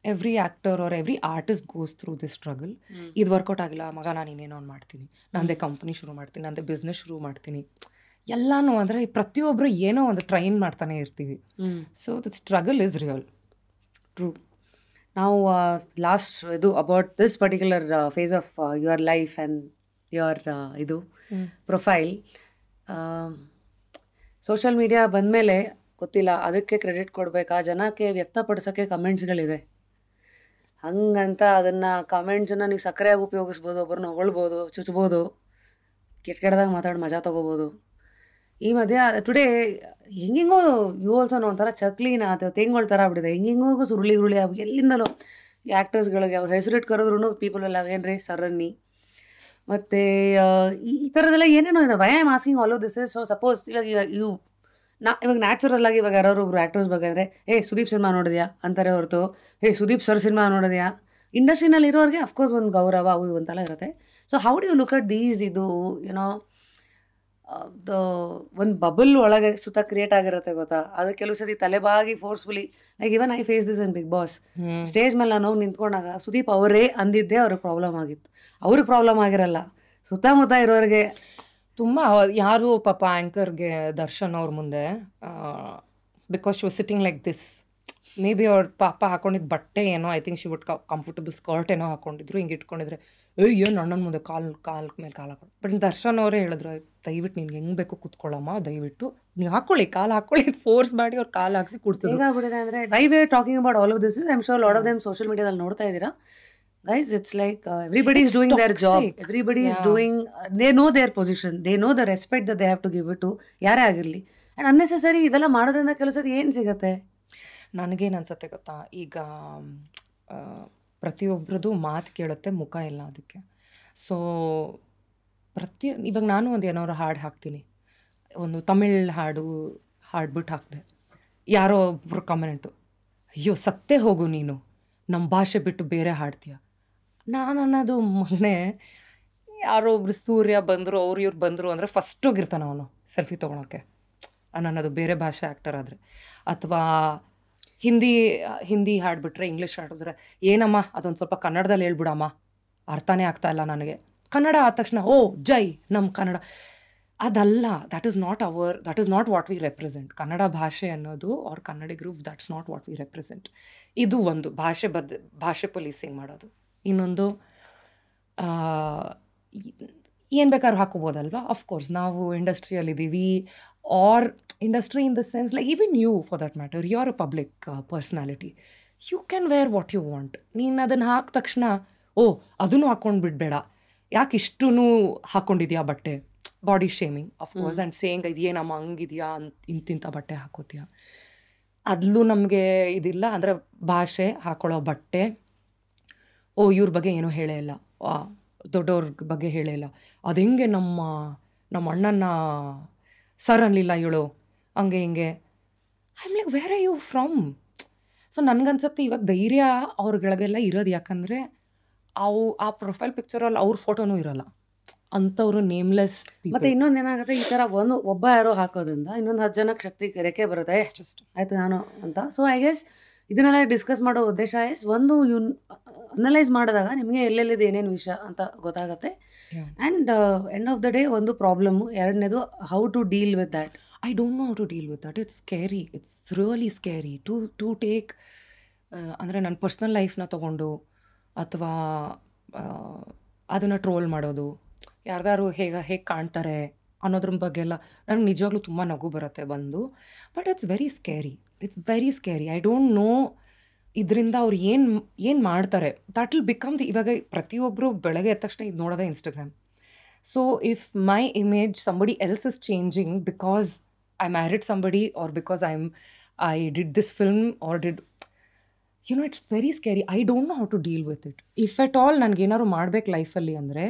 every actor or every artist goes through this struggle. ಇದು ವರ್ಕೌಟ್ ಆಗಿಲ್ಲ, ಮಗ ನಾನು ಇನ್ನೇನೋ ಒಂದು ಮಾಡ್ತೀನಿ, ನಂದೇ ಕಂಪ್ನಿ ಶುರು ಮಾಡ್ತೀನಿ, ನಂದೇ ಬಿಸ್ನೆಸ್ ಶುರು ಮಾಡ್ತೀನಿ, ಎಲ್ಲನೂ ಅಂದರೆ ಪ್ರತಿಯೊಬ್ಬರು ಏನೋ ಒಂದು ಟ್ರೈನ್ ಮಾಡ್ತಾನೆ ಇರ್ತೀವಿ. So the struggle is real. True. ನಾವು ಲಾಸ್ಟ್ ಇದು about this particular phase of your life and your ಇದು ಪ್ರೊಫೈಲ್. ಸೋಷಿಯಲ್ ಮೀಡಿಯಾ ಬಂದಮೇಲೆ ಗೊತ್ತಿಲ್ಲ, ಅದಕ್ಕೆ ಕ್ರೆಡಿಟ್ ಕೊಡಬೇಕಾ, ಜನಕ್ಕೆ ವ್ಯಕ್ತಪಡಿಸೋಕ್ಕೆ ಕಮೆಂಟ್ಸ್ಗಳಿದೆ. ಹಂಗಂತ ಅದನ್ನು ಕಮೆಂಟ್ಸನ್ನು ನೀವು ಸಕ್ಕರೆಯಾಗಿ ಉಪಯೋಗಿಸ್ಬೋದು, ಒಬ್ಬರನ್ನ ಹೊಗಳ್ಬೋದು, ಚುಚ್ಬೋದು, ಕೆಟ್ಟದಾಗ ಮಾತಾಡಿ ಮಜಾ ತೊಗೋಬೋದು. ಈ ಮಧ್ಯ ಟುಡೇ ಹೆಂಗೆಂಗೋ ಯು ಆಲ್ಸೋ ಒಂಥರ ಚಕ್ಲಿನ ಅಥವಾ ತೆಂಗುಗಳ ಥರ ಆಗ್ಬಿಟ್ಟಿದೆ, ಹೆಂಗೆಂಗೋ ಸುರುಳಿ ಆಗಿ ಎಲ್ಲಿಂದಲೋ ಆ್ಯಕ್ಟರ್ಸ್ಗಳಿಗೆ ಅವ್ರ ಹೆಸರಿಟ್ಟು ಕರೆದ್ರೂ ಪೀಪಲ್ ಎಲ್ಲ ಏನ್ರಿ ಸರ್ರನ್ನಿ. ಮತ್ತು ಈ ಥರದ್ದೆಲ್ಲ ಏನೇನೋ ಇದೆ. Y am asking all of this is, so suppose ಇವಾಗ ನ್ಯಾಚುರಲ್ ಆಗಿ ಇವಾಗ ಯಾರು ಒಬ್ರು ಆ್ಯಕ್ಟರ್ಸ್ ಬಗ್ಗೆ ಅಂದರೆ ಸುದೀಪ್ ಸಿನಿಮಾ ನೋಡಿದ್ಯಾ ಅಂತಾರೆ ಹೊರತು ಸುದೀಪ್ ಸರ್ ಸಿನಿಮಾ ನೋಡಿದ್ಯಾ. ಇಂಡಸ್ಟ್ರಿನಲ್ಲಿ ಇರೋರಿಗೆ ಅಫ್ಕೋರ್ಸ್ ಒಂದು ಗೌರವ ಅವು ಇವು ಅಂತೆಲ್ಲ ಇರುತ್ತೆ. So how do you look at these, ಇದು ಏನೋ ಒಂದು ಬಬಲ್ ಒಳಗೆ ಸುತ್ತ ಕ್ರಿಯೇಟ್ ಆಗಿರುತ್ತೆ ಗೊತ್ತಾ. ಅದು ಕೆಲವು ಸತಿ ತಲೆಬಾಗಿ forcefully, like even I face this in Bigg Boss. Stage ಮೇಲೆ ನಾನು ಹೋಗಿ ನಿಂತ್ಕೊಂಡಾಗ ಸುದೀಪ್ ಅವರೇ ಅಂದಿದ್ದೇ ಅವ್ರಿಗೆ ಪ್ರಾಬ್ಲಮ್ ಆಗಿತ್ತು, ಅವ್ರಿಗೆ ಪ್ರಾಬ್ಲಮ್ ಆಗಿರಲ್ಲ, ಸುತ್ತಮುತ್ತ ಇರೋರಿಗೆ. ತುಂಬ ಯಾರು ಪಾಪ ಆ್ಯಂಕರ್ಗೆ ದರ್ಶನ್ ಅವ್ರ ಮುಂದೆ because she was sitting like this, may be ಅವ್ರ ಪಾಪ ಹಾಕೊಂಡಿದ್ದು ಬಟ್ಟೆ ಏನೋ, I think she would comfortable skirt ಏನೋ ಹಾಕೊಂಡಿದ್ರು, ಹಿಂಗೆ ಇಟ್ಕೊಂಡಿದ್ರೆ ಏನು ಅಣ್ಣನ ಮುಂದೆ ಕಾಲ್ ಮೇಲೆ ಕಾಲು ಹಾಕೊಂಡು. ಬಟ್ ದರ್ಶನ್ ಅವರೇ ಹೇಳಿದ್ರು, ದಯವಿಟ್ಟು ನಿನ್ಗೆ ಹೆಂಗೆ ಬೇಕು ಕೂತ್ಕೊಳ್ಳಮ್ಮ, ದಯವಿಟ್ಟು ನೀವು ಹಾಕ್ಕೊಳ್ಳಿ, ಕಾಲು ಹಾಕ್ಕೊಳ್ಳಿ, ಫೋರ್ಸ್ ಮಾಡಿ ಅವ್ರು ಕಾಲು ಹಾಕಿಸಿ ಕೂಡ್ಸೋದು. ಹೇಗಾಗ್ಬಿಟ್ಟಿದೆ ಅಂದರೆ why we are talking about all of this is, I am sure lot of them social ಮೀಡಿಯಾದಲ್ಲಿ ನೋಡ್ತಾ ಇದ್ದೀರಾ guys. It's like everybody is doing their job, everybody is doing, they know their position, they know the respect that they have to give it to ಯಾರೇ ಆಗಿರಲಿ. ಆ್ಯಂಡ್ ಅನ್ನೆಸೆಸರಿ ಇದೆಲ್ಲ ಮಾಡೋದ್ರಿಂದ ಕೆಲಸದ ಏನು ಸಿಗುತ್ತೆ. ನನಗೇನು ಅನ್ಸುತ್ತೆ ಗೊತ್ತಾ, ಈಗ ಪ್ರತಿಯೊಬ್ಬರದು ಮಾತು ಕೇಳುತ್ತೆ, ಮುಖ ಇಲ್ಲ ಅದಕ್ಕೆ. ಸೊ ಇವಾಗ ನಾನು ಒಂದು ಏನಾದ್ರು ಹಾಡು ಹಾಕ್ತೀನಿ, ಒಂದು ತಮಿಳ್ ಹಾಡ್ಬಿಟ್ಟು ಹಾಕಿದೆ, ಯಾರೋ ಒಬ್ಬರು ಕಮೆಂಟು, ಅಯ್ಯೋ ಸತ್ತೇ ಹೋಗು ನೀನು, ನಮ್ಮ ಭಾಷೆ ಬಿಟ್ಟು ಬೇರೆ ಹಾಡ್ತೀಯ. ನಾನು ಅನ್ನೋದು ಮೊನ್ನೆ ಯಾರೋ ಒಬ್ರು ಸೂರ್ಯ ಬಂದರು, ಇವ್ರು ಬಂದರು ಅಂದರೆ ಫಸ್ಟ್ ಹೋಗಿರ್ತಾನೆ ಅವನು ಸೆಲ್ಫಿ ತೊಗೊಳಕ್ಕೆ, ಅನ್ನೋದು ಬೇರೆ ಭಾಷೆ ಆ್ಯಕ್ಟರ್ ಆದರೆ. ಅಥವಾ ಹಿಂದಿ ಹಾಡ್ಬಿಟ್ರೆ, ಇಂಗ್ಲೀಷ್ ಹಾಡಿದ್ರೆ, ಏನಮ್ಮ ಅದೊಂದು ಸ್ವಲ್ಪ ಕನ್ನಡದಲ್ಲಿ ಹೇಳ್ಬಿಡಮ್ಮ, ಅರ್ಥನೇ ಆಗ್ತಾ ಇಲ್ಲ ನನಗೆ. ಕನ್ನಡ ಆದ ತಕ್ಷಣ ಜೈ ನಮ್ಮ ಕನ್ನಡ. ಅದಲ್ಲ, that is not what we represent. Kannada ಭಾಷೆ ಅನ್ನೋದು ಅವ್ರ ಕನ್ನಡಿಗರು, that's not what we represent. ಇದು ಒಂದು ಭಾಷೆ ಪೊಲೀಸಿಂಗ್ ಮಾಡೋದು. ಇನ್ನೊಂದು ಏನು ಬೇಕಾದ್ರೂ ಹಾಕೋಬೋದಲ್ವಾ. ಅಫ್ಕೋರ್ಸ್ ನಾವು ಇಂಡಸ್ಟ್ರಿಯಲ್ಲಿದ್ದೀವಿ, our industry in the sense like even you for that matter, you are a public personality, you can wear what you want. ನೀನು ಅದನ್ನು ಹಾಕಿದ ತಕ್ಷಣ ಅದನ್ನು ಹಾಕ್ಕೊಂಡು ಬಿಡಬೇಡ, ಯಾಕೆ ಇಷ್ಟೂ ಹಾಕ್ಕೊಂಡಿದ್ಯಾ ಬಟ್ಟೆ, body shaming of course, and saying ಇದೇನಮ್ಮ ಹಂಗಿದೆಯಾ ಇಂತಿಂಥ ಬಟ್ಟೆ ಹಾಕೋತೀಯ. ಅದ್ಲೂ ನಮಗೆ ಇದಿಲ್ಲ. ಅಂದರೆ ಭಾಷೆ, ಹಾಕೊಳ್ಳೋ ಬಟ್ಟೆ, ಇವ್ರ ಬಗ್ಗೆ ಏನೂ ಹೇಳೇ ಇಲ್ಲ, ದೊಡ್ಡವ್ರ ಬಗ್ಗೆ ಹೇಳೇ ಇಲ್ಲ, ಅದು ಹೆಂಗೆ ನಮ್ಮ ಅಣ್ಣನ ಸರ್ ಅನ್ನಲಿಲ್ಲ ಇವಳು, ಹಂಗೆ ಹಿಂಗೆ. I am like where are you from? So ನನಗನ್ಸುತ್ತೆ ಇವಾಗ ಧೈರ್ಯ ಅವ್ರಗಳಿಗೆಲ್ಲ ಇರೋದು, ಯಾಕಂದರೆ ಆ ಪ್ರೊಫೈಲ್ ಪಿಕ್ಚರಲ್ಲಿ ಅವ್ರ ಫೋಟೋನೂ ಇರೋಲ್ಲ, ಅಂಥವ್ರು ನೇಮ್ಲೆಸ್. ಮತ್ತೆ ಇನ್ನೊಂದು ಏನಾಗುತ್ತೆ, ಈ ಥರ ಒಬ್ಬ ಯಾರೋ ಹಾಕೋದ್ರಿಂದ ಇನ್ನೊಂದು 10 ಜನಕ್ಕೆ ಶಕ್ತಿ ರೆಕ್ಕೆ ಬರುತ್ತೆ, ಆಯಿತು ನಾನು ಅಂತ. ಸೊ ಐ ಗೆಸ್ ಇದನ್ನೆಲ್ಲ ಡಿಸ್ಕಸ್ ಮಾಡೋ ಉದ್ದೇಶ ಇಸ್, ಒಂದು ಅನಲೈಸ್ ಮಾಡಿದಾಗ ನಿಮಗೆ ಎಲ್ಲೆಲ್ಲಿದೆ ಏನೇನು ವಿಷಯ ಅಂತ ಗೊತ್ತಾಗುತ್ತೆ. And end of the day ಒಂದು ಪ್ರಾಬ್ಲಮ್ಮು, ಎರಡನೇದು how to deal with that. I don't know how to deal with that. It's scary, it's really scary to take. ಅಂದರೆ ನನ್ನ ಪರ್ಸ್ನಲ್ ಲೈಫ್ನ ತೊಗೊಂಡು ಅಥವಾ ಅದನ್ನು ಟ್ರೋಲ್ ಮಾಡೋದು, ಯಾರ್ದಾರು ಹೇಗೆ ಕಾಣ್ತಾರೆ ಅನ್ನೋದ್ರ ಬಗ್ಗೆ ಎಲ್ಲ ನನಗೆ ನಿಜವಾಗ್ಲೂ ತುಂಬ ನಗು ಬರುತ್ತೆ ಬಂದು. But it's very scary. I don't no ಇದರಿಂದ ಅವ್ರು ಏನು ಮಾಡ್ತಾರೆ. ದಟ್ ವಿಲ್ ಬಿಕಮ್ ಇವಾಗ ಪ್ರತಿಯೊಬ್ಬರು ಬೆಳಗ್ಗೆ ಎದ್ದ ತಕ್ಷಣ ಇದು ನೋಡೋದೇ Instagram. So if my image somebody else is changing because I married somebody or because I did this film or did, it's very scary. I don't know how to deal with it. If at all ನನಗೇನಾದ್ರು ಮಾಡ್ಬೇಕು ಲೈಫಲ್ಲಿ ಅಂದರೆ,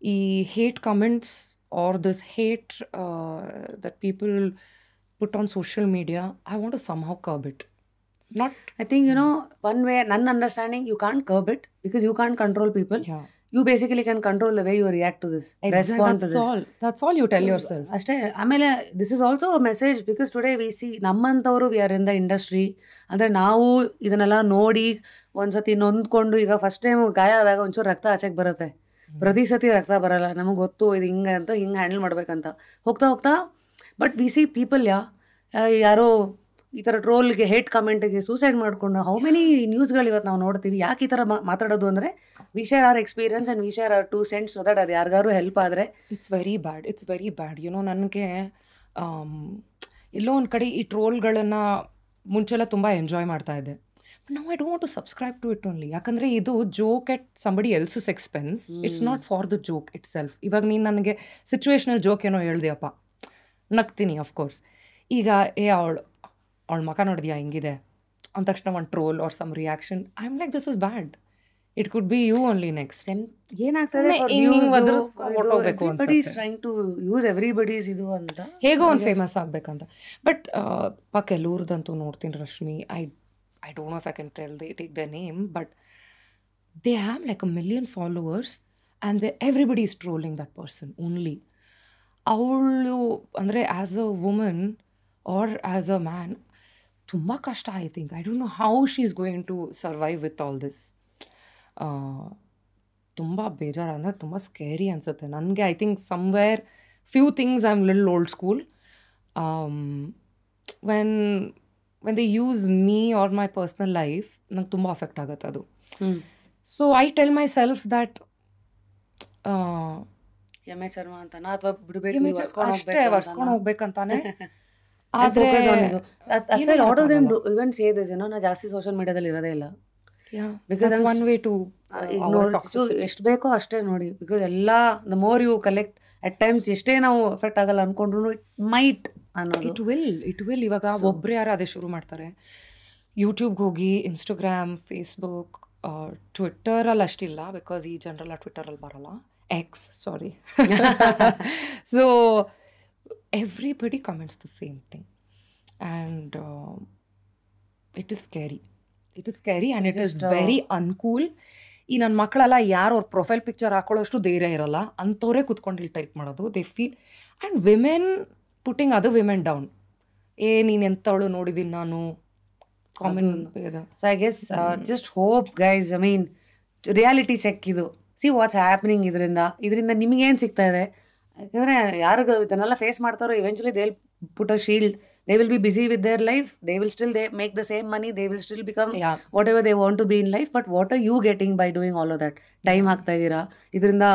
ಈ hate comments or this hate that people put on social media, I want to somehow curb it. I think, one way, ನನ್ನ understanding, you can't curb it because you can't control people. You basically can control the way you react to this, respond to this. That's all you tell yourself. ಅಷ್ಟೇ. ಆಮೇಲೆ this is also a message because today we see, ನಮ್ಮಂಥವ್ರು we are in the industry. ಅಂದರೆ ನಾವು ಇದನ್ನೆಲ್ಲ ನೋಡಿ ಒಂದ್ಸತಿ ನೊಂದ್ಕೊಂಡು, ಈಗ ಫಸ್ಟ್ ಟೈಮ್ ಗಾಯ ಆದಾಗ ಒಂಚೂರು ರಕ್ತ ಆಚೆಗೆ ಬರುತ್ತೆ, ಪ್ರತಿ ಸತಿ ರಕ್ತ ಬರಲ್ಲ, ನಮಗೆ ಗೊತ್ತು ಇದು ಹಿಂಗೆ ಅಂತ, ಹಿಂಗೆ ಹ್ಯಾಂಡಲ್ ಮಾಡ್ಬೇಕಂತ ಹೋಗ್ತಾ ಬಟ್ ವಿ ಸಿ ಪೀಪಲ್ ಯಾರೋ ಈ ಥರ ಟ್ರೋಲ್ಗೆ, ಹೇಟ್ ಕಮೆಂಟ್ಗೆ ಸೂಸೈಡ್ ಮಾಡಿಕೊಂಡು ಹೌ ಮೆನಿ ನ್ಯೂಸ್ಗಳು ಇವತ್ತು ನಾವು ನೋಡ್ತೀವಿ. ಯಾಕೆ ಈ ಥರ ಮಾತಾಡೋದು ಅಂದರೆ, we share our experience and we share our 2 cents so that ಅದು ಯಾರಿಗಾರು ಹೆಲ್ಪ್ ಆದರೆ. It's very bad. ನನಗೆ ಎಲ್ಲೋ ಒಂದು ಕಡೆ ಈ ಟ್ರೋಲ್ಗಳನ್ನು ಮುಂಚೆಲ್ಲ ತುಂಬ ಎಂಜಾಯ್ ಮಾಡ್ತಾ ಇದ್ದೆ. But now I don't want to subscribe to it only. ಯಾಕಂದರೆ ಇದು joke at somebody else's expense. It's not for the joke itself. ಇವಾಗ ನೀನು ನನಗೆ ಸಿಚುವೇಶ್ನಲ್ ಜೋಕ್ ಏನೋ ಹೇಳ್ದೆಯಪ್ಪ, ನಗ್ತೀನಿ ಅಫ್ಕೋರ್ಸ್. ಈಗ ಅವಳ ಮಕ ನೋಡಿದ್ಯಾ ಹಿಂಗಿದೆ ಅಂದ ತಕ್ಷಣ ಒಂದು troll or some reaction, I am like this is bad. It could be you only next. ಏನಾಗ್ತದೆ, ಹೇಗೋ ಒಂದು ಫೇಮಸ್ ಆಗಬೇಕಂತ. ಬಟ್ ಕೆಲವ್ರದಂತೂ ನೋಡ್ತೀನಿ Rashmi, I don't know if I can take their name, but they have like 1 million followers and everybody is trolling that person only. ಅವಳು ಅಂದರೆ as a woman or as a man ತುಂಬ ಕಷ್ಟ. I think I don't know how she is going to survive with all this. ತುಂಬ ಬೇಜಾರು, ಅಂದರೆ ತುಂಬ ಸ್ಕೇರಿ ಅನಿಸುತ್ತೆ ನನಗೆ. I think somewhere few things I am little old school. when they use me or my personal life, ನಂಗೆ ತುಂಬ ಅಫೆಕ್ಟ್ ಆಗುತ್ತೆ ಅದು. So I tell my self that Sharma ಅಂತನಾ ಅಥವಾ ಬಿಡಬೇಕು ಅಷ್ಟೇ ವರ್ಸ್ಕೊಂಡು ಹೋಗ್ಬೇಕಂತಾನೆ. ಆದರೆ lot of them even say this, ನಾ ಜಾಸ್ತಿ ಸೋಷಿಯಲ್ ಮೀಡಿಯಾದಲ್ಲಿ ಇರೋದೇ ಇಲ್ಲ. ಬಿಕಾಸ್ ಒನ್ ವೇ ಟು ಎಷ್ಟು ಬೇಕೋ ಅಷ್ಟೇ ನೋಡಿ. ಬಿಕಾಸ್ ಎಲ್ಲ the more you collect at times, ಎಷ್ಟೇ ನಾವು ಎಫೆಕ್ಟ್ ಆಗಲ್ಲ ಅಂದ್ಕೊಂಡ್ರು ಇಟ್ ಮೈಟ್ ಅನ್ನೋದು. It will. ಇವಾಗ ಒಬ್ಬರು ಯಾರು ಅದೇ ಶುರು ಮಾಡ್ತಾರೆ, ಯೂಟ್ಯೂಬ್ಗೆ ಹೋಗಿ ಇನ್ಸ್ಟಾಗ್ರಾಮ್, ಫೇಸ್ಬುಕ್, ಟ್ವಿಟ್ಟರಲ್ಲಿ ಅಷ್ಟಿಲ್ಲ ಬಿಕಾಸ್ ಈ ಜನರೆಲ್ಲ ಟ್ವಿಟ್ಟರಲ್ಲಿ ಬರಲ್ಲ, X sorry. So everybody comments the same thing and it is scary and it is very uncool. ಈ ನನ್ನ ಮಕ್ಕಳೆಲ್ಲ ಯಾರು ಅವ್ರ ಪ್ರೊಫೈಲ್ ಪಿಕ್ಚರ್ ಹಾಕೊಳ್ಳೋಷ್ಟು ಧೈರ್ಯ ಇರೋಲ್ಲ, ಅಂಥವರೇ ಕುತ್ಕೊಂಡು ಇಲ್ಲಿ ಟೈಪ್ ಮಾಡೋದು. They feel and women putting other women down. ನೀನು ಎಂಥವಳು ನೋಡಿದ್ದೀನಿ ನಾನು comment. So I guess just hope guys, I mean reality check ಇದು. See what's happening. ಇದರಿಂದ ನಿಮಗೇನು ಸಿಗ್ತಾ ಇದೆ? ಯಾಕಂದರೆ ಯಾರಿಗೂ ಇದನ್ನೆಲ್ಲ ಫೇಸ್ ಮಾಡ್ತಾರೋ eventually they will put a shield. They will be busy with their life. They will still make the same money. They will still become whatever they want to be in life. But what are you getting by doing all of that? Time ಹಾಕ್ತಾ ಇದ್ದೀರಾ, ಇದರಿಂದ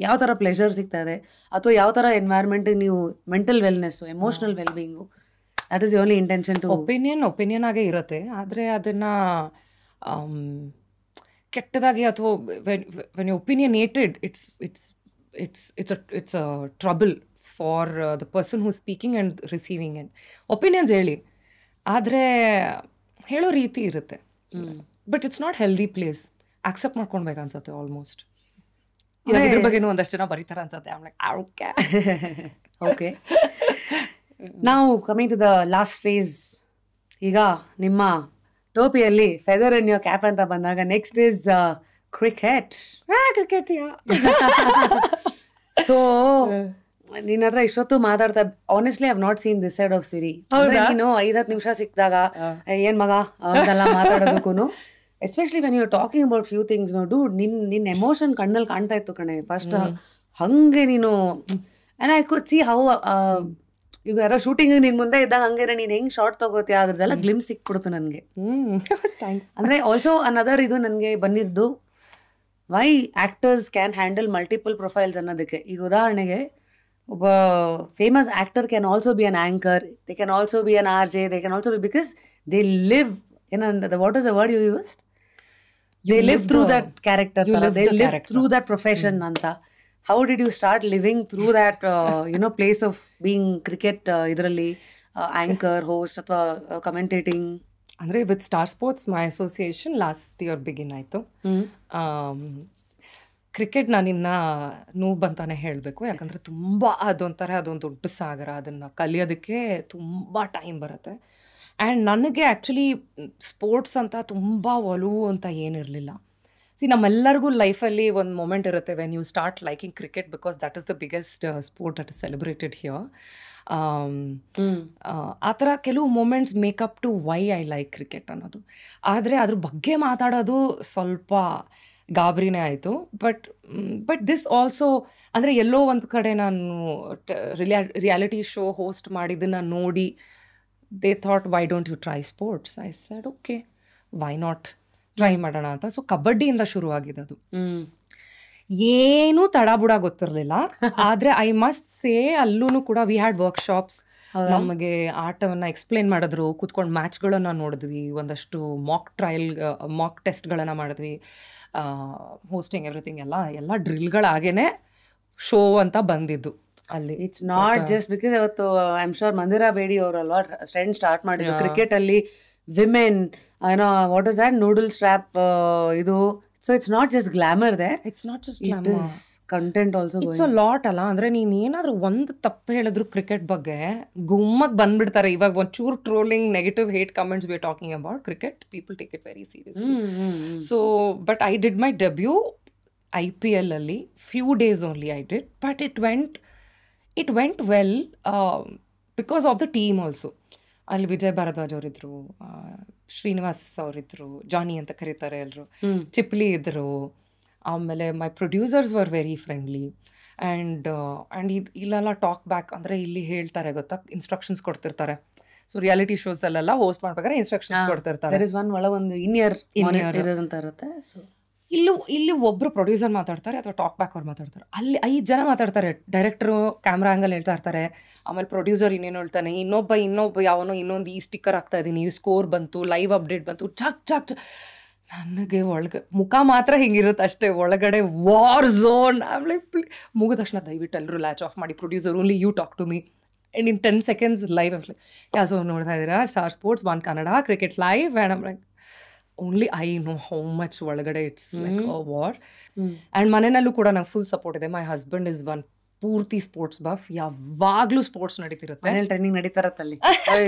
ಯಾವ ಥರ ಪ್ಲೆಷರ್ ಸಿಗ್ತಾ ಇದೆ, ಅಥವಾ ಯಾವ ಥರ ಎನ್ವೈರ್ಮೆಂಟಿಗೆ ನೀವು mental wellness, emotional wellbeing, that is the only intention to. Opinion ಆಗೇ ಇರುತ್ತೆ. ಆದರೆ ಅದನ್ನು ಕೆಟ್ಟದಾಗಿ ಅಥವಾ when you opinionated, it's a trouble for the person who speaking and receiving and opinions ಹೇಳಿ, ಆದರೆ ಹೇಳೋ ರೀತಿ ಇರುತ್ತೆ. But it's not healthy place. Accept ಮಾಡ್ಕೊಳ್ಬೇಕು ಅನ್ಸುತ್ತೆ ಆಲ್ಮೋಸ್ಟ್. ಇದ್ರ ಬಗ್ಗೆನೂ ಒಂದಷ್ಟು ಜನ ಬರೀತಾರೆ ಅನ್ಸುತ್ತೆ. ಓಕೆ, ನಾವು coming to the last phase. ಈಗ ನಿಮ್ಮ ಟೋಪಿಯಲ್ಲಿ ಫೆದರ್ ಇನ್ ಯೋರ್ ಕ್ಯಾಪ್ ಅಂತ ಬಂದಾಗ next is cricket. Cricket so ನಿನ್ನ ಹತ್ರ ಇಷ್ಟೊತ್ತು ಮಾತಾಡ್ತಾ honestly I have not seen this side of Siri. ನೀನು 5-10 ನಿಮಿಷ ಸಿಕ್ಕಿದಾಗ ಏನ್ ಮಗ ಅಂತೆಲ್ಲ ಮಾತಾಡೋದಕ್ಕೂ, especially when you are talking about few things ನೋಡು, ನಿನ್ನ ಎಮೋಷನ್ ಕಣ್ಣಲ್ಲಿ ಕಾಣ್ತಾ ಇತ್ತು ಕಣೆ ಫಸ್ಟ್. ಹಂಗೆ ನೀನು and I could see how ಈಗ ಯಾರೋ ಶೂಟಿಂಗ್ ನಿನ್ ಮುಂದೆ ಇದ್ದಾಗ ಹಂಗೆ ನೀನು ಹೆಂಗ್ ಶಾರ್ಟ್ ತಗೋತೀಯ ಅದ್ರದ್ದೆಲ್ಲ ಗ್ಲಿಮ್ ಸಿಕ್ಬಿಡ್ತು ನನಗೆ. ಅಂದರೆ ಆಲ್ಸೋ ಅನದರ್ ಇದು ನನಗೆ ಬಂದಿದ್ದು why actors can handle multiple profiles ಅನ್ನೋದಕ್ಕೆ. ಈಗ ಉದಾಹರಣೆಗೆ ಒಬ್ಬ famous actor can also be an anchor, they can also be an RJ, they can also be because they live what is the word you used, they live through that character, they live through that profession ಅಂತ. How did you start living through that place of being cricket ಇದರಲ್ಲಿ ಆ್ಯಂಕರ್, ಹೋಸ್ಟ್ ಅಥವಾ ಕಮೆಂಟೇಟಿಂಗ್? ಅಂದರೆ with star sports my association last year begin ಆಯಿತು. ಕ್ರಿಕೆಟ್ ನಾನಿನ್ನ ನೋವು ಅಂತಾನೆ ಹೇಳಬೇಕು. ಯಾಕಂದರೆ ತುಂಬ ಅದೊಂದು ದೊಡ್ಡ ಸಾಗರ. ಅದನ್ನು ಕಲಿಯೋದಕ್ಕೆ ತುಂಬ ಟೈಮ್ ಬರುತ್ತೆ. ಆ್ಯಂಡ್ ನನಗೆ ಆ್ಯಕ್ಚುಲಿ ಸ್ಪೋರ್ಟ್ಸ್ ಅಂತ ತುಂಬ ಒಲವು ಅಂತ ಏನಿರಲಿಲ್ಲ. ನಮ್ಮೆಲ್ಲರಿಗೂ ಲೈಫಲ್ಲಿ ಒಂದು ಮೊಮೆಂಟ್ ಇರುತ್ತೆ when you start liking cricket because that is the biggest sport that is celebrated here. ಆ ಥರ ಕೆಲವು moments make up to why I like cricket ಅನ್ನೋದು. ಆದರೆ ಅದ್ರ ಬಗ್ಗೆ ಮಾತಾಡೋದು ಸ್ವಲ್ಪ ಗಾಬರಿನೇ ಆಯಿತು. ಬಟ್ ದಿಸ್ ಆಲ್ಸೋ ಅಂದರೆ ಎಲ್ಲೋ ಒಂದು ಕಡೆ ನಾನು ರಿಯಾಲಿಟಿ ಶೋ ಹೋಸ್ಟ್ ಮಾಡಿದ್ದನ್ನು ನೋಡಿ they thought why don't you try sports. I said okay, why not try ಮಾಡೋಣ ಅಂತ. ಸೊ ಕಬಡ್ಡಿಯಿಂದ ಶುರುವಾಗಿದ್ದು. ಏನೂ ತಡಬುಡ ಗೊತ್ತಿರಲಿಲ್ಲ. ಆದರೆ ಐ ಮಸ್ಟ್ ಸೇ ಅಲ್ಲೂ ಕೂಡ ವಿ ಹ್ಯಾಡ್ ವರ್ಕ್ಶಾಪ್ಸ್. ನಮಗೆ ಆಟವನ್ನು ಎಕ್ಸ್ಪ್ಲೇನ್ ಮಾಡಿದ್ರು, ಕೂತ್ಕೊಂಡು ಮ್ಯಾಚ್ಗಳನ್ನು ನೋಡಿದ್ವಿ, ಒಂದಷ್ಟು ಮಾಕ್ ಟೆಸ್ಟ್ಗಳನ್ನು ಮಾಡಿದ್ವಿ, ಹೋಸ್ಟಿಂಗ್ ಎವ್ರಿಥಿಂಗ್ ಎಲ್ಲ ಡ್ರಿಲ್ಗಳಾಗೇನೆ ಶೋ ಅಂತ ಬಂದಿದ್ದು ಅಲ್ಲಿ. ಇಟ್ಸ್ ನಾಟ್ ಜಸ್ಟ್ ಬಿಕಾಸ್ ಅವತ್ತು I am sure Mandira Bedi ಅವರಲ್ವಾ ಟ್ರೆಂಡ್ ಸ್ಟಾರ್ಟ್ ಮಾಡಿದ್ರು ಕ್ರಿಕೆಟಲ್ಲಿ women what is that noodle strap ಇದು. So it's not just glamour there, it's not just glamour, content also it's a lot ಅಲ್ಲ. ಅಂದರೆ ನೀನು ಏನಾದರೂ ಒಂದು ತಪ್ಪು ಹೇಳಿದ್ರು ಕ್ರಿಕೆಟ್ ಬಗ್ಗೆ ಗುಮ್ಮಕ್ಕೆ ಬಂದ್ಬಿಡ್ತಾರೆ. ಇವಾಗ ಒಂಚೂರು trolling, negative hate comments V are talking about cricket, people take it very seriously. So but I did my debut IPL ಅಲ್ಲಿ few days only I did, but it went well because of the team also. ಅಲ್ಲಿ ವಿಜಯ್ ಭಾರದ್ವಾಜ್ ಅವರಿದ್ರು, ಶ್ರೀನಿವಾಸ್ ಅವರಿದ್ರು, ಜಾನಿ ಅಂತ ಕರೀತಾರೆ ಎಲ್ಲರೂ, ಚಿಪ್ಲಿ ಇದ್ದರು. ಆಮೇಲೆ ಮೈ producers were very friendly. And ಇಲ್ಲೆಲ್ಲ ಟಾಕ್ ಬ್ಯಾಕ್ ಅಂದರೆ ಇಲ್ಲಿ ಹೇಳ್ತಾರೆ ಗೊತ್ತಾ, ಇನ್ಸ್ಟ್ರಕ್ಷನ್ಸ್ ಕೊಡ್ತಿರ್ತಾರೆ. ಸೊ ರಿಯಾಲಿಟಿ ಶೋಸಲ್ಲೆಲ್ಲ ಹೋಸ್ಟ್ ಮಾಡ್ಬೇಕಾದ್ರೆ ಇನ್ಸ್ಟ್ರಕ್ಷನ್ಸ್ ಕೊಡ್ತಿರ್ತಾರೆ. ಒಂದು ಇನ್ಯರ್ ಅಂತ ಇರುತ್ತೆ. ಸೊ ಇಲ್ಲಿ ಒಬ್ಬರು ಪ್ರೊಡ್ಯೂಸರ್ ಮಾತಾಡ್ತಾರೆ ಅಥವಾ ಟಾಕ್ ಬ್ಯಾಕ್ ಅವ್ರು ಮಾತಾಡ್ತಾರೆ. ಅಲ್ಲಿ 5 ಜನ ಮಾತಾಡ್ತಾರೆ. ಡೈರೆಕ್ಟ್ರು ಕ್ಯಾಮ್ರಾ ಆ್ಯಂಗಲ್ ಹೇಳ್ತಾ ಇರ್ತಾರೆ, ಆಮೇಲೆ ಪ್ರೊಡ್ಯೂಸರ್ ಇನ್ನೇನು ಹೇಳ್ತಾನೆ, ಇನ್ನೊಬ್ಬ ಯಾವನೋ ಇನ್ನೊಂದು ಈ ಸ್ಟಿಕ್ಕರ್ ಆಗ್ತಾ ಇದ್ದೀನಿ, ಈ ಸ್ಕೋರ್ ಬಂತು, ಲೈವ್ ಅಪ್ಡೇಟ್ ಬಂತು, ಚಾಕ್ ನನಗೆ ಮುಖ ಮಾತ್ರ ಹಿಂಗಿರುತ್ತೆ ಅಷ್ಟೇ, ಒಳಗಡೆ ವಾರ್ ಝೋನ್. ಆಮೇಲೆ ಮುಗಿದ ತಕ್ಷಣ ದಯವಿಟ್ಟು ಎಲ್ಲರೂ ಲ್ಯಾಚ್ ಆಫ್ ಮಾಡಿ, producer only you talk to me and in 10 seconds live. So ನೋಡ್ತಾ ಇದ್ದೀರಾ star sports 1 Kannada cricket live. And only I know how much ಒಳಗಡೆ it's like a war. And ಮನೆಯಲ್ಲೂ ಕೂಡ ನಂಗೆ ಫುಲ್ ಸಪೋರ್ಟ್ ಇದೆ. ಮೈ ಹಸ್ಬೆಂಡ್ ಇಸ್ ಒನ್ ಪೂರ್ತಿ ಸ್ಪೋರ್ಟ್ಸ್ ಬಫ್. ಯಾವಾಗಲೂ ಸ್ಪೋರ್ಟ್ಸ್ ನಡೀತಿರುತ್ತೆ, ಮನೇಲಿ ಟ್ರೈನಿಂಗ್ ನಡೀತಾರತ್ತಲ್ಲಿ.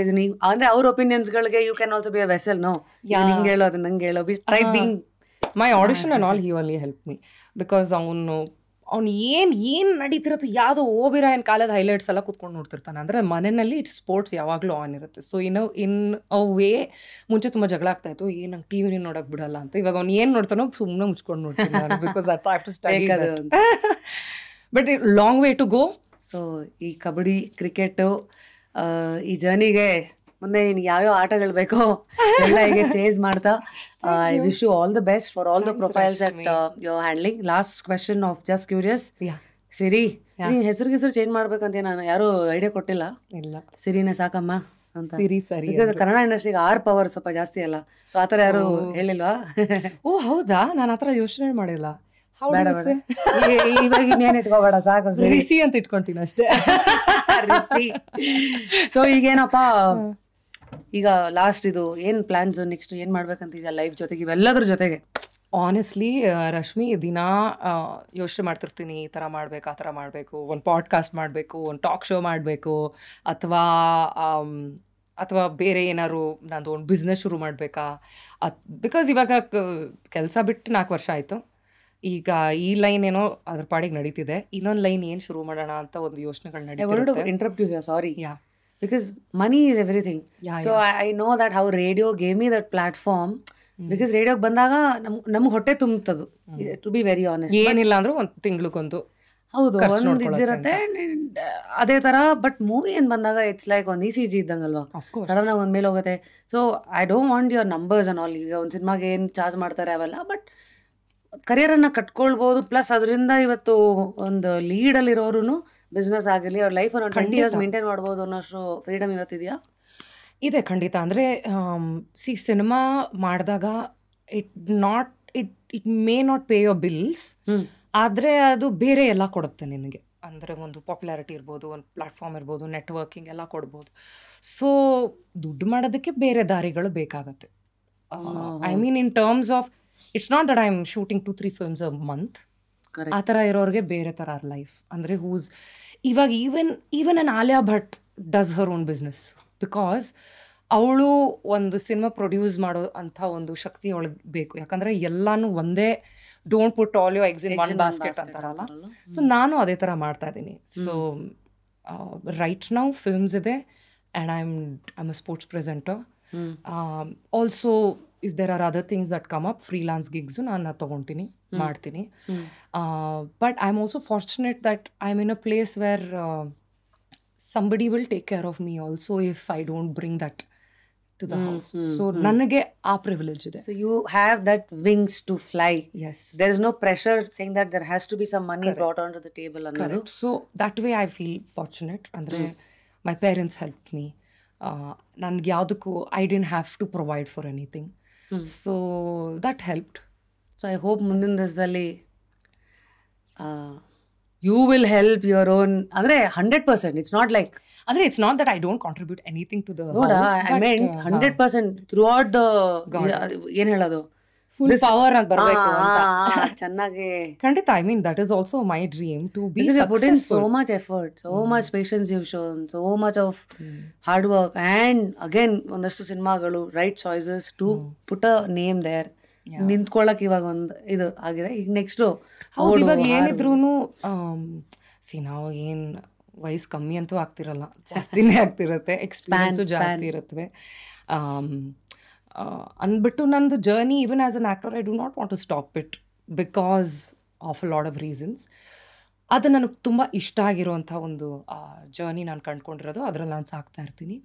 ಅಂದರೆ ಅವ್ರ ಒಪಿನಿಯನ್ಸ್ಗಳಿಗೆ you can also be a vessel. No ಹಿಂಗೆ ಹೇಳೋ ಅದು ನಂಗೆ ಹೇಳೋ try being my audition and all he only help me because ಅವ್ನು ಏನು ನಡೀತಿರತ್ತೆ, ಯಾವುದೋ ಓಬಿರಾಯನ್ ಕಾಲದ ಹೈಲೈಟ್ಸ್ ಎಲ್ಲ ಕೂತ್ಕೊಂಡು ನೋಡ್ತಿರ್ತಾನೆ. ಅಂದರೆ ಮನೆಯಲ್ಲಿ ಸ್ಪೋರ್ಟ್ಸ್ ಯಾವಾಗಲೂ ಆನ್ ಇರುತ್ತೆ. ಸೊ ಇನ್ ಅ ವೇ ಮುಂಚೆ ತುಂಬ ಜಗಳ ಆಗ್ತಾಯಿತ್ತು, ನಂಗೆ ಟಿ ವಿನೇ ನೋಡೋಕೆ ಬಿಡಲ್ಲ ಅಂತ. ಇವಾಗ ಅವ್ನು ಏನು ನೋಡ್ತಾನೋ ಸುಮ್ಮನೆ ಮುಚ್ಕೊಂಡು ನೋಡ್ತೀನಿ ನಾನು, because I have to study. But long way to go. So ಈ ಕಬಡ್ಡಿ, ಕ್ರಿಕೆಟು, ಈ ಜರ್ನಿಗೆ ಮುಂದೆ ನಿನ್ಗೆ ಯಾವ್ಯಾವ ಆಟಗಳು ಬೇಕೋ ಎಲ್ಲ ಹೀಗೆ ಚೇಸ್ ಮಾಡ್ತಾ I wish you all the best for all the profiles that you are handling. Last question of just curious, Siri ನೀನು ಹೆಸರು ಚೇಂಜ್ ಮಾಡ್ಬೇಕಂತ ನಾನು ಯಾರು ಐಡಿಯಾ ಕೊಟ್ಟಿಲ್ಲ. ಇಲ್ಲ, ಸಿರಿನೇ ಸಾಕಮ್ಮ ಅಂತ. ಸಿರಿ ಸರಿ. ಬಿಕಾಸ್ ಕನ್ನಡ ಇಂಡಸ್ಟ್ರಿಗೆ ಪವರ್ ಸ್ವಲ್ಪ ಜಾಸ್ತಿ ಅಲ್ಲ. ಸೊ ಆ ಥರ ಯಾರು ಹೇಳಿಲ್ವಾ? ಓ ಹೌದಾ, ನಾನು ಆ ಥರ ಯೋಚನೆ ಮಾಡಿಲ್ಲ. ಬೇಡ ಬೇಡ ಇವಾಗ ಇನ್ನೇನು ಇಟ್ಕೋಬೇಡ ಸಾಕು ರಿಸಿ ಅಂತ ಇಟ್ಕೊಂತೀನಿ ಅಷ್ಟೇ. ಸೊ ಈಗೇನಪ್ಪ ಈಗ ಲಾಸ್ಟ್ ಇದು ಏನು ಪ್ಲಾನ್ಸ್ ನೆಕ್ಸ್ಟ್ ಏನು ಮಾಡ್ಬೇಕಂತಿದ್ಯಾ ಲೈಫ್ ಜೊತೆಗೆ ಇವೆಲ್ಲದ್ರ ಜೊತೆಗೆ? ಆನೆಸ್ಟ್ಲಿ ರಶ್ಮಿ ದಿನ ಯೋಚನೆ ಮಾಡ್ತಿರ್ತೀನಿ, ಈ ಥರ ಮಾಡಬೇಕು, ಆ ಥರ ಮಾಡಬೇಕು, ಒಂದು ಪಾಡ್ಕಾಸ್ಟ್ ಮಾಡಬೇಕು, ಒಂದು ಟಾಕ್ ಶೋ ಮಾಡಬೇಕು, ಅಥವಾ ಬೇರೆ ಏನಾದ್ರು ನಂದು ಒಂದು ಬಿಸ್ನೆಸ್ ಶುರು ಮಾಡಬೇಕಾ. ಬಿಕಾಸ್ ಇವಾಗ ಕೆಲಸ ಬಿಟ್ಟು 4 ವರ್ಷ ಆಯಿತು. ಈಗ ಈ ಲೈನ್ ಏನೋ ಅದ್ರ ಪಾಡಿಗೆ ನಡೀತಿದೆ, ಇನ್ನೊಂದು ಲೈನ್ ಏನು ಶುರು ಮಾಡೋಣ ಅಂತ ಒಂದು ಯೋಚನೆಗಳು ನಡೀತಿದೆ. Interrupt you sorry, because money is everything. So I know that how radio gave me that platform, because radio ಬಂದಾಗ ನಮ್ಗೆ ಹೊಟ್ಟೆ ತುಂಬುತ್ತದು, ಟು ಬಿ ವೆರಿ ಆನೆಸ್ಟ್. ಏನಿಲ್ಲ ಅಂದ್ರೂ ಒಂದು ತಿಂಗ್ಳಿಗೊಂದು ಹೌದು ಒಂದು ಇದಿರುತ್ತೆ ಅದೇ ಥರ. ಬಟ್ ಮೂವಿ ಏನು ಬಂದಾಗ ಇಟ್ಸ್ ಲೈಕ್ ಒಂದು ECG ಇದ್ದಂಗಲ್ವಾ, ಸಡನ್ನಾಗಿ ಒಂದು ಮೇಲೆ ಹೋಗುತ್ತೆ. So I don't want your numbers and all. ಈಗ ಒಂದು ಸಿನಿಮಾಗೆ ಏನು ಚಾರ್ಜ್ ಮಾಡ್ತಾರೆ ಅವೆಲ್ಲ, ಬಟ್ ಕರಿಯರನ್ನು ಕಟ್ಕೊಳ್ಬೋದು. ಪ್ಲಸ್ ಅದರಿಂದ ಇವತ್ತು ಒಂದು ಲೀಡಲ್ಲಿರೋರು ಬಿಸ್ನೆಸ್ ಆಗಿರಲಿ ಅವ್ರ ಲೈಫನ್ನು 20 years ಮೇಂಟೈನ್ ಮಾಡ್ಬೋದು ಅನ್ನೋಷ್ಟು ಫ್ರೀಡಮ್ ಇವತ್ತಿದೆಯಾ? ಇದೆ ಖಂಡಿತ. ಅಂದರೆ ಸಿನಿಮಾ ಮಾಡಿದಾಗ it may not pay your bills, ಆದರೆ ಅದು ಬೇರೆ ಎಲ್ಲ ಕೊಡುತ್ತೆ ನಿನಗೆ. ಅಂದರೆ ಒಂದು ಪಾಪ್ಯುಲಾರಿಟಿ ಇರ್ಬೋದು, ಒಂದು ಪ್ಲ್ಯಾಟ್ಫಾರ್ಮ್ ಇರ್ಬೋದು, ನೆಟ್ವರ್ಕಿಂಗ್ ಎಲ್ಲ ಕೊಡ್ಬೋದು. ಸೊ ದುಡ್ಡು ಮಾಡೋದಕ್ಕೆ ಬೇರೆ ದಾರಿಗಳು ಬೇಕಾಗತ್ತೆ. I mean in terms of it's not that I am shooting 2-3 films a month. ಆ ಥರ ಇರೋರಿಗೆ ಬೇರೆ ಥರ ಲೈಫ್. ಅಂದರೆ ಇವಾಗ even an Alia Bhatt does her own business, because ಅವಳು ಒಂದು ಸಿನಿಮಾ ಪ್ರೊಡ್ಯೂಸ್ ಮಾಡೋ ಅಂಥ ಒಂದು ಶಕ್ತಿ ಅವಳಿಗೆ ಬೇಕು. ಯಾಕಂದರೆ ಎಲ್ಲನೂ ಒಂದೇ, don't put all your eggs in one basket ಅಂತಾರಲ್ಲ. ಸೊ ನಾನು ಅದೇ ಥರ ಮಾಡ್ತಾ ಇದ್ದೀನಿ. ಸೊ ರೈಟ್ ನೌ ಫಿಲ್ಮ್ಸ್ ಇದೆ, and I am a sports presenter. Also if there are other things that come up, freelance gigs ನಾನು ತೊಗೊತೀನಿ, ಮಾಡ್ತೀನಿ. But I am also fortunate that I am in a place where somebody will take care of me also if I don't bring that to the house. So ನನಗೆ ಆ privilege ಇದೆ. So you have that wings to fly. Yes. There is no pressure saying that there has to be some money brought onto the table ಅನ್ನೋದು. So that way I feel fortunate. ಅಂದರೆ my parents helped me. ನನಗೆ ಯಾವುದಕ್ಕೂ I didn't have to provide for anything. So that helped. So I hope ಮುಂದಿನ ದಿವಸದಲ್ಲಿ you will help your own, ಅಂದರೆ 100%. It's not like, ಅಂದರೆ it's not that I don't contribute anything to the ನೋಡ, house. I meant 100% throughout the ಏನು ಹೇಳೋದು ಫುಲ್ ಪವರ್ ಅಂತ ಬರಬೇಕು ಅಂತ ಚೆನ್ನಾಗಿ. ಖಂಡಿತ. I mean that is also my dream to be put in so much effort, so much patience you've shown, so much of hard work, and again ಒಂದಷ್ಟು ಸಿನಿಮಾಗಳು, right choices to put a name there. ನಿಂತ್ಕೊಳ್ಳೋಕೆ ಇವಾಗ ಒಂದು ಇದು ಆಗಿದೆ. ಈಗ ನೆಕ್ಸ್ಟು ಹೌದು, ಇವಾಗ ಏನಿದ್ರು ನಾವು ಏನು ವಯಸ್ಸು ಕಮ್ಮಿ ಅಂತೂ ಆಗ್ತಿರಲ್ಲ, ಜಾಸ್ತಿನೇ ಆಗ್ತಿರುತ್ತೆ, ಎಕ್ಸ್ಪೀರಿಯನ್ಸು ಜಾಸ್ತಿ ಇರುತ್ತವೆ. ಅಂದ್ಬಿಟ್ಟು ನಂದು journey even as an actor I do not want to stop it because of a lot of reasons. ಅದು ನನಗೆ ತುಂಬ ಇಷ್ಟ ಆಗಿರುವಂಥ ಒಂದು ಜರ್ನಿ ನಾನು ಕಂಡುಕೊಂಡಿರೋದು, ಅದರಲ್ಲಿ ನಾನು ಸಾಕ್ತಾ ಇರ್ತೀನಿ.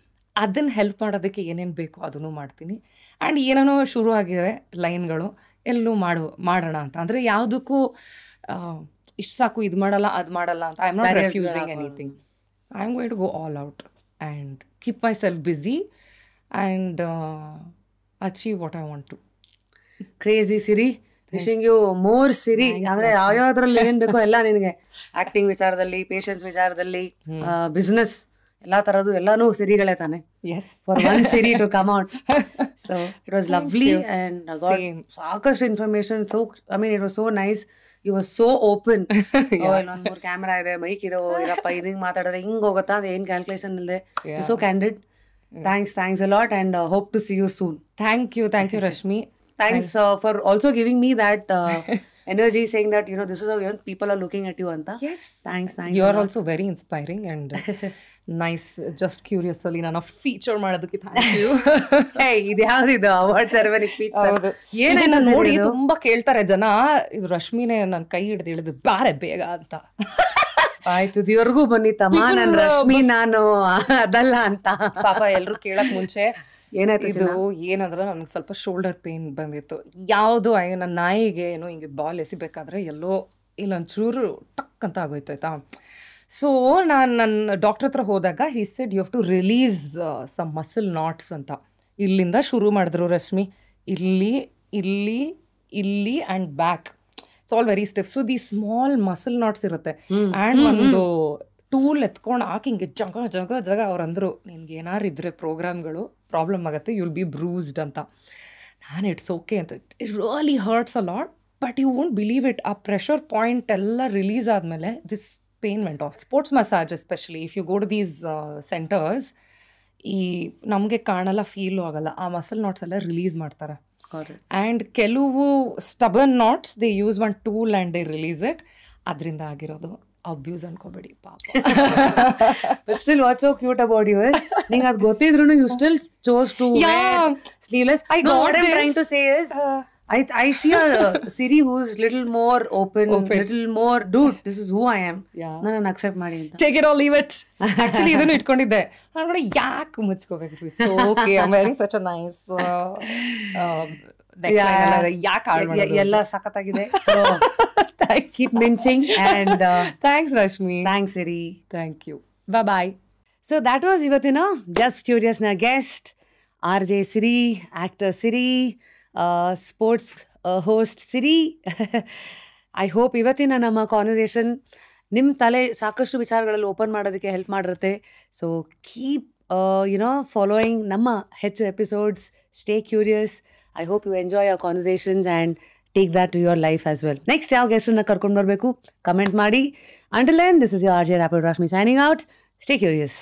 ಅದನ್ನು ಹೆಲ್ಪ್ ಮಾಡೋದಕ್ಕೆ ಏನೇನು ಬೇಕೋ ಅದನ್ನು ಮಾಡ್ತೀನಿ. ಆ್ಯಂಡ್ ಏನೇನೋ ಶುರು ಆಗಿದೆ ಲೈನ್ಗಳು, ಎಲ್ಲೂ ಮಾಡೋಣ ಅಂತ. ಅಂದರೆ ಯಾವುದಕ್ಕೂ ಇಷ್ಟು ಸಾಕು, ಇದು ಮಾಡಲ್ಲ ಅದು ಮಾಡಲ್ಲ ಅಂತ I am not refusing anything. I am going to go all out and keep myself busy and achieve what I want to. Crazy Siri, wishing you more Siri. ಅಂದರೆ ಯಾವ್ಯಾವ್ದ್ರಲ್ಲಿ ಏನು ಬೇಕೋ ಎಲ್ಲ ನಿನಗೆ, ಆ್ಯಕ್ಟಿಂಗ್ ವಿಚಾರದಲ್ಲಿ, ಪೇಷನ್ಸ್ ವಿಚಾರದಲ್ಲಿ, ಬಿಸ್ನೆಸ್ ಎಲ್ಲ ಥರದ್ದು ಎಲ್ಲನೂ ಸಿರಿಗಳೇ ತಾನೆ. Yes, for one series to come out. So it was lovely and ಸಾಕಷ್ಟು information. So I mean it was so nice. You was so open. ಒಂದು 3 ಕ್ಯಾಮ್ರಾ ಇದೆ, ಮೈಕ್ ಇದೆ, ಇರಪ್ಪ ಇದು ಹಿಂಗೆ ಮಾತಾಡಿದ್ರೆ ಹಿಂಗೆ ಹೋಗುತ್ತಾ, ಅದು ಏನು ಕ್ಯಾಲ್ಕುಲೇಷನ್ ಇಲ್ಲದೆ, so candid. Thanks a lot, and hope to see you soon. Thank you, Rashmi. Thanks for also giving me that energy, saying that this is how people are looking at you anta. Yes, thanks. You are also very inspiring and nice. Just curious ಅಲ್ಲಿ ನಾನು ಫೀಚರ್ ಮಾಡೋದಕ್ಕೆ thank you. Hey, ಇದು ಯಾವ್ದಿದು ಅವಾರ್ಡ್ ಸೆರೆಮನಿ ಸ್ಪೀಚ್? ಏನೇನು ನೋಡಿ ತುಂಬಾ ಕೇಳ್ತಾರೆ ಜನ, ಇದು ರಶ್ಮಿನೇ ನನ್ನ ಕೈ ಹಿಡಿದು ಹೇಳಿದ್ದು ಬಾರೆ ಬೇಗ ಅಂತ. ಆಯ್ತು, ಇದುವರೆಗೂ ಬಂದಿತ್ತಮ್ಮ ನಾನು ರಶ್ಮಿ, ನಾನು ಅದಲ್ಲ ಅಂತ. ಪಾಪ ಎಲ್ಲರೂ ಕೇಳಕ್ ಮುಂಚೆ ಏನಾಯ್ತು, ಇದು ಏನಂದ್ರೆ ನನಗೆ ಸ್ವಲ್ಪ ಶೋಲ್ಡರ್ ಪೇನ್ ಬಂದಿತ್ತು. ಯಾವುದು ನನ್ನ ನಾಯಿಗೆ ಏನೋ ಹಿಂಗೆ ಬಾಲ್ ಎಸಿಬೇಕಾದ್ರೆ ಎಲ್ಲೋ ಇಲ್ಲೊಂಚೂರು ಟಕ್ ಅಂತ ಆಗೋಯ್ತು ಆಯ್ತಾ. ಸೊ ನಾನು ನನ್ನ ಡಾಕ್ಟ್ರ್ ಹತ್ರ ಹೋದಾಗ he said you have to release some muscle knots ಅಂತ. ಇಲ್ಲಿಂದ ಶುರು ಮಾಡಿದ್ರು ರಶ್ಮಿ, ಇಲ್ಲಿ ಇಲ್ಲಿ ಇಲ್ಲಿ and back it's all very stiff. So the small muscle knots ಇರುತ್ತೆ ಆ್ಯಂಡ್ ಒಂದು ಟೂಲ್ ಎತ್ಕೊಂಡು ಹಾಕಿ ಹಿಂಗೆ ಜಗ ಅವ್ರಂದ್ರು ನಿನ್ಗೆ ಏನಾರು ಇದ್ರೆ ಪ್ರೋಗ್ರಾಮ್ಗಳು ಪ್ರಾಬ್ಲಮ್ ಆಗುತ್ತೆ, ಯು ವಿಲ್ ಬಿ ಬ್ರೂಸ್ಡ್ ಅಂತ. ನಾನು ಇಟ್ಸ್ ಓಕೆ ಅಂತ. It really hurts a lot, but you won't believe it. ಆ ಪ್ರೆಷರ್ ಪಾಯಿಂಟ್ ಎಲ್ಲ ರಿಲೀಸ್ ಆದಮೇಲೆ this pain went off. Sports massage especially if you go to these centres, ಈ ನಮಗೆ ಕಾಣಲ್ಲ, ಫೀಲು ಆಗಲ್ಲ, ಆ ಮಸಲ್ ನಾಟ್ಸ್ ಎಲ್ಲ ರಿಲೀಸ್ ಮಾಡ್ತಾರೆ. ಆ್ಯಂಡ್ ಕೆಲವು stubborn knots they use one tool and they release it. ಅದರಿಂದ ಆಗಿರೋದು. ಅಬ್ಯೂಸ್ ಅನ್ಕೋಬೇಡಿ ಪಾಪ. But still what's so cute about you is ನಿಂಗೆ ಅದು ಗೊತ್ತಿದ್ರು you still chose to wear sleeveless. What I'm trying to say is I see a Siri who's little more open, little more dude, this is who I am. ನಾನು accept ಮಾಡಿ ಅಂತ. Take it or leave it. Actually ಇದನ್ನು ಇಟ್ಕೊಂಡಿದ್ದೆ. ನಾನು ಕೂಡ ಯಾಕೆ ಮುಚ್ಕೋಬೇಕು, it's okay, I am wearing such a nice ಯಾಕೆ ಎಲ್ಲ ಸಖತ್ತಾಗಿದೆ. So keep minching and thanks Rashmi. Thanks Siri. Thank you. Bye bye. So that was ಇವತ್ತಿನ Just Curious ನ guest RJ Siri, actor Siri, sports host Siri. I hope ಇವತ್ತಿನ ನಮ್ಮ ಕಾನ್ವರ್ಸೇಷನ್ ನಿಮ್ಮ ತಲೆ ಸಾಕಷ್ಟು ವಿಚಾರಗಳಲ್ಲಿ ಓಪನ್ ಮಾಡೋದಕ್ಕೆ ಹೆಲ್ಪ್ ಮಾಡಿರುತ್ತೆ. ಸೊ ಕೀಪ್ ಫಾಲೋಯಿಂಗ್ ನಮ್ಮ ಹೆಚ್ಚು episodes. Stay curious. I hope you enjoy our conversations and take that to your life as well. Next ಯಾವ ಗೆಸ್ಟನ್ನ ಕರ್ಕೊಂಡು ಬರಬೇಕು ಕಮೆಂಟ್ ಮಾಡಿ. Until then, this is your RJ Rapid Rashmi signing out. Stay curious.